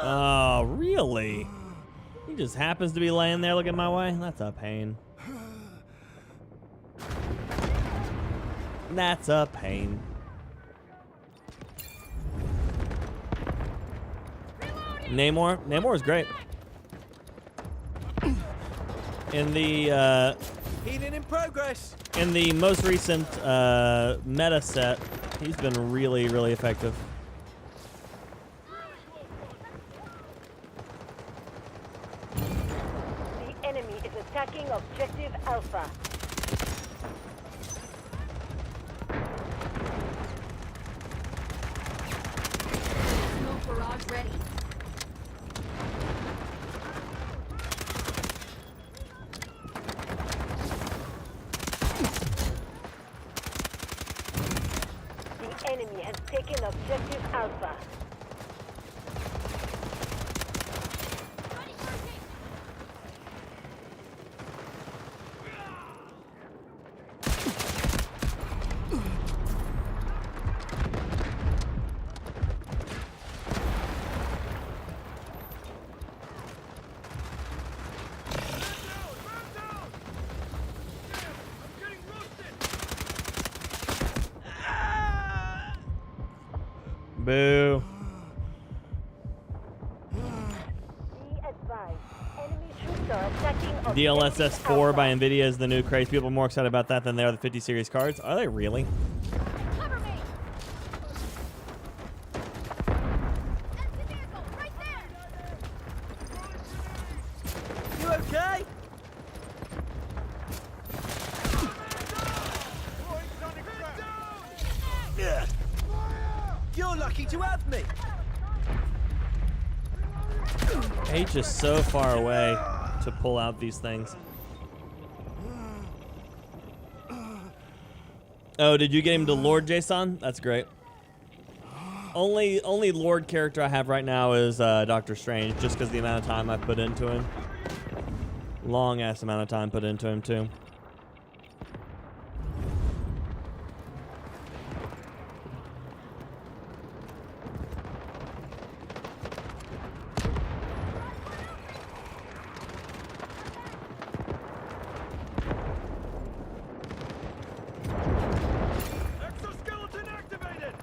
Oh, really? He just happens to be laying there looking my way? That's a pain. That's a pain. Namor is great. In the Healing in progress. in the most recent meta set, he's been really, really effective. The enemy is attacking Objective Alpha. Smoke barrage ready. The enemy has taken Objective Alpha. Boo. Be advised, enemy troops are attacking Objective DLSS 4 Alpha. by NVIDIA is the new craze. People are more excited about that than they are the 50 series cards. Are they really? Cover me. That's the vehicle right there. You okay? Yeah. You're lucky to have me. H is so far away to pull out these things. Oh, did you get him to Lord, Jason? That's great. Only Lord character I have right now is Doctor Strange, just because the amount of time I put into him. Long ass amount of time put into him too. Exoskeleton activated!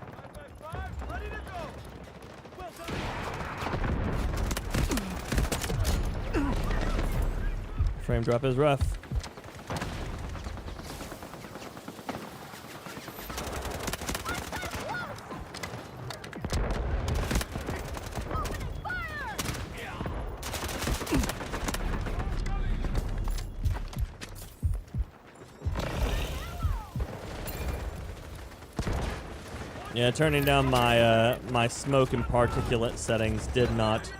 5x5, ready to go! Well done! Frame drop is rough. Yeah, turning down my my smoke and particulate settings did not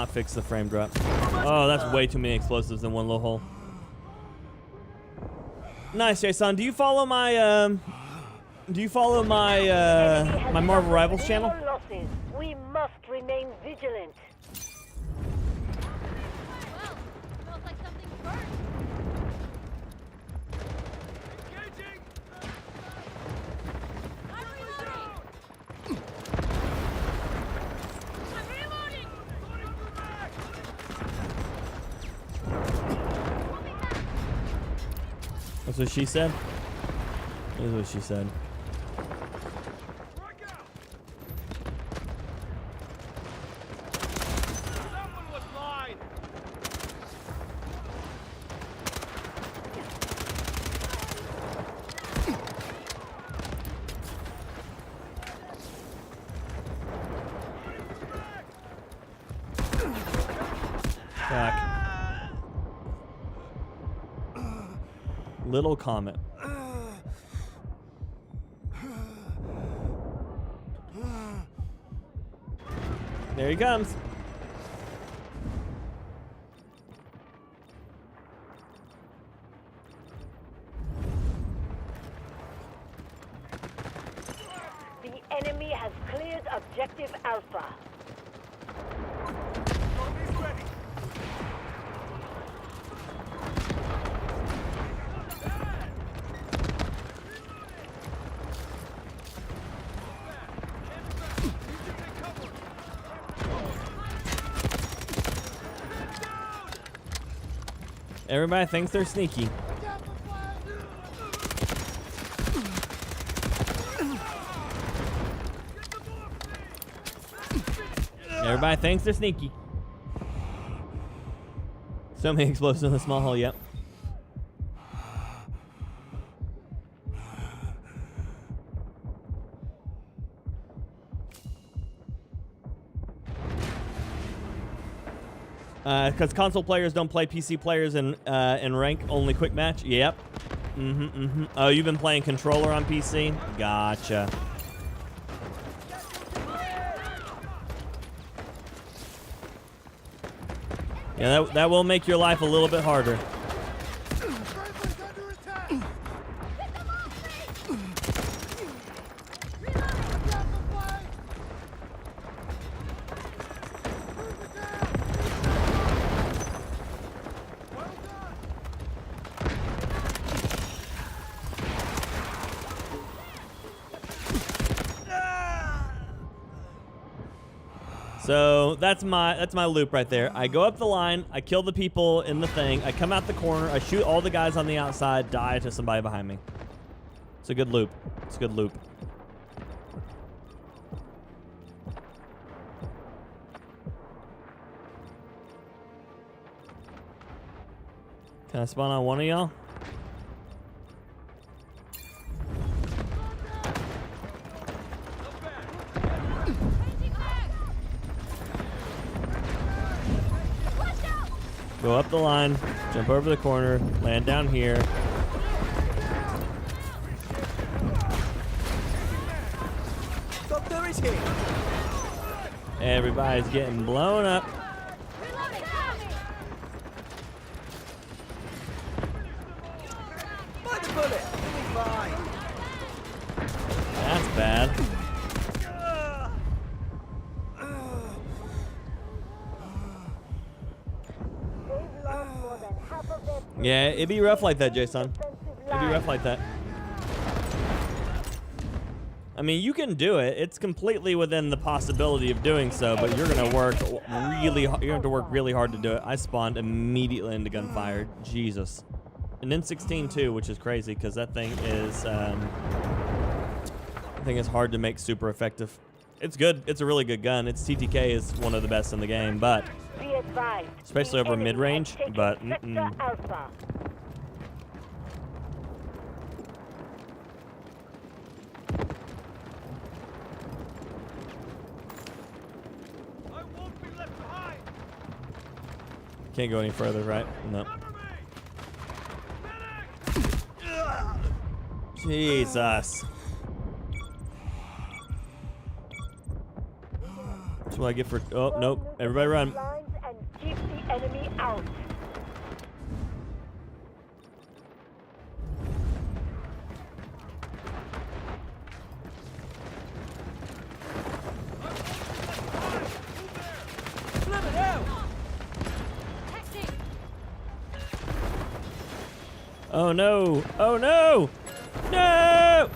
fix the frame drop. Oh, that's way too many explosives in one little hole. Nice, Jason. Do you follow my my Marvel Rivals channel? Losses. We must remain vigilant. Well, smells like something burnt. Engaging! I'm reloading! I'm reloading! That's what she said? That's what she said. That one was mine! Fuck. Little comment. There he comes. The enemy has cleared objective Alpha. Zombies ready! Everybody thinks they're sneaky. Everybody thinks they're sneaky. So many explosives in the small hole, yep. Because console players don't play PC players in rank, only quick match. Yep. Oh, you've been playing controller on PC? Gotcha. Yeah, that will make your life a little bit harder. So that's my loop right there. I go up the line, I kill the people in the thing, I come out the corner, I shoot all the guys on the outside, die to somebody behind me. It's a good loop. It's a good loop. Can I spawn on one of y'all? Go up the line, jump over the corner, land down here. Doctor is here. Everybody's getting blown up. By the bullet, you'll be fine. That's bad. Yeah, it'd be rough like that, Jason. It'd be rough like that. I mean, you can do it. It's completely within the possibility of doing so, but you're gonna work really. You're gonna have to work really hard to do it. I spawned immediately into gunfire. Jesus. And then 16 too, which is crazy because that thing is. I think it's hard to make super effective. It's good. It's a really good gun. Its TTK is one of the best in the game, but especially over mid range. But. Can't go any further, right? No. Jesus. That's what I get for. Oh, nope. Everybody run. And keep the enemy out. Oh no! Oh no! No!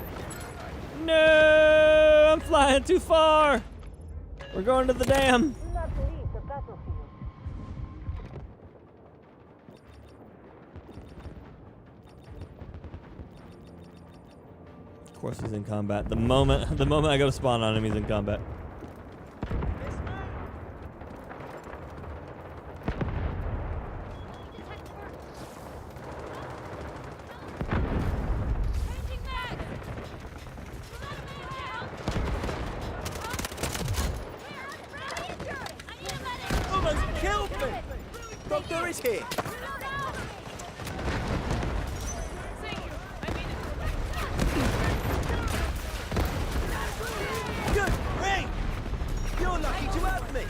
No! I'm flying too far! We're going to the dam! Do not leave the battlefield. Of course he's in combat. The moment I go to spawn on him, he's in combat. Here. Good ring! You're lucky to have me.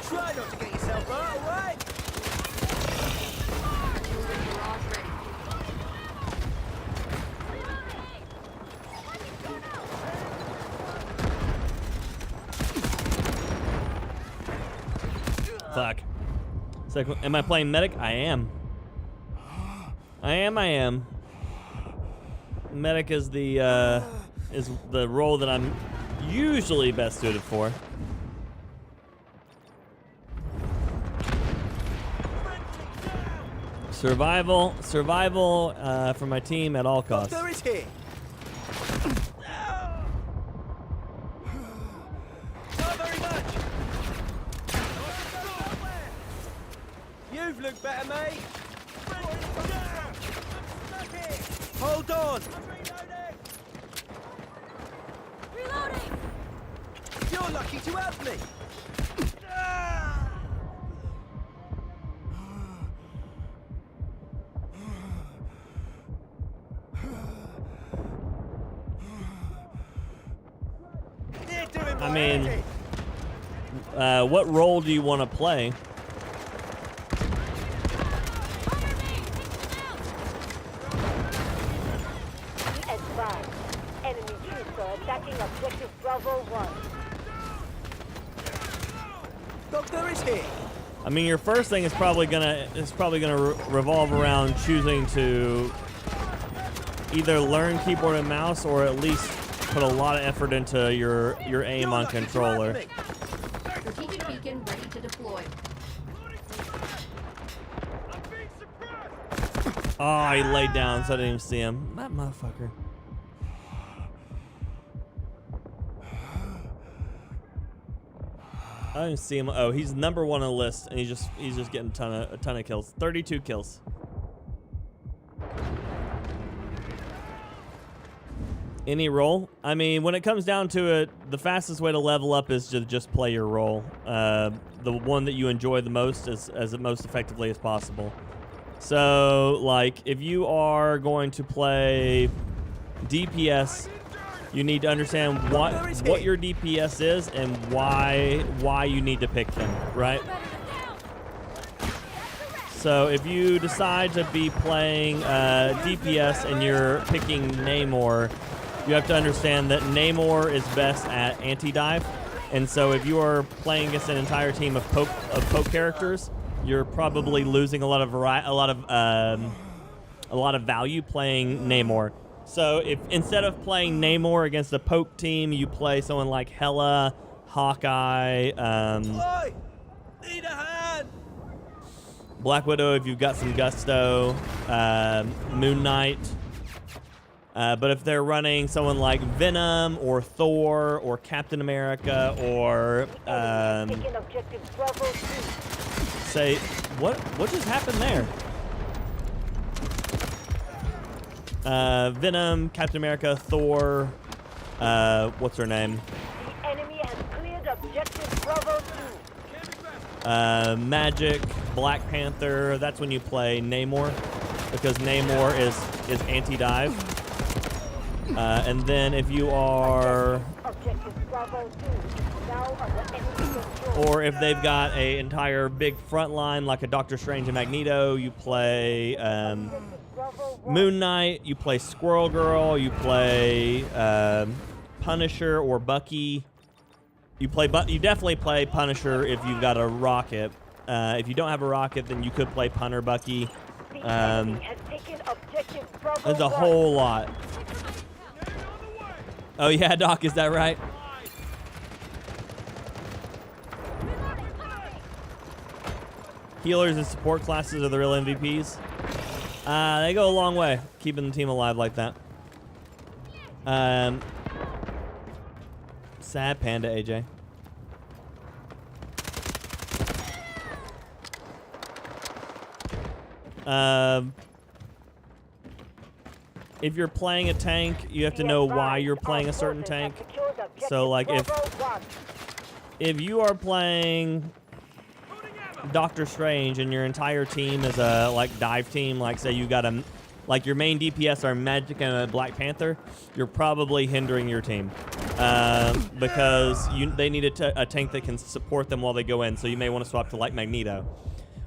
Try not to get yourself hurt, all right? Fuck. So, am I playing medic? I am. I am. Medic is the role that I'm usually best suited for. Survival for my team at all costs. Doctor is here. Not very much. You've looked better, mate. Hold on. Reloading! You're lucky to have me. I mean, what role do you want to play? Advise. Enemy troops are attacking objective Bravo 1. Doctor is here. I mean, your first thing is probably gonna revolve around choosing to either learn keyboard and mouse or at least put a lot of effort into your aim on controller. Strategic beacon ready to deploy. Oh, he laid down, so I didn't even see him. That motherfucker. I didn't see him. Oh, he's number one on the list, and he's just getting a ton of kills. 32 kills. Any role? I mean, when it comes down to it, the fastest way to level up is to just play your role. The one that you enjoy the most as most effectively as possible. So, like, if you are going to play DPS, you need to understand what your DPS is and why you need to pick him, right? So if you decide to be playing DPS and you're picking Namor, you have to understand that Namor is best at anti-dive, and so if you are playing against an entire team of poke characters, you're probably losing a lot of value playing Namor. So if instead of playing Namor against a poke team, you play someone like Hela, Hawkeye, Oi! Need a hand! Black Widow if you've got some gusto, Moon Knight. But if they're running someone like Venom or Thor or Captain America or say what just happened there? Venom, Captain America, Thor, what's her name? The enemy has cleared objective Bravo 2. Magic, Black Panther, that's when you play Namor, because Namor is anti-dive. And then if you are, or if they've got a entire big front line like a Doctor Strange and Magneto, you play Moon Knight, you play Squirrel Girl, you play Punisher or Bucky. You definitely play Punisher if you've got a rocket. If you don't have a rocket, then you could play Punter Bucky. There's a whole lot. Oh yeah, Doc, is that right? Healers and support classes are the real MVPs. They go a long way, keeping the team alive like that. Sad panda, AJ. If you're playing a tank, you have to know why you're playing a certain tank. So, like, if you are playing Doctor Strange and your entire team is a, like, dive team, like, say you got a, like, your main DPS are Magic and a Black Panther, you're probably hindering your team. Because they need a tank that can support them while they go in, so you may want to swap to, like, Magneto.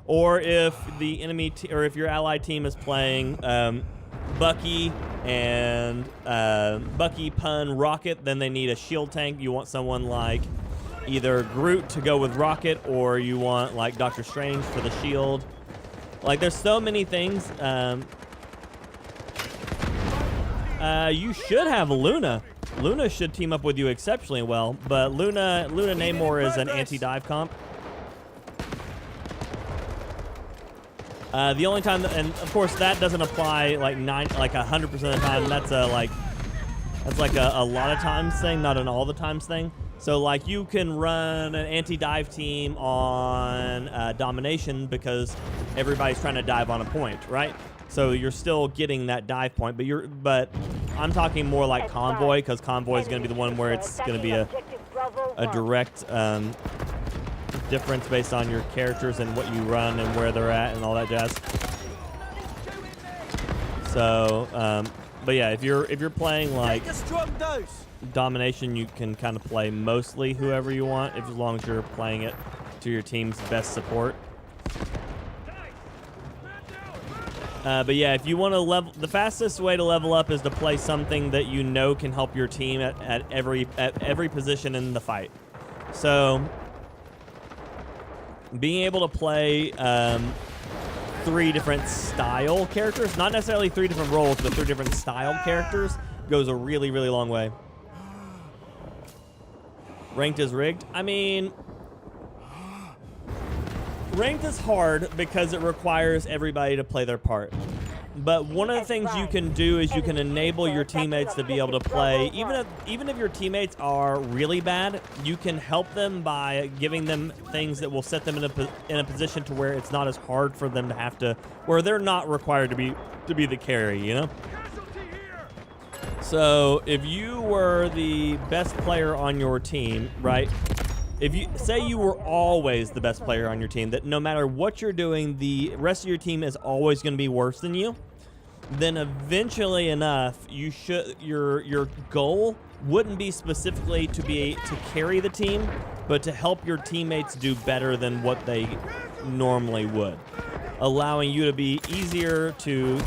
Or if the enemy, or if your allied team is playing Bucky and Bucky, Pun, Rocket, then they need a shield tank. You want someone like either Groot to go with Rocket, or you want like Doctor Strange for the shield. Like, there's so many things. You should have Luna. Luna should team up with you exceptionally well, but Luna Namor is an anti-dive comp. The only time, and of course that doesn't apply like 100% of the time. That's a like a lot of times thing, not an all the times thing. So like you can run an anti-dive team on domination because everybody's trying to dive on a point, right? So you're still getting that dive point, but I'm talking more like convoy, because convoy is going to be the one where it's going to be a direct difference based on your characters and what you run and where they're at and all that jazz. So, but yeah, if you're playing like domination, you can kind of play mostly whoever you want, as long as you're playing it to your team's best support. But yeah, if you want to level, the fastest way to level up is to play something that you know can help your team at every position in the fight. So being able to play 3 different style characters, not necessarily 3 different roles, but 3 different style characters, goes a really, really long way. Ranked is rigged. I mean, ranked is hard because it requires everybody to play their part. But one of the things you can do is you can enable your teammates to be able to play. Even if your teammates are really bad, you can help them by giving them things that will set them in a position to where it's not as hard for them to have to, where they're not required to be the carry, you know? So if you were the best player on your team, right? If you say you were always the best player on your team, that no matter what you're doing, the rest of your team is always going to be worse than you, then eventually enough, your goal wouldn't be specifically to carry the team, but to help your teammates do better than what they normally would, allowing you to be easier to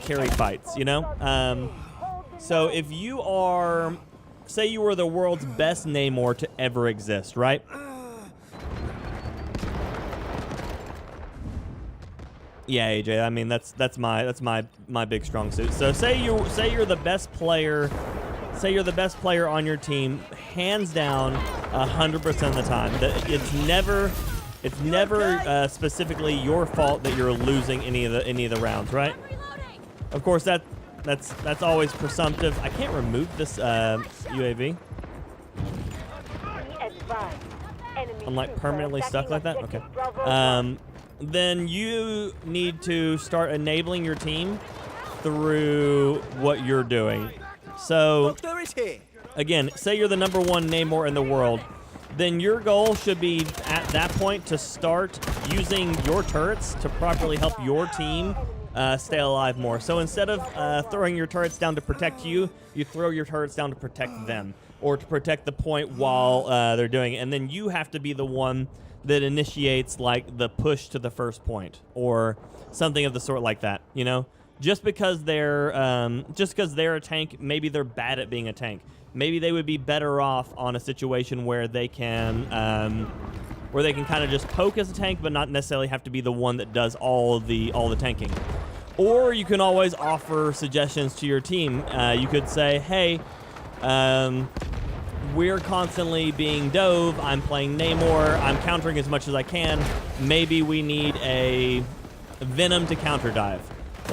carry fights, you know? So if you are, say you were the world's best Namor to ever exist, right? Yeah, AJ. I mean, that's my big strong suit. So say you're the best player. Say you're the best player on your team, hands down, 100% of the time. It's never specifically your fault that you're losing any of the rounds, right? Of course, that's always presumptive. I can't remove this UAV. I'm like permanently stuck like that. Okay. Then you need to start enabling your team through what you're doing. So, again, say you're the #1 Namor in the world, then your goal should be at that point to start using your turrets to properly help your team stay alive more. So instead of throwing your turrets down to protect you, you throw your turrets down to protect them, or to protect the point while they're doing it. And then you have to be the one that initiates like the push to the first point, or something of the sort like that, you know? Just because they're a tank, maybe they're bad at being a tank. Maybe they would be better off on a situation where they can kind of just poke as a tank, but not necessarily have to be the one that does all the tanking. Or you can always offer suggestions to your team. You could say, hey, we're constantly being dove. I'm playing Namor. I'm countering as much as I can. Maybe we need a Venom to counter dive.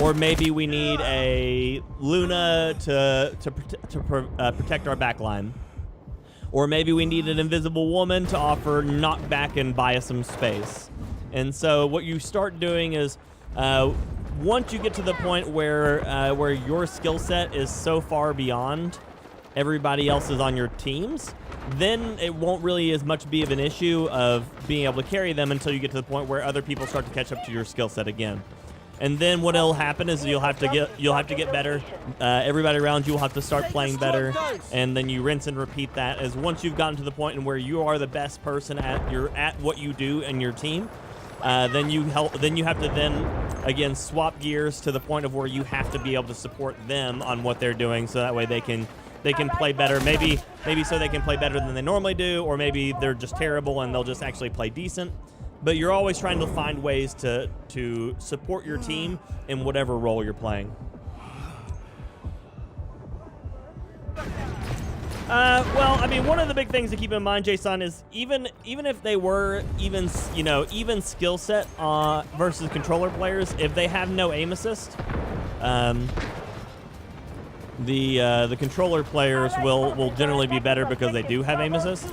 Or maybe we need a Luna to protect our backline. Or maybe we need an Invisible Woman to offer knockback and buy us some space. And so what you start doing is, once you get to the point where your skill set is so far beyond everybody else's on your teams, then it won't really as much be of an issue of being able to carry them until you get to the point where other people start to catch up to your skill set again. And then what'll happen is you'll have to get better. Everybody around you will have to start playing better, and then you rinse and repeat that. As once you've gotten to the point in where you are the best person at what you do in your team, then you have to again swap gears to the point of where you have to be able to support them on what they're doing, so that way they can play better. Maybe so they can play better than they normally do, or maybe they're just terrible and they'll just actually play decent. But you're always trying to find ways to support your team in whatever role you're playing. Well, I mean, one of the big things to keep in mind, Jason, is even if they were even skill set versus controller players, if they have no aim assist, the controller players will generally be better because they do have aim assist.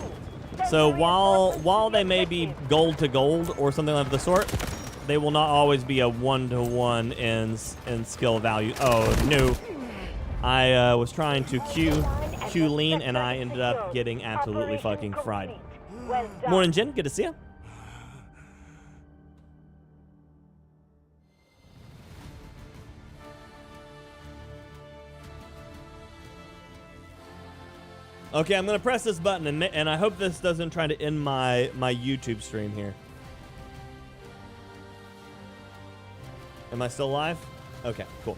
So while they may be gold to gold or something of the sort, they will not always be a 1-to-1 in skill value. Oh no! I was trying to Q lean, and I ended up getting absolutely fucking fried. Morning, Jen. Good to see you. Okay, I'm gonna press this button, and I hope this doesn't try to end my YouTube stream here. Am I still live? Okay, cool.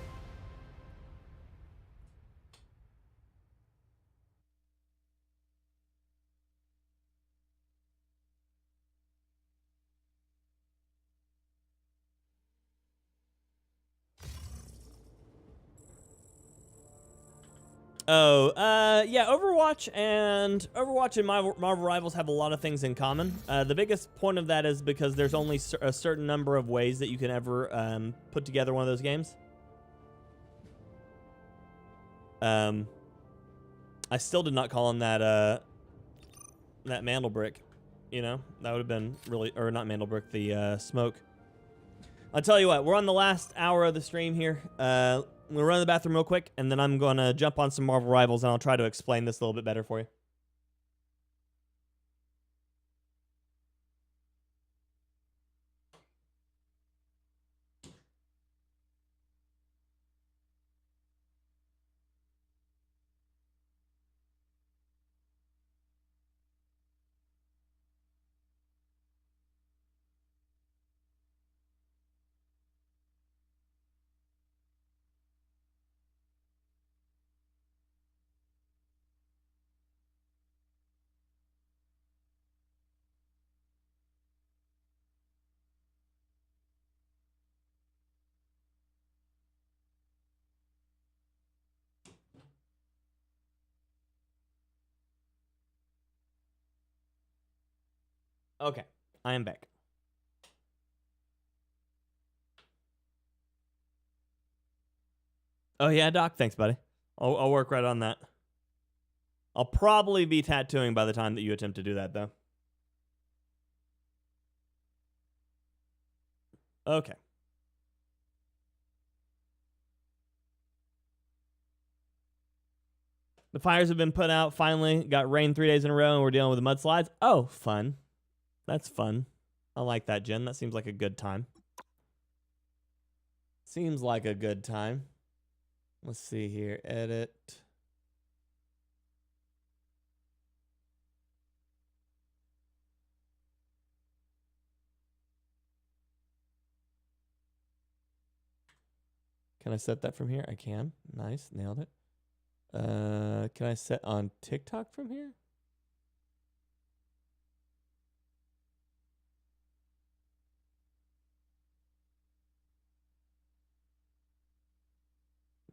Oh, yeah, Overwatch and Marvel Rivals have a lot of things in common. The biggest point of that is because there's only a certain number of ways that you can ever put together one of those games. I still did not call him that mantle brick. You know, that would have been really, or not mantle brick, the smoke. I'll tell you what, we're on the last hour of the stream here. I'm going to run to the bathroom real quick, and then I'm going to jump on some Marvel Rivals, and I'll try to explain this a little bit better for you. Okay, I am back. Oh yeah, Doc. Thanks, buddy. I'll work right on that. I'll probably be tattooing by the time that you attempt to do that, though. Okay. The fires have been put out, finally. Got rain 3 days in a row, and we're dealing with the mudslides. Oh, fun. That's fun. I like that, Jen. That seems like a good time. Seems like a good time. Let's see here. Edit. Can I set that from here? I can. Nice. Nailed it. Can I set on TikTok from here?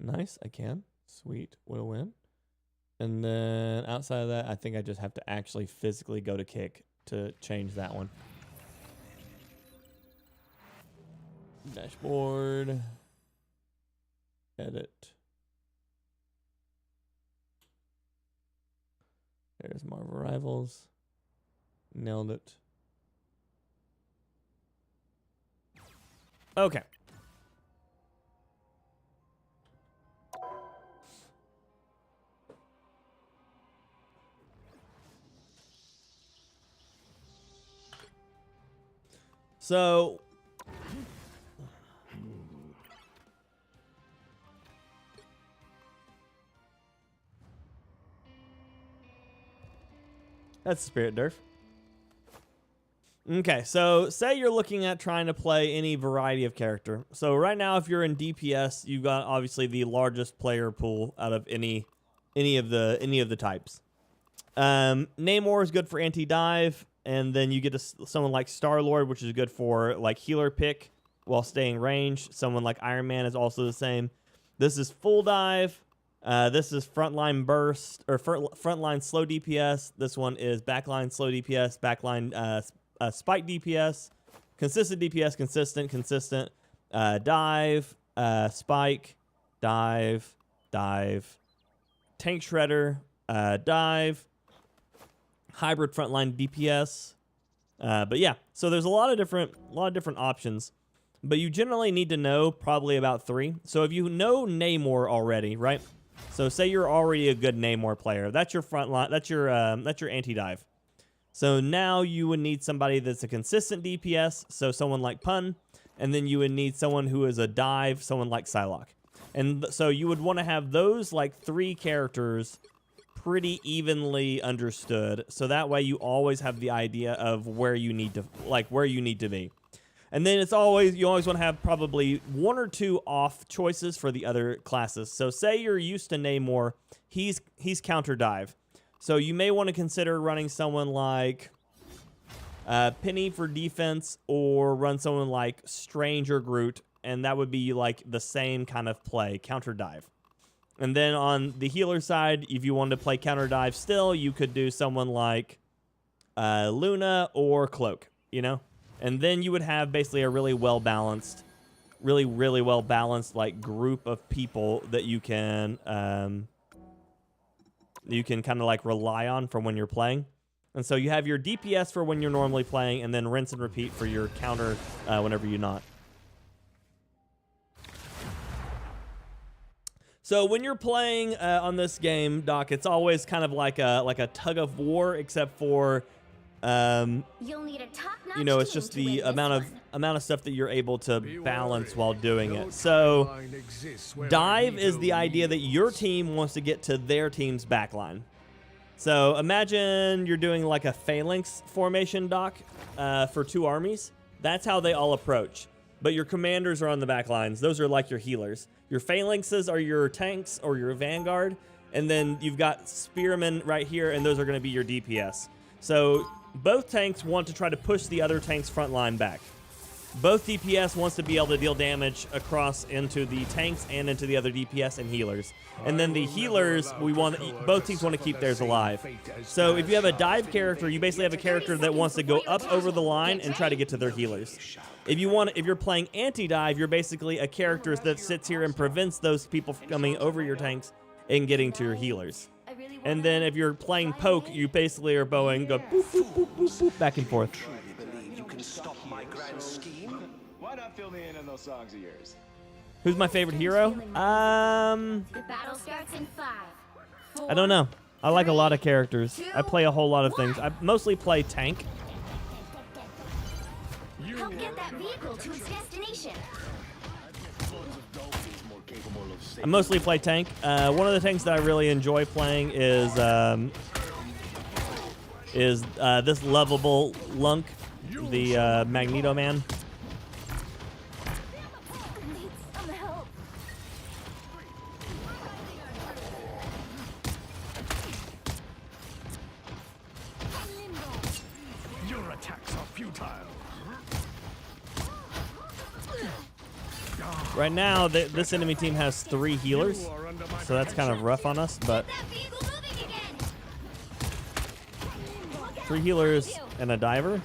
Nice, I can. Sweet, what a win. And then outside of that, I think I just have to actually physically go to kick to change that one. Dashboard. Edit. There's Marvel Rivals. Nailed it. Okay. So that's the spirit, Durf. Okay, so say you're looking at trying to play any variety of character. So right now, if you're in DPS, you've got obviously the largest player pool out of any of the types. Namor is good for anti-dive, and then you get someone like Star-Lord, which is good for like healer pick while staying range. Someone like Iron Man is also the same. This is full dive. This is frontline burst or frontline slow DPS. This one is backline slow DPS, backline spike DPS, consistent DPS, consistent, dive, spike, dive, tank shredder, dive, hybrid frontline DPS. But yeah, so there's a lot of different options, but you generally need to know probably about 3. So if you know Namor already, right? So say you're already a good Namor player. That's your front line. That's your anti-dive. So now you would need somebody that's a consistent DPS, so someone like Pun, and then you would need someone who is a dive, someone like Psylocke. And so you would want to have those like 3 characters pretty evenly understood, so that way you always have the idea of where you need to be. And then you always want to have probably 1 or 2 off choices for the other classes. So say you're used to Namor, he's counter dive. So you may want to consider running someone like Penny for defense, or run someone like Strange or Groot, and that would be like the same kind of play, counter dive. And then on the healer side, if you wanted to play counter dive still, you could do someone like Luna or Cloak, you know? And then you would have basically a really well-balanced like group of people that you can kind of like rely on for when you're playing. And so you have your DPS for when you're normally playing, and then rinse and repeat for your counter whenever you're not. So when you're playing on this game, Doc, it's always kind of like a tug of war, except for You'll need a top-notch you know, it's team just to the win this amount of stuff that you're able to balance while doing it. So dive is the idea that your team wants to get to their team's backline. So imagine you're doing like a phalanx formation, Doc, for 2 armies. That's how they all approach. But your commanders are on the back lines. Those are like your healers. Your phalanxes are your tanks or your vanguard. And then you've got spearmen right here, and those are going to be your DPS. So both tanks want to try to push the other tank's front line back. both DPS wants to be able to deal damage across into the tanks and into the other DPS and healers. And then the healers, both teams want to keep theirs alive. So if you have a dive character, you basically have a character that wants to go up over the line and try to get to their healers. If you're playing anti-dive, you're basically a character that sits here and prevents those people from coming over your tanks and getting to your healers. And then if you're playing poke, you basically are bowing, go boop, boop, boop, boop, boop, back and forth. You can stop my grand scheme? Why not fill me in on those songs of yours? Who's my favorite hero? The battle starts in 5. I don't know. I like a lot of characters. I play a whole lot of things. I mostly play tank. Help get that vehicle to its destination. I mostly play tank. One of the things that I really enjoy playing is this lovable lunk, the Magneto Man. Your attacks are futile. Right now, this enemy team has 3 healers, so that's kind of rough on us, but 3 healers and a diver.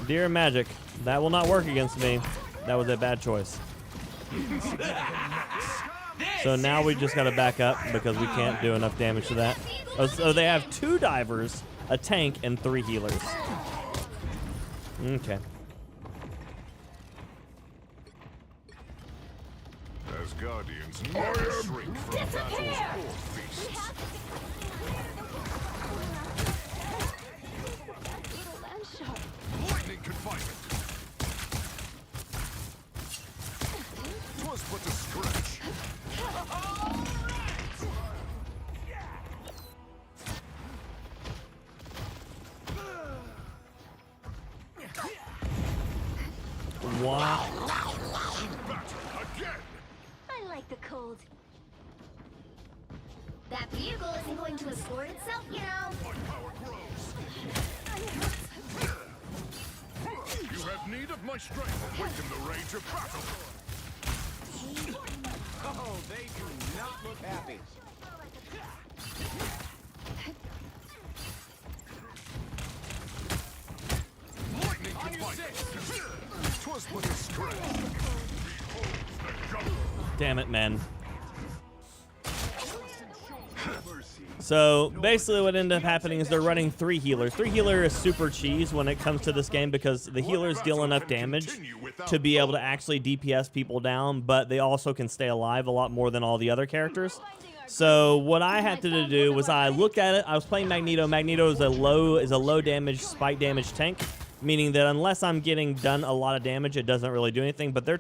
Dear Magic, that will not work against me. That was a bad choice. So now we just got to back up because we can't do enough damage to that. Oh, so they have 2 divers, a tank, and 3 healers. Okay. As guardians, never shrink from battles or feasts. Lightning confinement. 'Twas but a stretch. Wow. I like the cold. That vehicle isn't going to escort itself, you know. You have need of my strength. Awaken the rage of battle. Oh, they do not look happy. Lightning confinement. 'Twas but a stretch. Damn it, man. So basically what ended up happening is they're running 3 healers. 3 healer is super cheese when it comes to this game because the healers deal enough damage to be able to actually DPS people down, but they also can stay alive a lot more than all the other characters. So what I had to do was I looked at it. I was playing Magneto. Magneto is a low damage spike damage tank, meaning that unless I'm getting done a lot of damage, it doesn't really do anything. But they're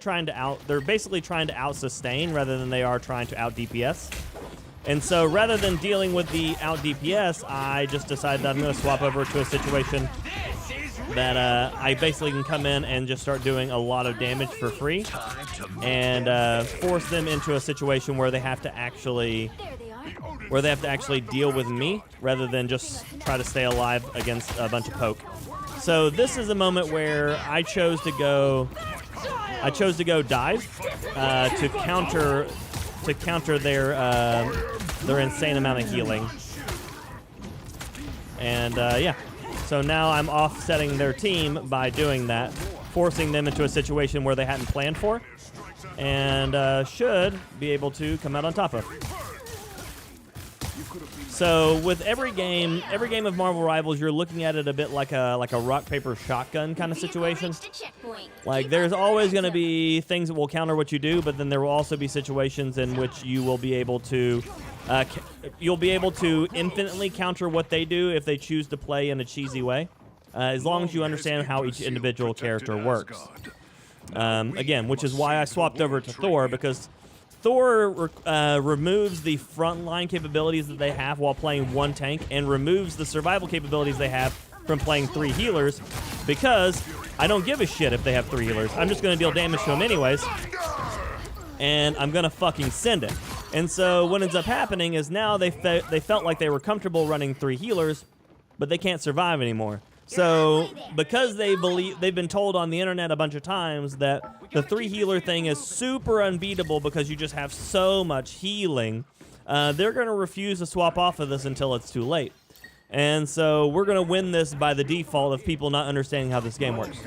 basically trying to out sustain rather than they are trying to out DPS. And so rather than dealing with the out DPS, I just decided that I'm going to swap over to a situation that I basically can come in and just start doing a lot of damage for free and force them into a situation where they have to actually deal with me rather than just try to stay alive against a bunch of poke. So this is a moment where I chose to go dive to counter their insane amount of healing. And yeah, so now I'm offsetting their team by doing that, forcing them into a situation where they hadn't planned for, and should be able to come out on top of. So with every game of Marvel Rivals, you're looking at it a bit like a rock paper shotgun kind of situation. Like there's always going to be things that will counter what you do, but then there will also be situations in which you will be able to infinitely counter what they do if they choose to play in a cheesy way, as long as you understand how each individual character works. Again, which is why I swapped over to Thor, because Thor removes the frontline capabilities that they have while playing 1 tank and removes the survival capabilities they have from playing 3 healers, because I don't give a shit if they have 3 healers. I'm just going to deal damage to them anyways. and I'm gonna fucking send it. And so what ends up happening is now they felt like they were comfortable running 3 healers, but they can't survive anymore. So because they've been told on the internet a bunch of times that the 3 healer thing is super unbeatable because you just have so much healing, they're gonna refuse to swap off of this until it's too late. And so we're gonna win this by the default of people not understanding how this game works.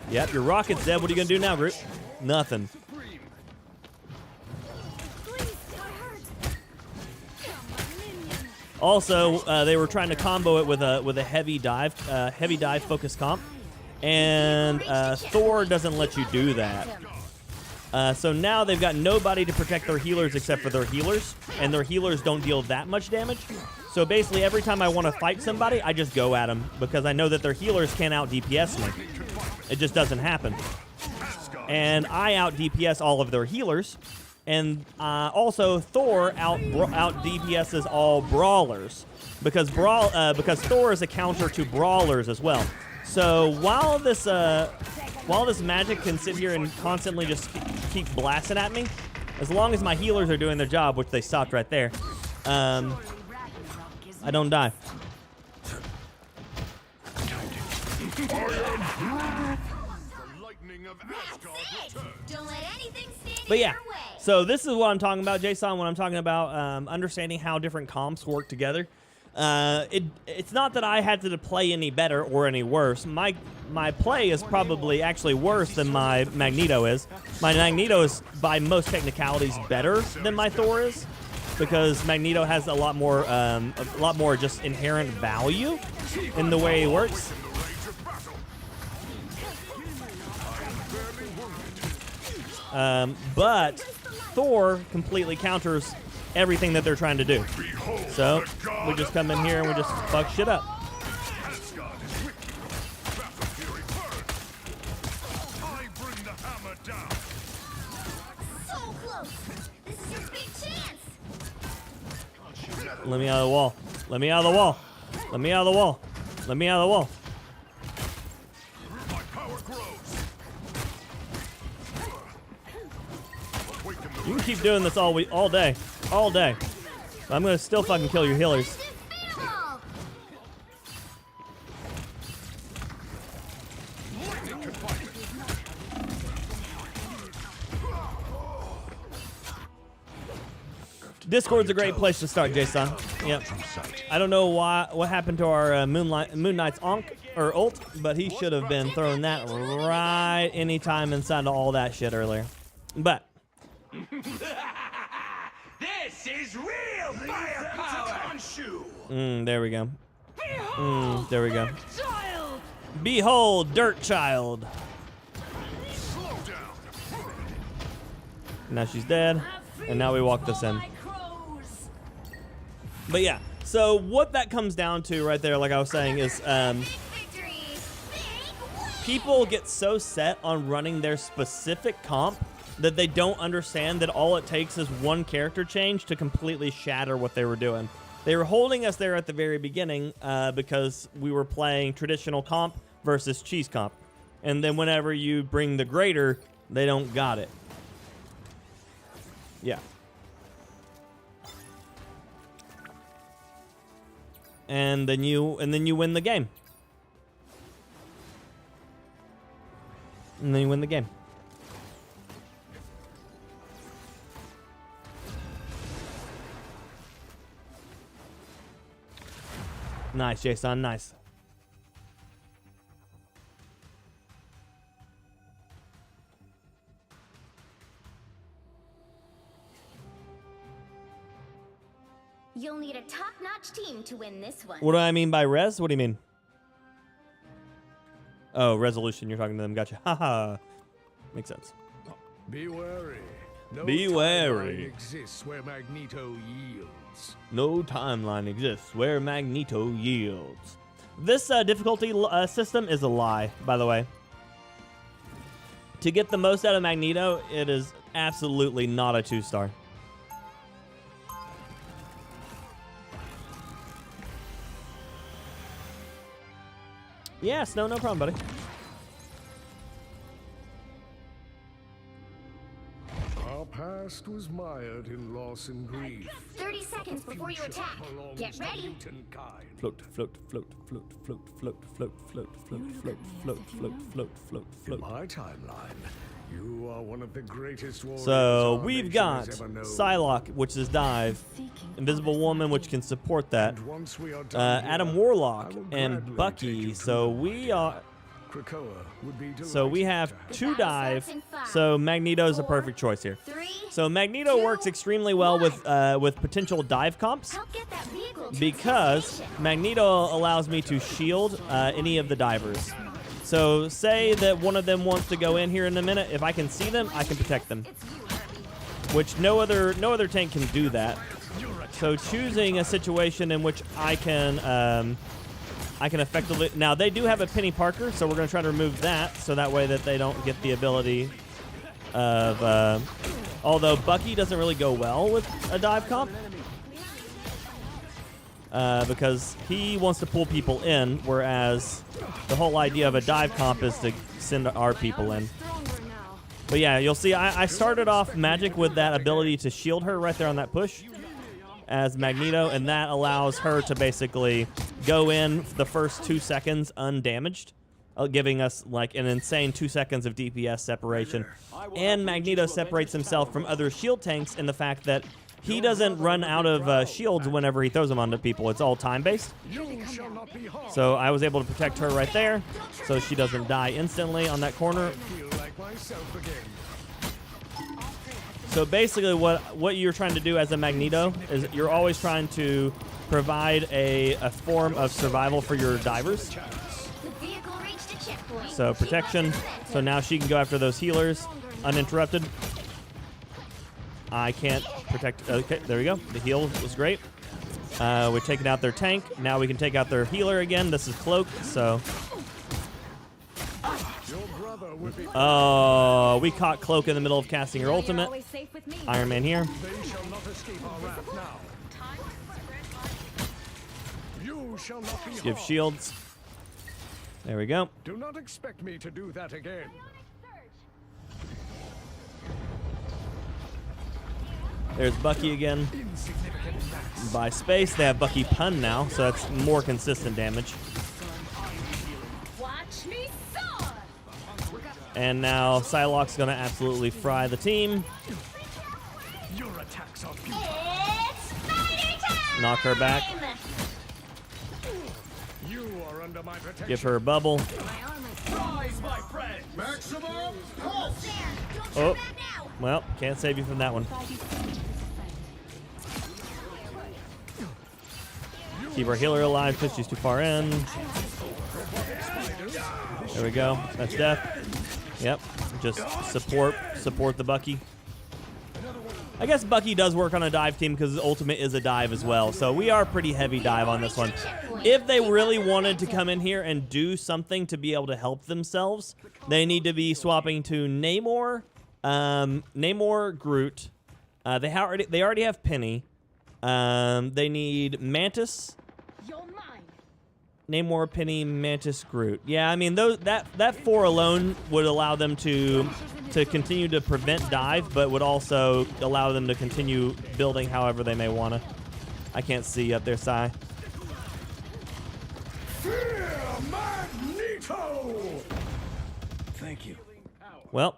Yep, your rocket's dead. What are you gonna do now, group? Nothing. Also, they were trying to combo it with a heavy dive focus comp, and Thor doesn't let you do that. So now they've got nobody to protect their healers except for their healers, and their healers don't deal that much damage. So basically, every time I want to fight somebody, I just go at them because I know that their healers can't out DPS me. It just doesn't happen. And I out DPS all of their healers. And also, Thor out DPSs all brawlers because Thor is a counter to brawlers as well. So while this magic can sit here and constantly just keep blasting at me, as long as my healers are doing their job, which they stopped right there, I don't die. Don't let anything stand But yeah, in your way. so this is what I'm talking about, Jason, when I'm talking about understanding how different comps work together. It's not that I had to play any better or any worse. My play is probably actually worse than my Magneto is. My Magneto is, by most technicalities, better than my Thor is, because Magneto has a lot more just inherent value in the way he works. But Thor completely counters everything that they're trying to do. So we just come in here and we just fuck shit up. So close. This is your big chance. Let me out of the wall. Let me out of the wall. Let me out of the wall. Let me out of the wall. You can keep doing this all day. All day. I'm gonna still fucking kill your healers. Discord's a great place to start, Jason. Yep. I don't know what happened to our Moon Knight's ult, but he should have been throwing that right anytime inside of all that shit earlier. But This is real firepower! there we go. There we go. Behold, Dirt Child. Now she's dead, and now we walk this in. But yeah, so what that comes down to right there, like I was saying, is people get so set on running their specific comp that they don't understand that all it takes is one character change to completely shatter what they were doing. They were holding us there at the very beginning because we were playing traditional comp versus cheese comp. And then whenever you bring the greater, they don't got it. Yeah. And then you win the game. And then you win the game. Nice, Jason, nice. You'll need a top-notch team to win this one. What do I mean by res? What do you mean? Oh, resolution. You're talking to them. Gotcha. Haha. Makes sense. Be wary. No Be wary. timeline exists where Magneto yields. No timeline exists where Magneto yields. This difficulty system is a lie, by the way. To get the most out of Magneto, it is absolutely not a 2-star. Yes, no problem, buddy. past was mired in loss and grief. 30 seconds before you attack. Get ready. Float, float, float, float, float, float, float, float, float, float, float, float, float, float, float. In my timeline, you are one of the greatest warriors. So our we've nation got has ever known. Psylocke, which is dive, Invisible Woman, which can support that, And once we are done Adam here, Warlock, I will and gladly Bucky. take you So to we are. Krakoa would be So we delighted have to have two dive. So Magneto's a perfect choice here. 3, So Magneto works extremely well with potential dive comps help get that vehicle to because destination. Magneto allows me to shield any of the divers. So say that one of them wants to go in here in a minute. If I can see them, I can protect them, which no other tank can do that. So choosing a situation in which I can effectively. Now they do have a Penny Parker, so we're going to try to remove that, so that way that they don't get the ability of. Although Bucky doesn't really go well with a dive comp, because he wants to pull people in, whereas the whole idea of a dive comp is to send our people in. But yeah, you'll see I started off Magic with that ability to shield her right there on that push as Magneto, and that allows her to basically go in the first 2 seconds undamaged, giving us like an insane 2 seconds of DPS separation. And Magneto separates himself from other shield tanks in the fact that he doesn't run out of shields whenever he throws them onto people. It's all time-based. So I was able to protect her right there, so she doesn't die instantly on that corner. So basically what you're trying to do as a Magneto is you're always trying to provide a form of survival for your divers. The vehicle reached a checkpoint. So protection. So now she can go after those healers uninterrupted. I can't protect. Okay, there we go. The heal was great. We're taking out their tank. Now we can take out their healer again. This is Cloak, so. Oh, we caught Cloak in the middle of casting her ultimate. Iron Man here. They shall not escape our wrath now. You shall not be Give harmed. shields. There we go. Do not expect me to do that again. There's Bucky again. By space, they have Bucky Pun now, so that's more consistent damage. Watch me soar. And now Psylocke's gonna absolutely fry the team. Your attacks are It's fighting time. Knock her back. You are under my protection. Give her a bubble. Rise, my friend. Maximum pulse. Oh, well, can't save you from that one. Keep our healer alive because she's too far in. There we go. That's death. Yep. Just support the Bucky. I guess Bucky does work on a dive team because his ultimate is a dive as well. So we are pretty heavy dive on this one. If they really wanted to come in here and do something to be able to help themselves, they need to be swapping to Namor, Groot. They already have Penny. They need Mantis. Namor, Penny, Mantis, Groot. Yeah, I mean that four alone would allow them to continue to prevent dive, but would also allow them to continue building however they may wanna. I can't see up there, Sai. Fear Magneto! Thank you. Well,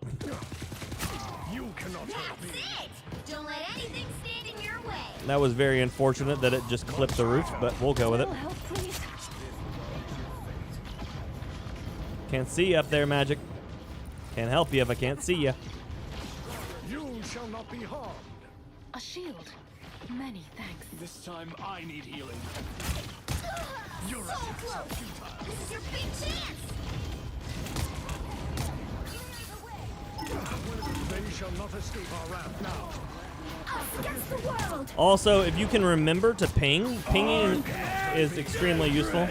You cannot hurt me. Don't let anything stand in your way. that was very unfortunate that it just clipped the roof, but we'll go with it. Can't see you up there, Magic. Can't help you if I can't see you. You shall not be harmed. A shield. Many thanks. This time I need healing. So close. This is your big chance. They shall not escape our wrath now. Us against the world. Also, if you can remember to pinging is extremely useful.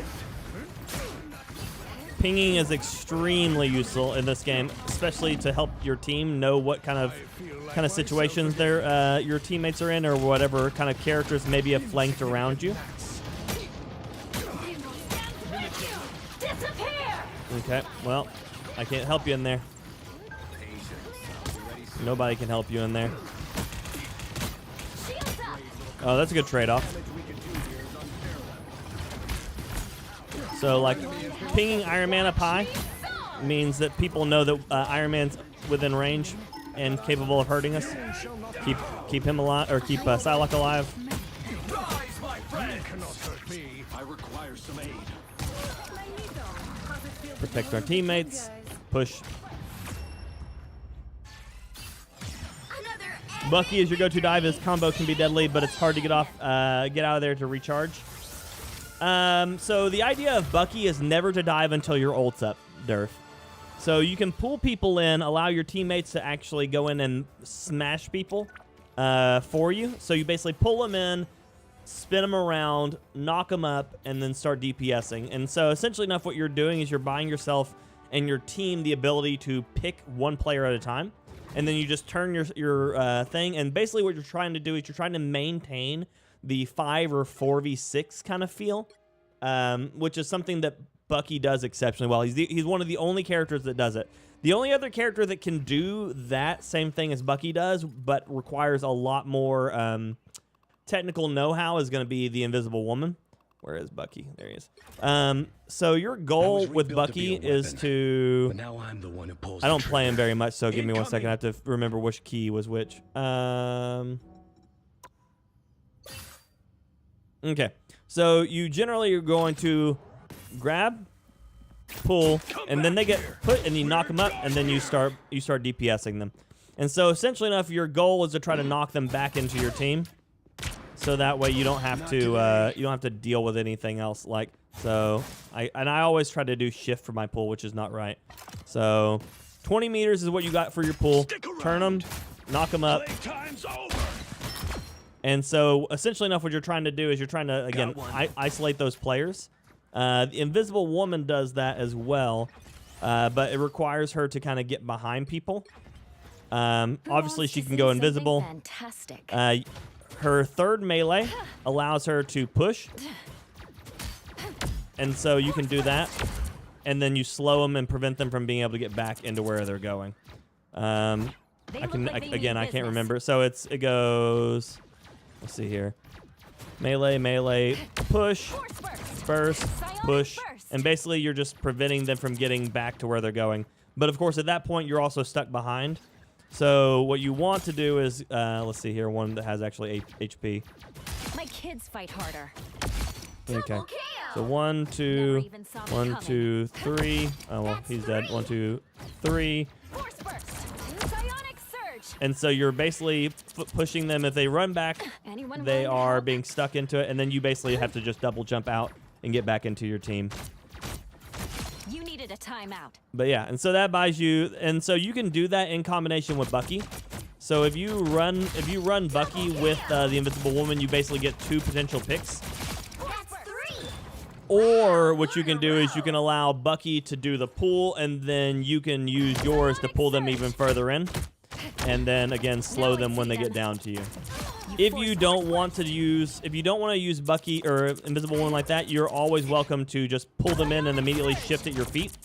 Pinging is extremely useful in this game, especially to help your team know what kind of situations your teammates are in, or whatever kind of characters maybe have flanked around you. Disappear. Okay, well, I can't help you in there. Nobody can help you in there. Oh, that's a good trade-off. So, like, pinging Iron Man up high means that people know that Iron Man's within range and capable of hurting us. Keep him alive, or keep Psylocke alive. Protect our teammates. Push. Bucky is your go-to dive. His combo can be deadly, but it's hard to get out of there to recharge. So the idea of Bucky is never to dive until your ult's up, Durf. So you can pull people in, allow your teammates to actually go in and smash people for you. So you basically pull them in, spin them around, knock them up, and then start DPSing. And so essentially enough what you're doing is you're buying yourself and your team the ability to pick one player at a time. And then you just turn your thing. And basically what you're trying to do is you're trying to maintain the 5 or 4v6 kind of feel, which is something that Bucky does exceptionally well. He's one of the only characters that does it. The only other character that can do that same thing as Bucky does, but requires a lot more technical know-how, is going to be the Invisible Woman. Where is Bucky? There he is. So your goal with Bucky is to... Now I'm the one who pulls I don't play him very much, so give me 1 second. I have to remember which key was which. Okay. So you generally are going to grab, pull, and then they get put, and you knock them up, and then you start DPSing them. And so essentially enough, your goal is to try to knock them back into your team. So that way you don't have to deal with anything else. Like, so I always try to do shift for my pull, which is not right. So 20 meters is what you got for your pull. Turn them, knock them up. And so essentially enough what you're trying to do is you're trying to, again, isolate those players. The Invisible Woman does that as well, but it requires her to kind of get behind people. Obviously she can go invisible. Fantastic. Her third melee allows her to push. And so you can do that. And then you slow them and prevent them from being able to get back into where they're going. I can't remember. So it goes, let's see here. Melee, push, burst, push. And basically you're just preventing them from getting back to where they're going. But of course at that point you're also stuck behind. So what you want to do is, let's see here, one that has actually HP. My kids fight harder. Okay. So 1, 2, 1, 2, 3. Oh well, he's dead. 1, 2, 3. And so you're basically pushing them. If they run back, they are being stuck into it, and then you basically have to just double jump out and get back into your team. You needed a timeout. But yeah, and so that buys you, and so you can do that in combination with Bucky. So if you run Bucky with the Invisible Woman, you basically get 2 potential picks. Or what you can do is you can allow Bucky to do the pull, and then you can use yours to pull them even further in, and then again slow them when they get down to you. If you don't want to use Bucky or Invisible Woman like that, you're always welcome to just pull them in and immediately shift at your feet,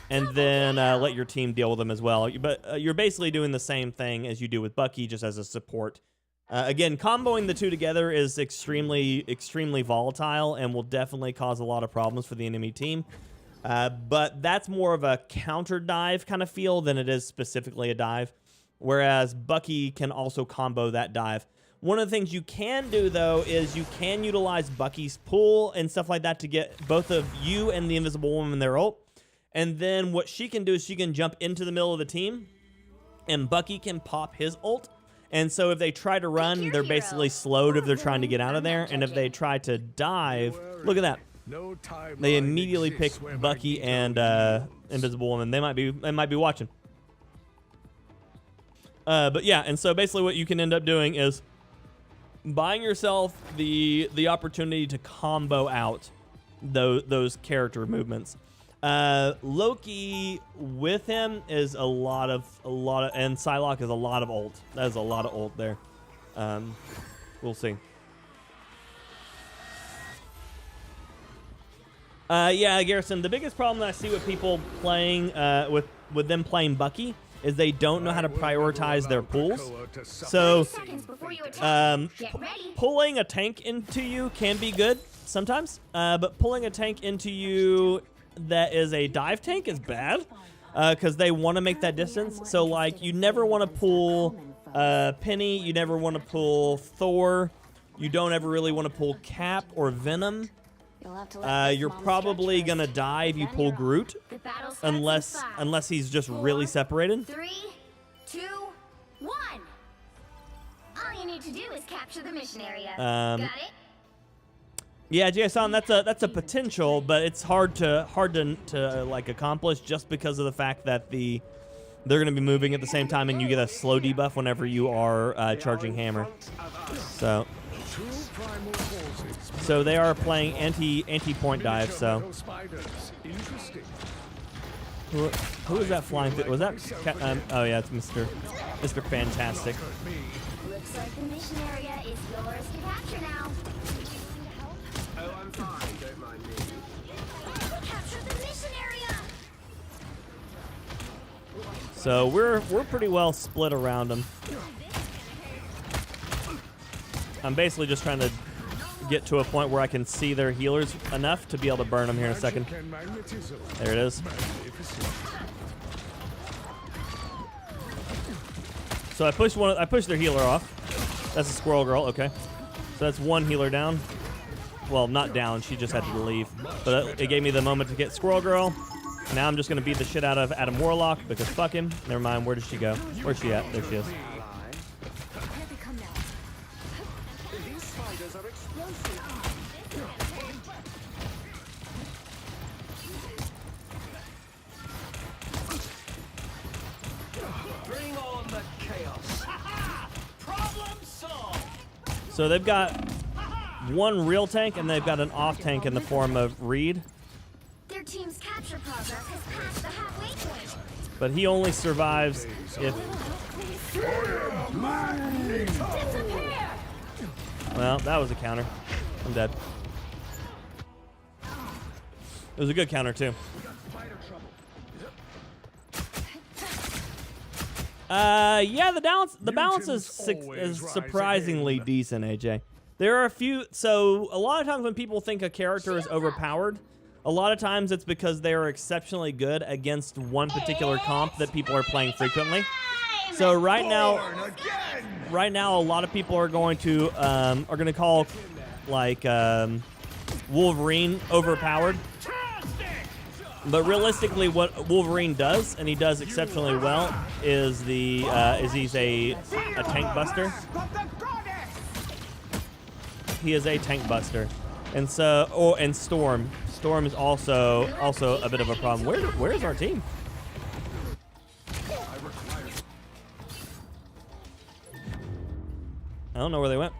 and then let your team deal with them as well. But you're basically doing the same thing as you do with Bucky, just as a support. Again, comboing the two together is extremely volatile and will definitely cause a lot of problems for the enemy team. But that's more of a counter dive kind of feel than it is specifically a dive, whereas Bucky can also combo that dive. One of the things you can do, though, is you can utilize Bucky's pull and stuff like that to get both of you and the Invisible Woman their ult. And then what she can do is she can jump into the middle of the team, and Bucky can pop his ult. And so if they try to run, they're basically slowed if they're trying to get out of there. And if they try to dive, look at that. They immediately pick Bucky and Invisible Woman. They might be watching. But yeah, and so basically what you can end up doing is buying yourself the opportunity to combo out those character movements. Loki with him is a lot of, and Psylocke is a lot of ult. That is a lot of ult there. We'll see. Yeah, Garrison, the biggest problem that I see with people playing, with them playing Bucky is they don't know how to prioritize their pulls. So pulling a tank into you can be good sometimes, but pulling a tank into you that is a dive tank is bad, because they want to make that distance. So like, you never want to pull Penny, you never want to pull Thor, you don't ever really want to pull Cap or Venom. You're probably gonna die if you pull Groot, unless he's just really separated. 3, 2, 1. All you need to do is capture the mission area. Got it? Yeah, Jason, that's a potential, but it's hard to like accomplish just because of the fact that they're gonna be moving at the same time, and you get a slow debuff whenever you are charging hammer. So they are playing anti-point dive. So who is that flying? Was that? Oh yeah, it's Mr. Fantastic. Looks like the mission area is yours to capture now. Oh, I'm fine. Don't mind me. Capture the mission area. So we're pretty well split around them. I'm basically just trying to get to a point where I can see their healers enough to be able to burn them here in a second. There it is. So I pushed their healer off. That's a squirrel girl. Okay. So that's one healer down. Well, not down. She just had to leave. But it gave me the moment to get squirrel girl. Now I'm just gonna beat the shit out of Adam Warlock because fuck him. Never mind. Where did she go? Where's she at? There she is. Bring on the chaos. Problem solved. So they've got one real tank and they've got an off tank in the form of Reed. Their team's capture progress has passed the halfway point. But he only survives if... Well, that was a counter. I'm dead. It was a good counter, too. Yeah, the balance is surprisingly decent, AJ. There are a few... So, a lot of times when people think a character is overpowered, a lot of times it's because they are exceptionally good against one particular comp that people are playing frequently. So right now, a lot of people are going to call like Wolverine overpowered. But realistically, what Wolverine does, and he does exceptionally well, is he's a tank buster. He is a tank buster, and so and Storm. Storm is also a bit of a problem. Where's our team? I don't know where they went.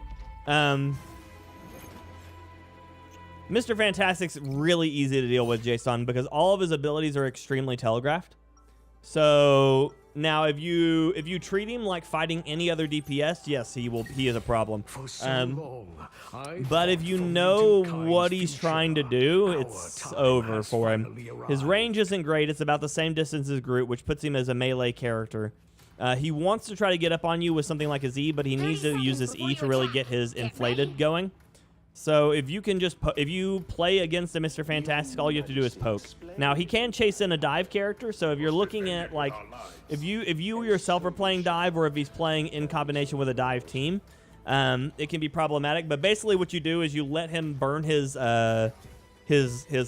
Mr. Fantastic's really easy to deal with, Jason, because all of his abilities are extremely telegraphed. So now, if you treat him like fighting any other DPS, yes, he is a problem. But if you know what he's trying to do, it's over for him. His range isn't great. It's about the same distance as Groot, which puts him as a melee character. He wants to try to get up on you with something like his E, but he needs to use his E to really get his inflated going. So if you can just if you play against a Mr. Fantastic, all you have to do is poke. Now he can chase in a dive character, so if you're looking at like if you yourself are playing dive, or if he's playing in combination with a dive team, it can be problematic. But basically what you do is you let him burn his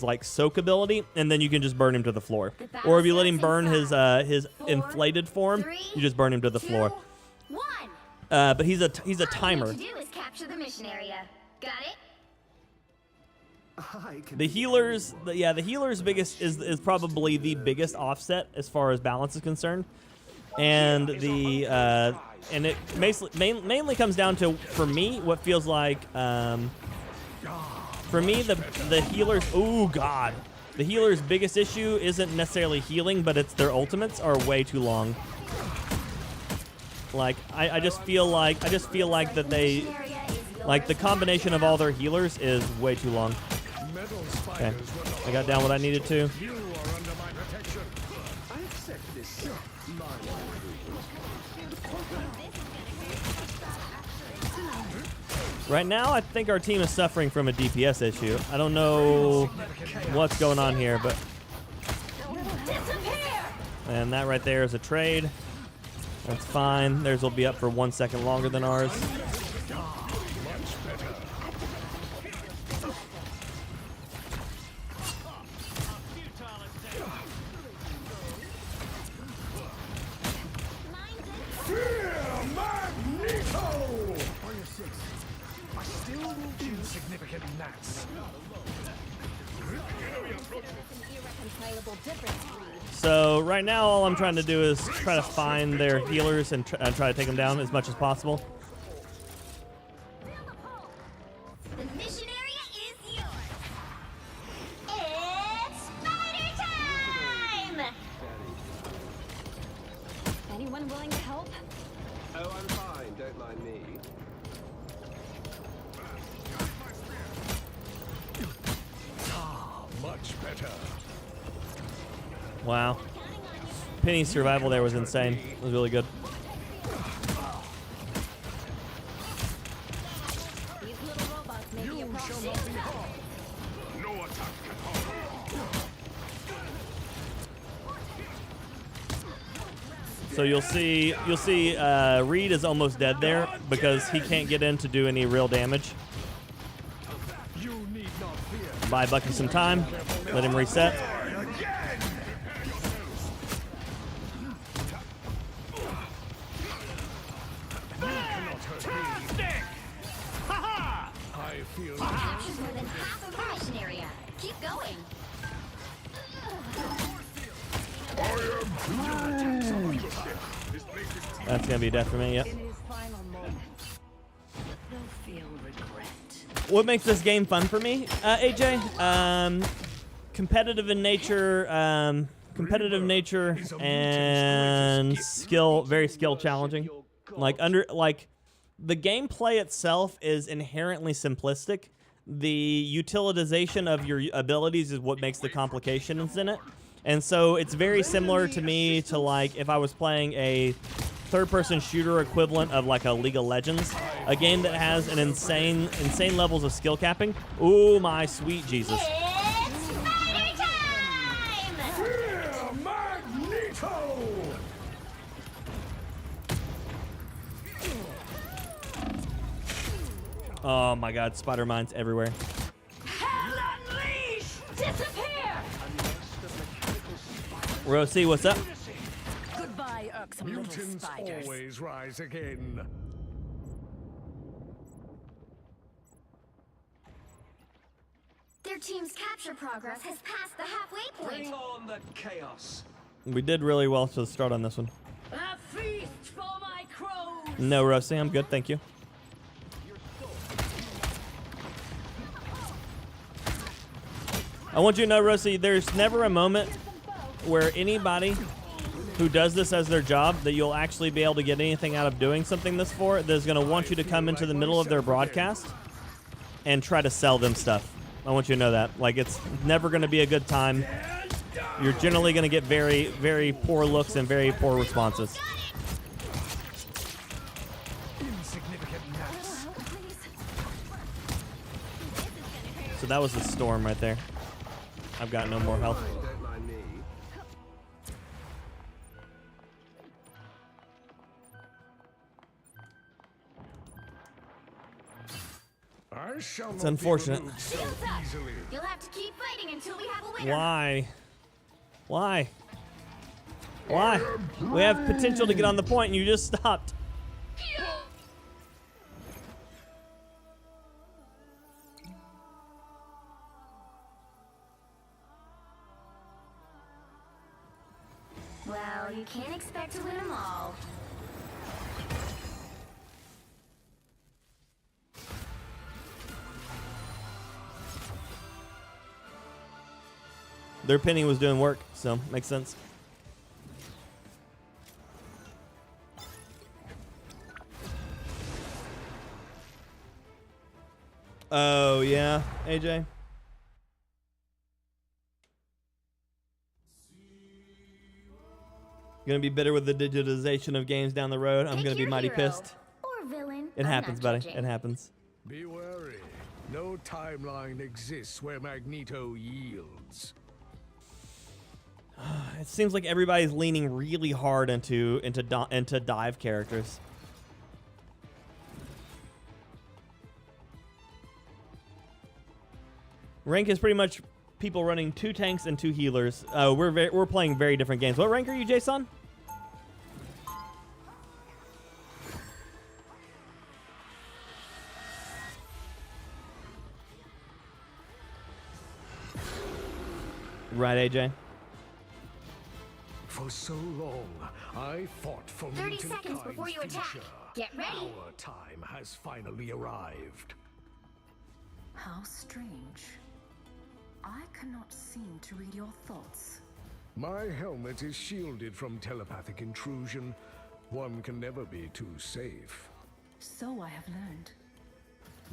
like soak ability, and then you can just burn him to the floor. Or if you let him burn his inflated form, you just burn him to the floor. But he's a timer. All you need to do is capture the mission area. Got it? The healer's biggest is probably the biggest offset as far as balance is concerned, and and it mainly comes down to, for me, what feels like for me the healer's the healer's biggest issue isn't necessarily healing, but it's their ultimates are way too long. Like I just feel like that they. Like, the combination of all their healers is way too long. Okay, I got down what I needed to. Right now, I think our team is suffering from a DPS issue. I don't know what's going on here, but... And that right there is a trade. That's fine. Theirs will be up for 1 second longer than ours. So right now, all I'm trying to do is try to find their healers and try to take them down as much as possible. The mission area is yours. It's spider time! Anyone willing to help? Oh, I'm fine. Don't mind me. Ah, much better. Wow. Penny's survival there was insane. It was really good. These little robots may be a problem. No attack can harm. So you'll see Reed is almost dead there because he can't get in to do any real damage. Buy Bucky some time, let him reset. Captured more than half of the mission area. Keep going. That's gonna be death for me. Yep. What makes this game fun for me, AJ? Competitive in nature, and very skill challenging. Like the gameplay itself is inherently simplistic. The utilization of your abilities is what makes the complications in it. And so it's very similar to me to like if I was playing a third-person shooter equivalent of like a League of Legends, a game that has an insane levels of skill capping. Ooh, my sweet Jesus. Oh my God, spider mines everywhere. Disappear! Rosie, what's up? Goodbye, irksome little Mutants spiders. always rise again. Their team's capture progress has passed the halfway point. Bring on the chaos. We did really well to start on this one. A feast for my crows. No, Rosie, I'm good, thank you. I want you to know, Rosie, there's never a moment where anybody who does this as their job that you'll actually be able to get anything out of doing something this for that is going to want you to come into the middle of their broadcast and try to sell them stuff. I want you to know that. Like, it's never going to be a good time. You're generally going to get very, very poor looks and very poor responses. So that was the storm right there. I've got no more health. It's unfortunate. You'll have to keep fighting until we have a winner. Why? Why? Why? We have potential to get on the point and you just stopped. Well, you can't expect to win them all. Their penny was doing work, so makes sense. Oh, yeah, AJ? Gonna be bitter with the digitization of games down the road. I'm gonna be mighty pissed. Or villain. It happens, buddy. It happens. Be wary. No timeline exists where Magneto yields. It seems like everybody's leaning really hard into dive characters. Rank is pretty much people running 2 tanks and 2 healers. We're playing very different games. What rank are you, Jason? Right, AJ. For so long, I fought for 30 seconds before you attack. future. Get ready. Our time has finally arrived. How strange. I cannot seem to read your thoughts. My helmet is shielded from telepathic intrusion. One can never be too safe. So I have learned.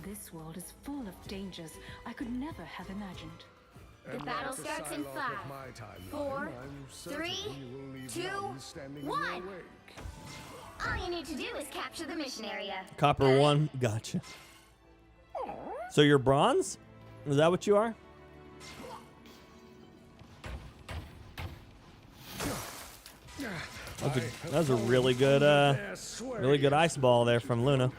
This world is full of dangers I could never have imagined. The battle starts in 5, 4, 3, 2, 1. All you need to do is capture the mission area. Copper 1. Gotcha. So you're bronze? Is that what you are? That was a really good ice ball there from Luna.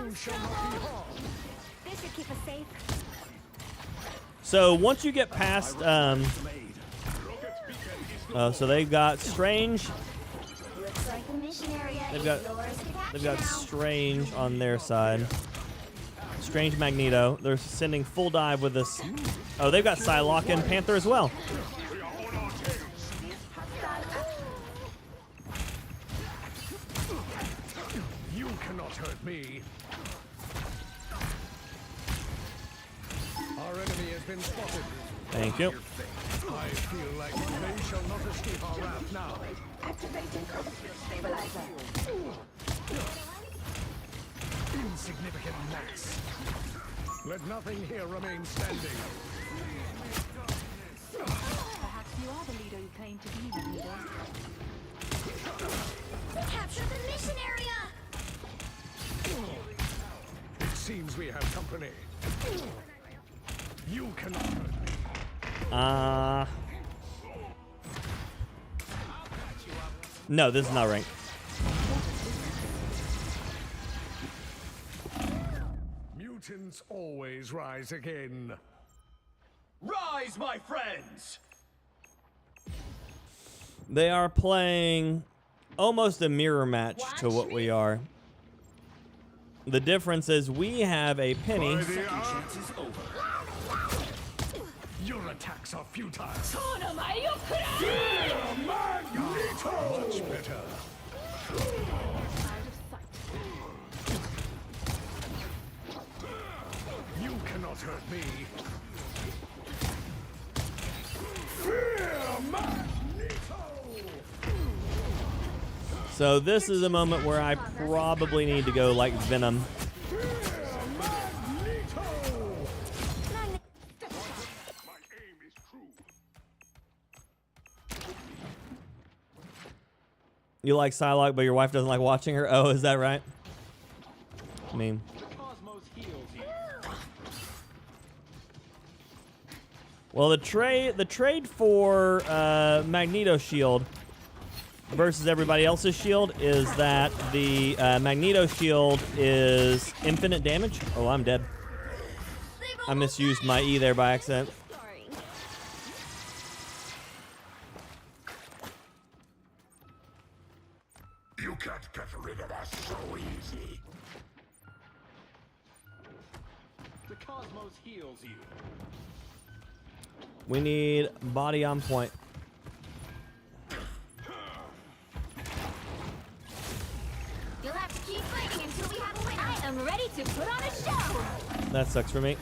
This should keep us safe. So once you get past, so they've got Strange. Looks like the mission area. They've got Strange on their side. Strange Magneto. They're sending full dive with this. Oh, they've got Psylocke and Panther as well. You cannot hurt me. Our enemy has been spotted. Thank you. I feel like they shall not escape our wrath now. Activating stabilizer. Insignificant mass. Let nothing here remain standing. Perhaps you are the leader you claim to be, Magneto. Capture the mission area. It seems we have company. You cannot hurt me. No, this is not ranked. Mutants always rise again. Rise, my friends! They are playing almost a mirror match to what we are. The difference is we have a penny. Your attacks are futile. Much better. You cannot hurt me. So this is a moment where I probably need to go like Venom. You like Psylocke, but your wife doesn't like watching her? Oh, is that right? I mean... Well, the trade for Magneto shield versus everybody else's shield is that the Magneto shield is infinite damage. Oh, I'm dead. I misused my E there by accident. You can't get rid of us so easy. The cosmos heals you. We need body on point. You'll have to keep fighting until we have a win. I am ready to put on a show. That sucks for me.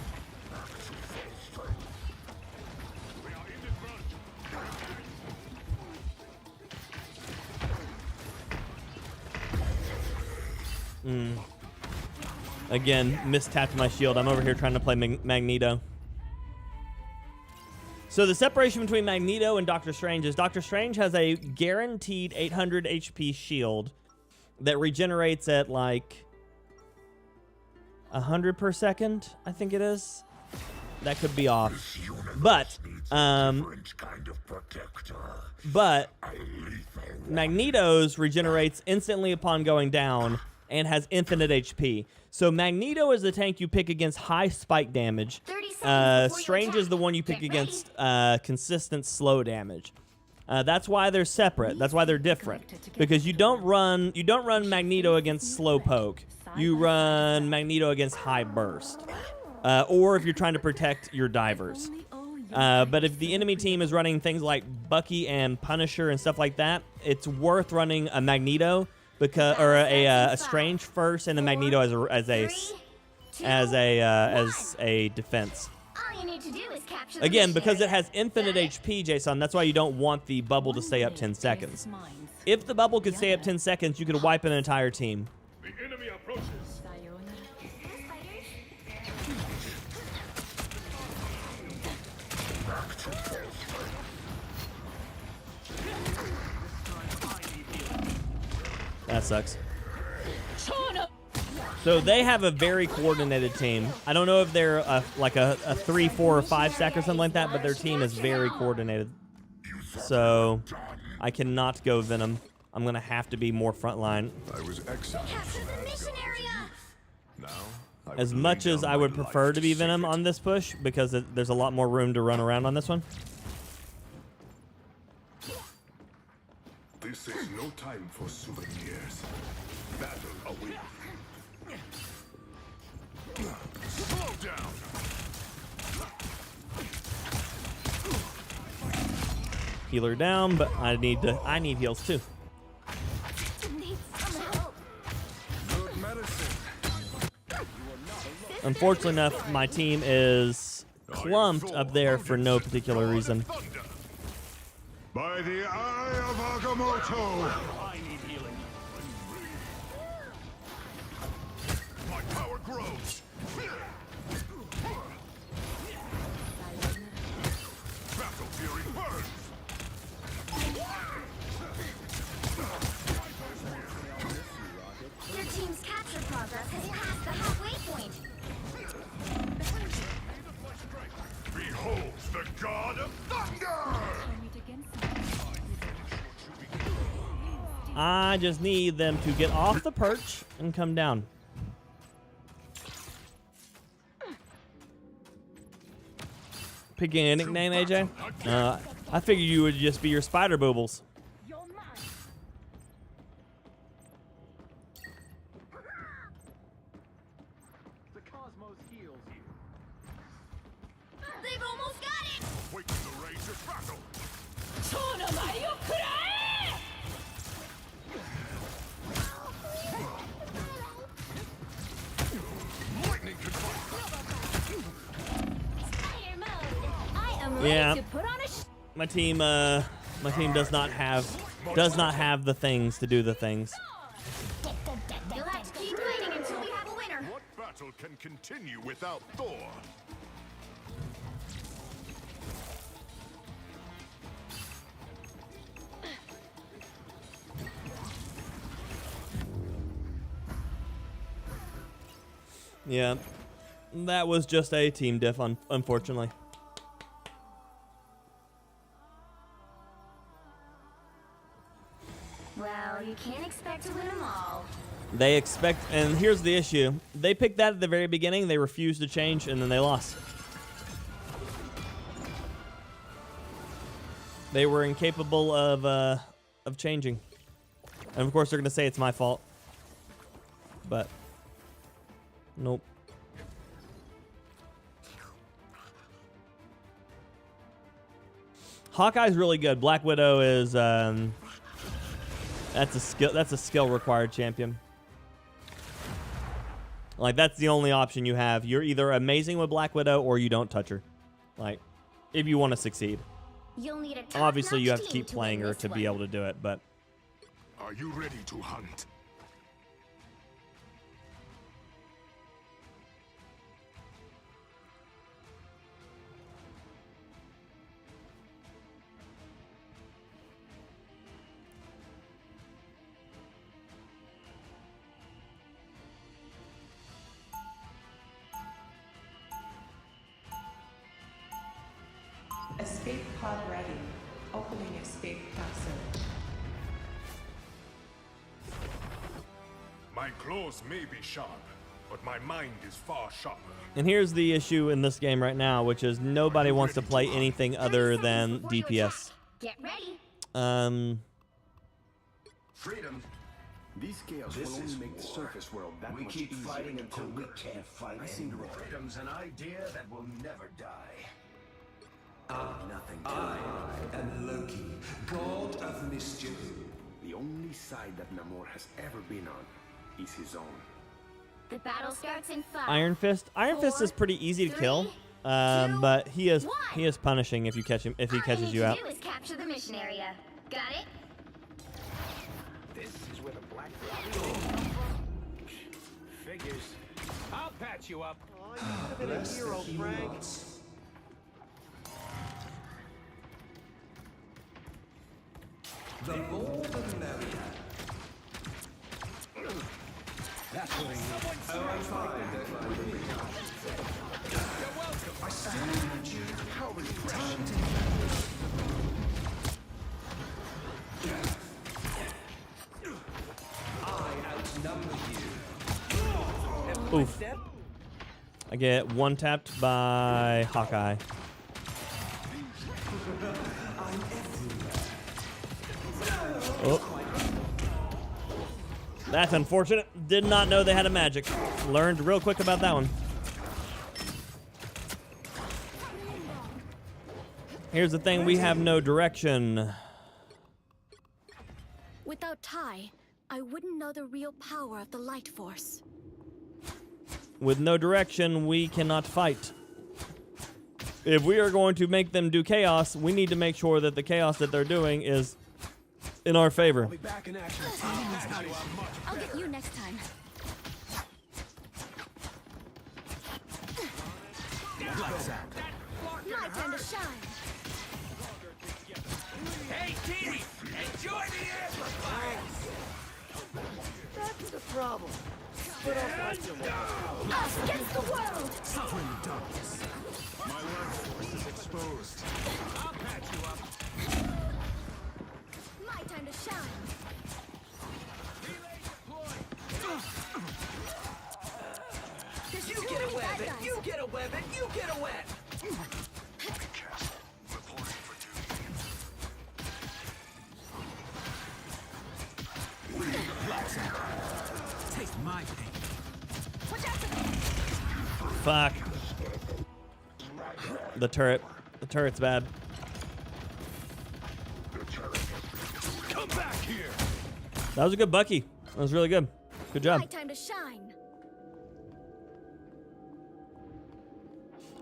Again, mistapped my shield. I'm over here trying to play Magneto. So the separation between Magneto and Doctor Strange is Doctor Strange has a guaranteed 800 HP shield that regenerates at like 100 per second, I think it is. That could be off. But Magneto's regenerates instantly upon going down and has infinite HP. So Magneto is the tank you pick against high spike damage. Strange is the one you pick against consistent slow damage. That's why they're separate. That's why they're different. Because you don't run Magneto against slow poke. You run Magneto against high burst. Or if you're trying to protect your divers. But if the enemy team is running things like Bucky and Punisher and stuff like that, it's worth running a Magneto because a Strange first and a Magneto as a defense. All you need to do is capture Again, because it has infinite HP, Jason, that's why you don't want the bubble to stay up 10 seconds. If the bubble could stay up 10 seconds, you could wipe an entire team. The enemy approaches. That sucks. So they have a very coordinated team. I don't know if they're like a 3, 4, or 5 stack or something like that, but their team is very coordinated. So I cannot go Venom. I'm gonna have to be more frontline. I was exiled. As much as I would prefer to be Venom on this push, because there's a lot more room to run around on this one. This is no time for souvenirs. Battle awaits. Slow down. Healer down, but I need heals too. Good medicine. Unfortunately enough, my team is clumped up there for no particular reason. By the eye of Agamotto. I need healing. My power grows. Battle fury burns. Your team's capture progress has passed the halfway point. Behold the god of thunder. I just need them to get off the perch and come down. Picking a nickname, AJ? I figured you would just be your spider boobles. The cosmos heals you. They've almost got it! Wait till the rage of battle. Lightning control. Spider mode! I am ready Yeah. to put on a My team does not have the things to do the things. You'll have to keep fighting until we have a winner. What battle can continue without Thor? Yeah, that was just a team diff, unfortunately. Well, you can't expect to win them all. They expect, and here's the issue. They picked that at the very beginning, they refused to change, and then they lost. They were incapable of changing. And of course they're gonna say it's my fault. But nope. Hawkeye's really good. Black Widow is that's a skill required champion. Like, that's the only option you have. You're either amazing with Black Widow or you don't touch her. Like, if you want to succeed. You'll need a Obviously you have to top-notch keep team playing win her this to be one. able to do it, but Are you ready to hunt? Escape pod ready. Opening escape capsule. My claws may be sharp, but my mind is far sharper. And here's the issue in this game right now, which is nobody wants to play anything other than DPS. Get ready. Freedom. These scales will only make the surface world that much easier. We keep fighting until we can't fight anymore. Freedom's an idea that will never die. Nothing. I am Loki, god of mischief. The only side that Namor has ever been on is his own. The battle starts in 5. Iron Fist. Iron Fist is pretty easy to kill, but he is punishing if you catch him if he catches you out. All you need to do is capture the mission area. Got it? This is where the black figures. I'll patch you up. Oh, you could have been a hero, Frank. The more the merrier. That's what I need. Oh, I'm fine. You're welcome. I still need you. How refreshing. I outnumber you. Oof. I get one tapped by Hawkeye. Oh. That's unfortunate. Did not know they had a magic. Learned real quick about that one. Here's the thing, we have no direction. Without Ty, I wouldn't know the real power of the light force. With no direction, we cannot fight. If we are going to make them do chaos, we need to make sure that the chaos that they're doing is in our favor. I'll be back in action. I'll get you next time. My time to shine. Hey, Teeny! Enjoy the air! That's the problem. Put off Us against the world! Suffering the darkness. My workforce is exposed. I'll patch you up. My time to shine. Relay deployed. There's You too get many away bad with it! guys. You get away with it! You get away! Reporting for duty. Take my pain. Watch out for me. Fuck. The turret. The turret's bad. Come back here. That was a good Bucky. That was really good. Good job. My time to shine.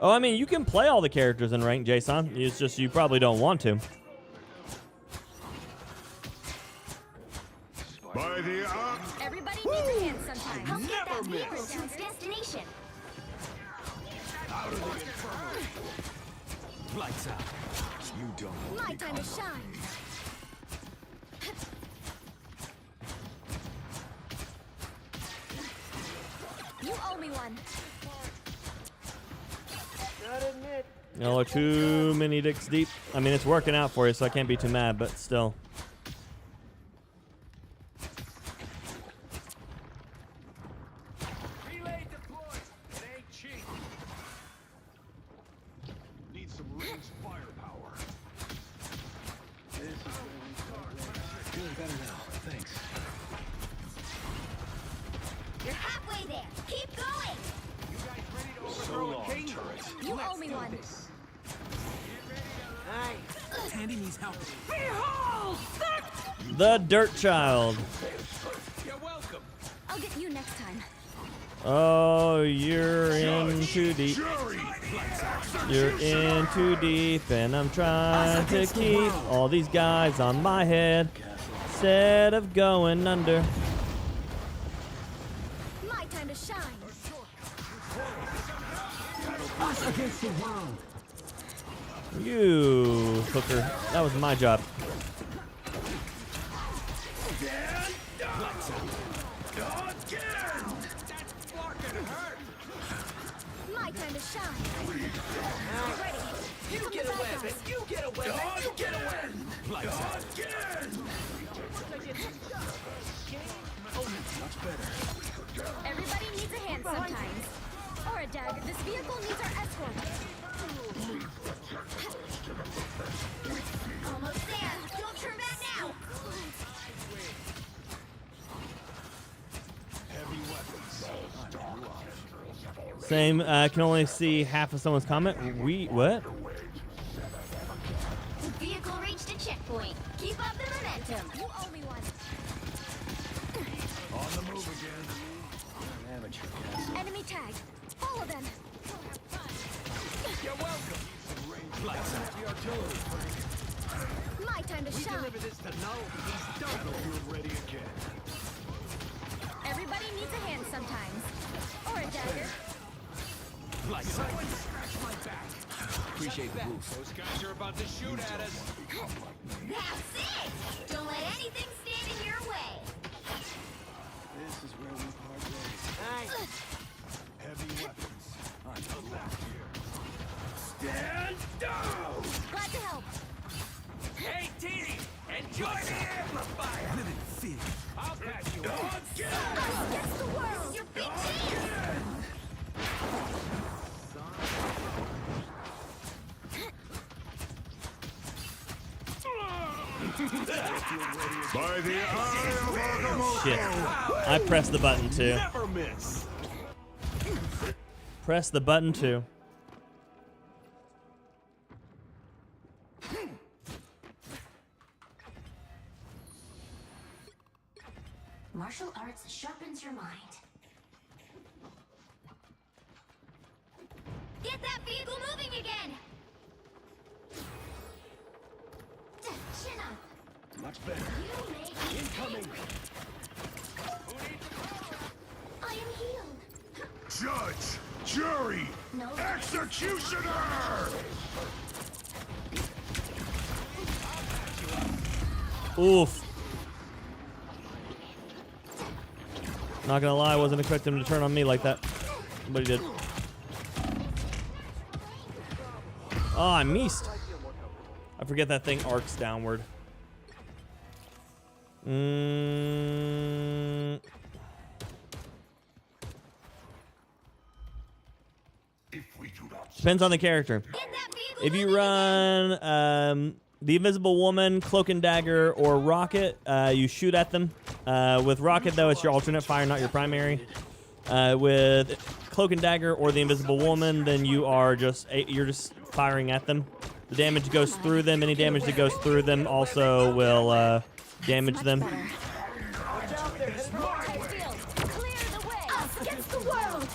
Oh, I mean, you can play all the characters in ranked, Jason. It's just you probably don't want to. By the Everybody needs a hand sometime. Help get that vehicle to its destination. Out of the infirmary. Lights out. You don't. My time to shine. You owe me one. Gotta admit. Y'all are too many dicks deep. I mean, it's working out for you, so I can't be too mad, but still. Relay deployed. It ain't cheap. need some ranged firepower. Feeling better now. Thanks. You're halfway there. Keep going. You guys ready to So overthrow long, a king? turret. You owe me one. Tandy needs help. The Dirt Child. You're welcome. I'll get you next time. Oh, you're in too deep. You're in too deep, and I'm trying to keep all these guys on my head instead of going under. My time to shine. Us against the world. You hooker. That was my job. My time to shine. Get ready. You get a weapon! You get a weapon! You get a weapon! Like that. Much better. Everybody needs a hand sometimes. Or a dagger. This vehicle needs our escort. Almost there. Don't turn back now. Heavy weapons. Same. Can only see half of someone's comment. What? The vehicle reached a checkpoint. Keep up the momentum. You owe me one. On the move again. Enemy tag. Follow them. You're welcome. Lights out the artillery. My time to We shine. deliver this to null. He's done. Battlefield ready again. Everybody needs a hand sometimes. Or a dagger. Like someone scratch my back. Appreciate the boost. Those guys are about to shoot at us. That's it. Don't let anything stand in your way. This is where we part ways. Heavy weapons. On the left here. Stand down! Glad to help. Hey, Teeny! Enjoy the amplifier! Live in fear. I'll patch you up. Against the world. Your big chance. By the eye of Agamotto! Shit. I pressed the button too. Never miss! Press the button too. Martial arts sharpens your mind. Get that vehicle moving again! Chin up. Much better. You make me Incoming! I am healed. Judge! Jury! No. Executioner! Oof. Not gonna lie, I wasn't expecting him to turn on me like that. But he did. Oh, I missed. I forget that thing arcs downward. Depends on the character. If you run the Invisible Woman, Cloak and Dagger, or Rocket, you shoot at them. With Rocket, though, it's your alternate fire, not your primary. With Cloak and Dagger or the Invisible Woman, then you're just firing at them. The damage goes through them. Any damage that goes through them also will damage them. Clear the way. Us against the world.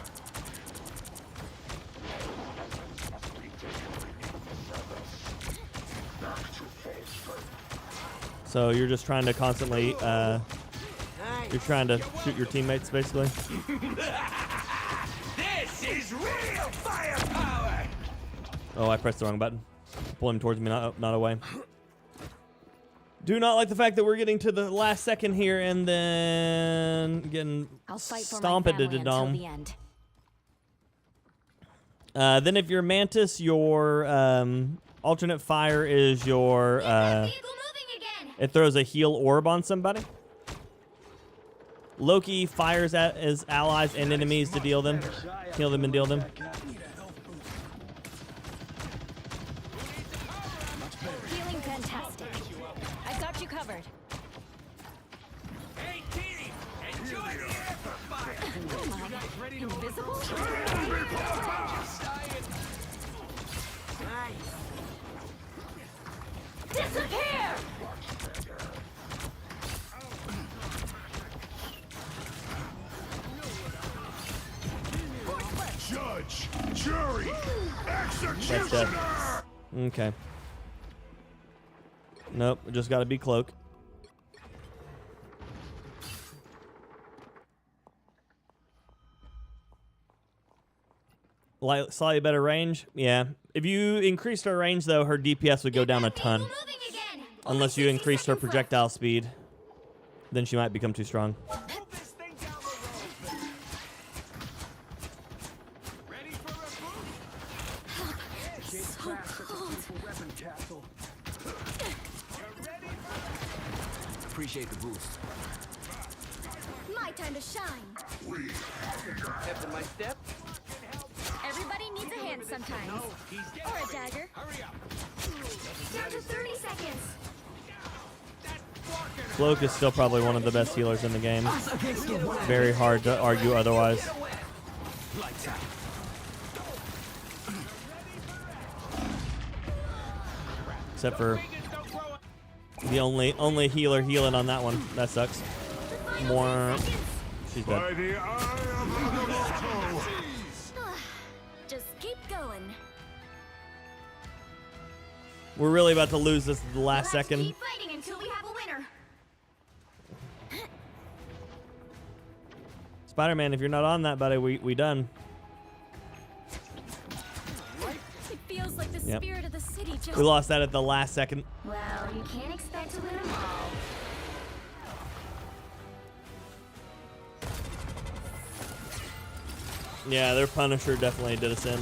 So you're just trying to constantly, you're trying to shoot your teammates, basically. This is real firepower! Oh, I pressed the wrong button. Pull him towards me, not away. Do not like the fact that we're getting to the last second here and then getting I'll fight for stomped my to family until the end. Then if you're Mantis, your alternate fire is your it throws a heal orb on somebody. Loki fires at his allies and enemies to heal them and deal them. Feeling fantastic. I got you covered. Hey, Teeny! Enjoy the amplifier! Oh my. Invisible? Disappear! Judge! Jury! That's dead. Executioner! Okay. Nope, just gotta be Cloak. Slightly better range? Yeah. If you increased her range, though, her DPS would go down a ton. Unless you increased her projectile speed. Then she might become too strong. So cold. Appreciate the boost. My time to shine. Step in my step. Everybody needs a hand sometimes. Or a dagger. Down to 30 seconds. Cloak is still probably one of the best healers in the game. Very hard to argue otherwise. Except for the only healer healing on that one. That sucks. More. She's dead. Just keep going. We're really about to lose this at the last second. Keep fighting until we have a winner. Spider-Man, if you're not on that, buddy, we done. It feels like the spirit of the city just... We lost that at the last second. Well, you can't expect to win them all. Yeah, their Punisher definitely did us in.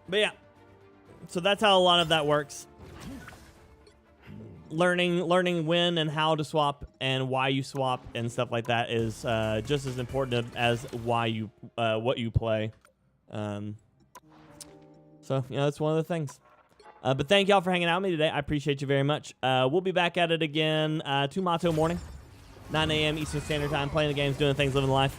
But yeah, so that's how a lot of that works. Learning when and how to swap and why you swap and stuff like that is just as important as why you what you play. So you know, that's one of the things. But thank y'all for hanging out with me today. I appreciate you very much. We'll be back at it again tomorrow morning, 9 a.m. Eastern Standard Time, playing the games, doing things, living life.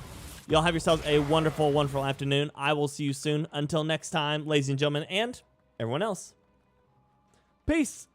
Y'all have yourselves a wonderful, wonderful afternoon. I will see you soon. Until next time, ladies and gentlemen, and everyone else. Peace.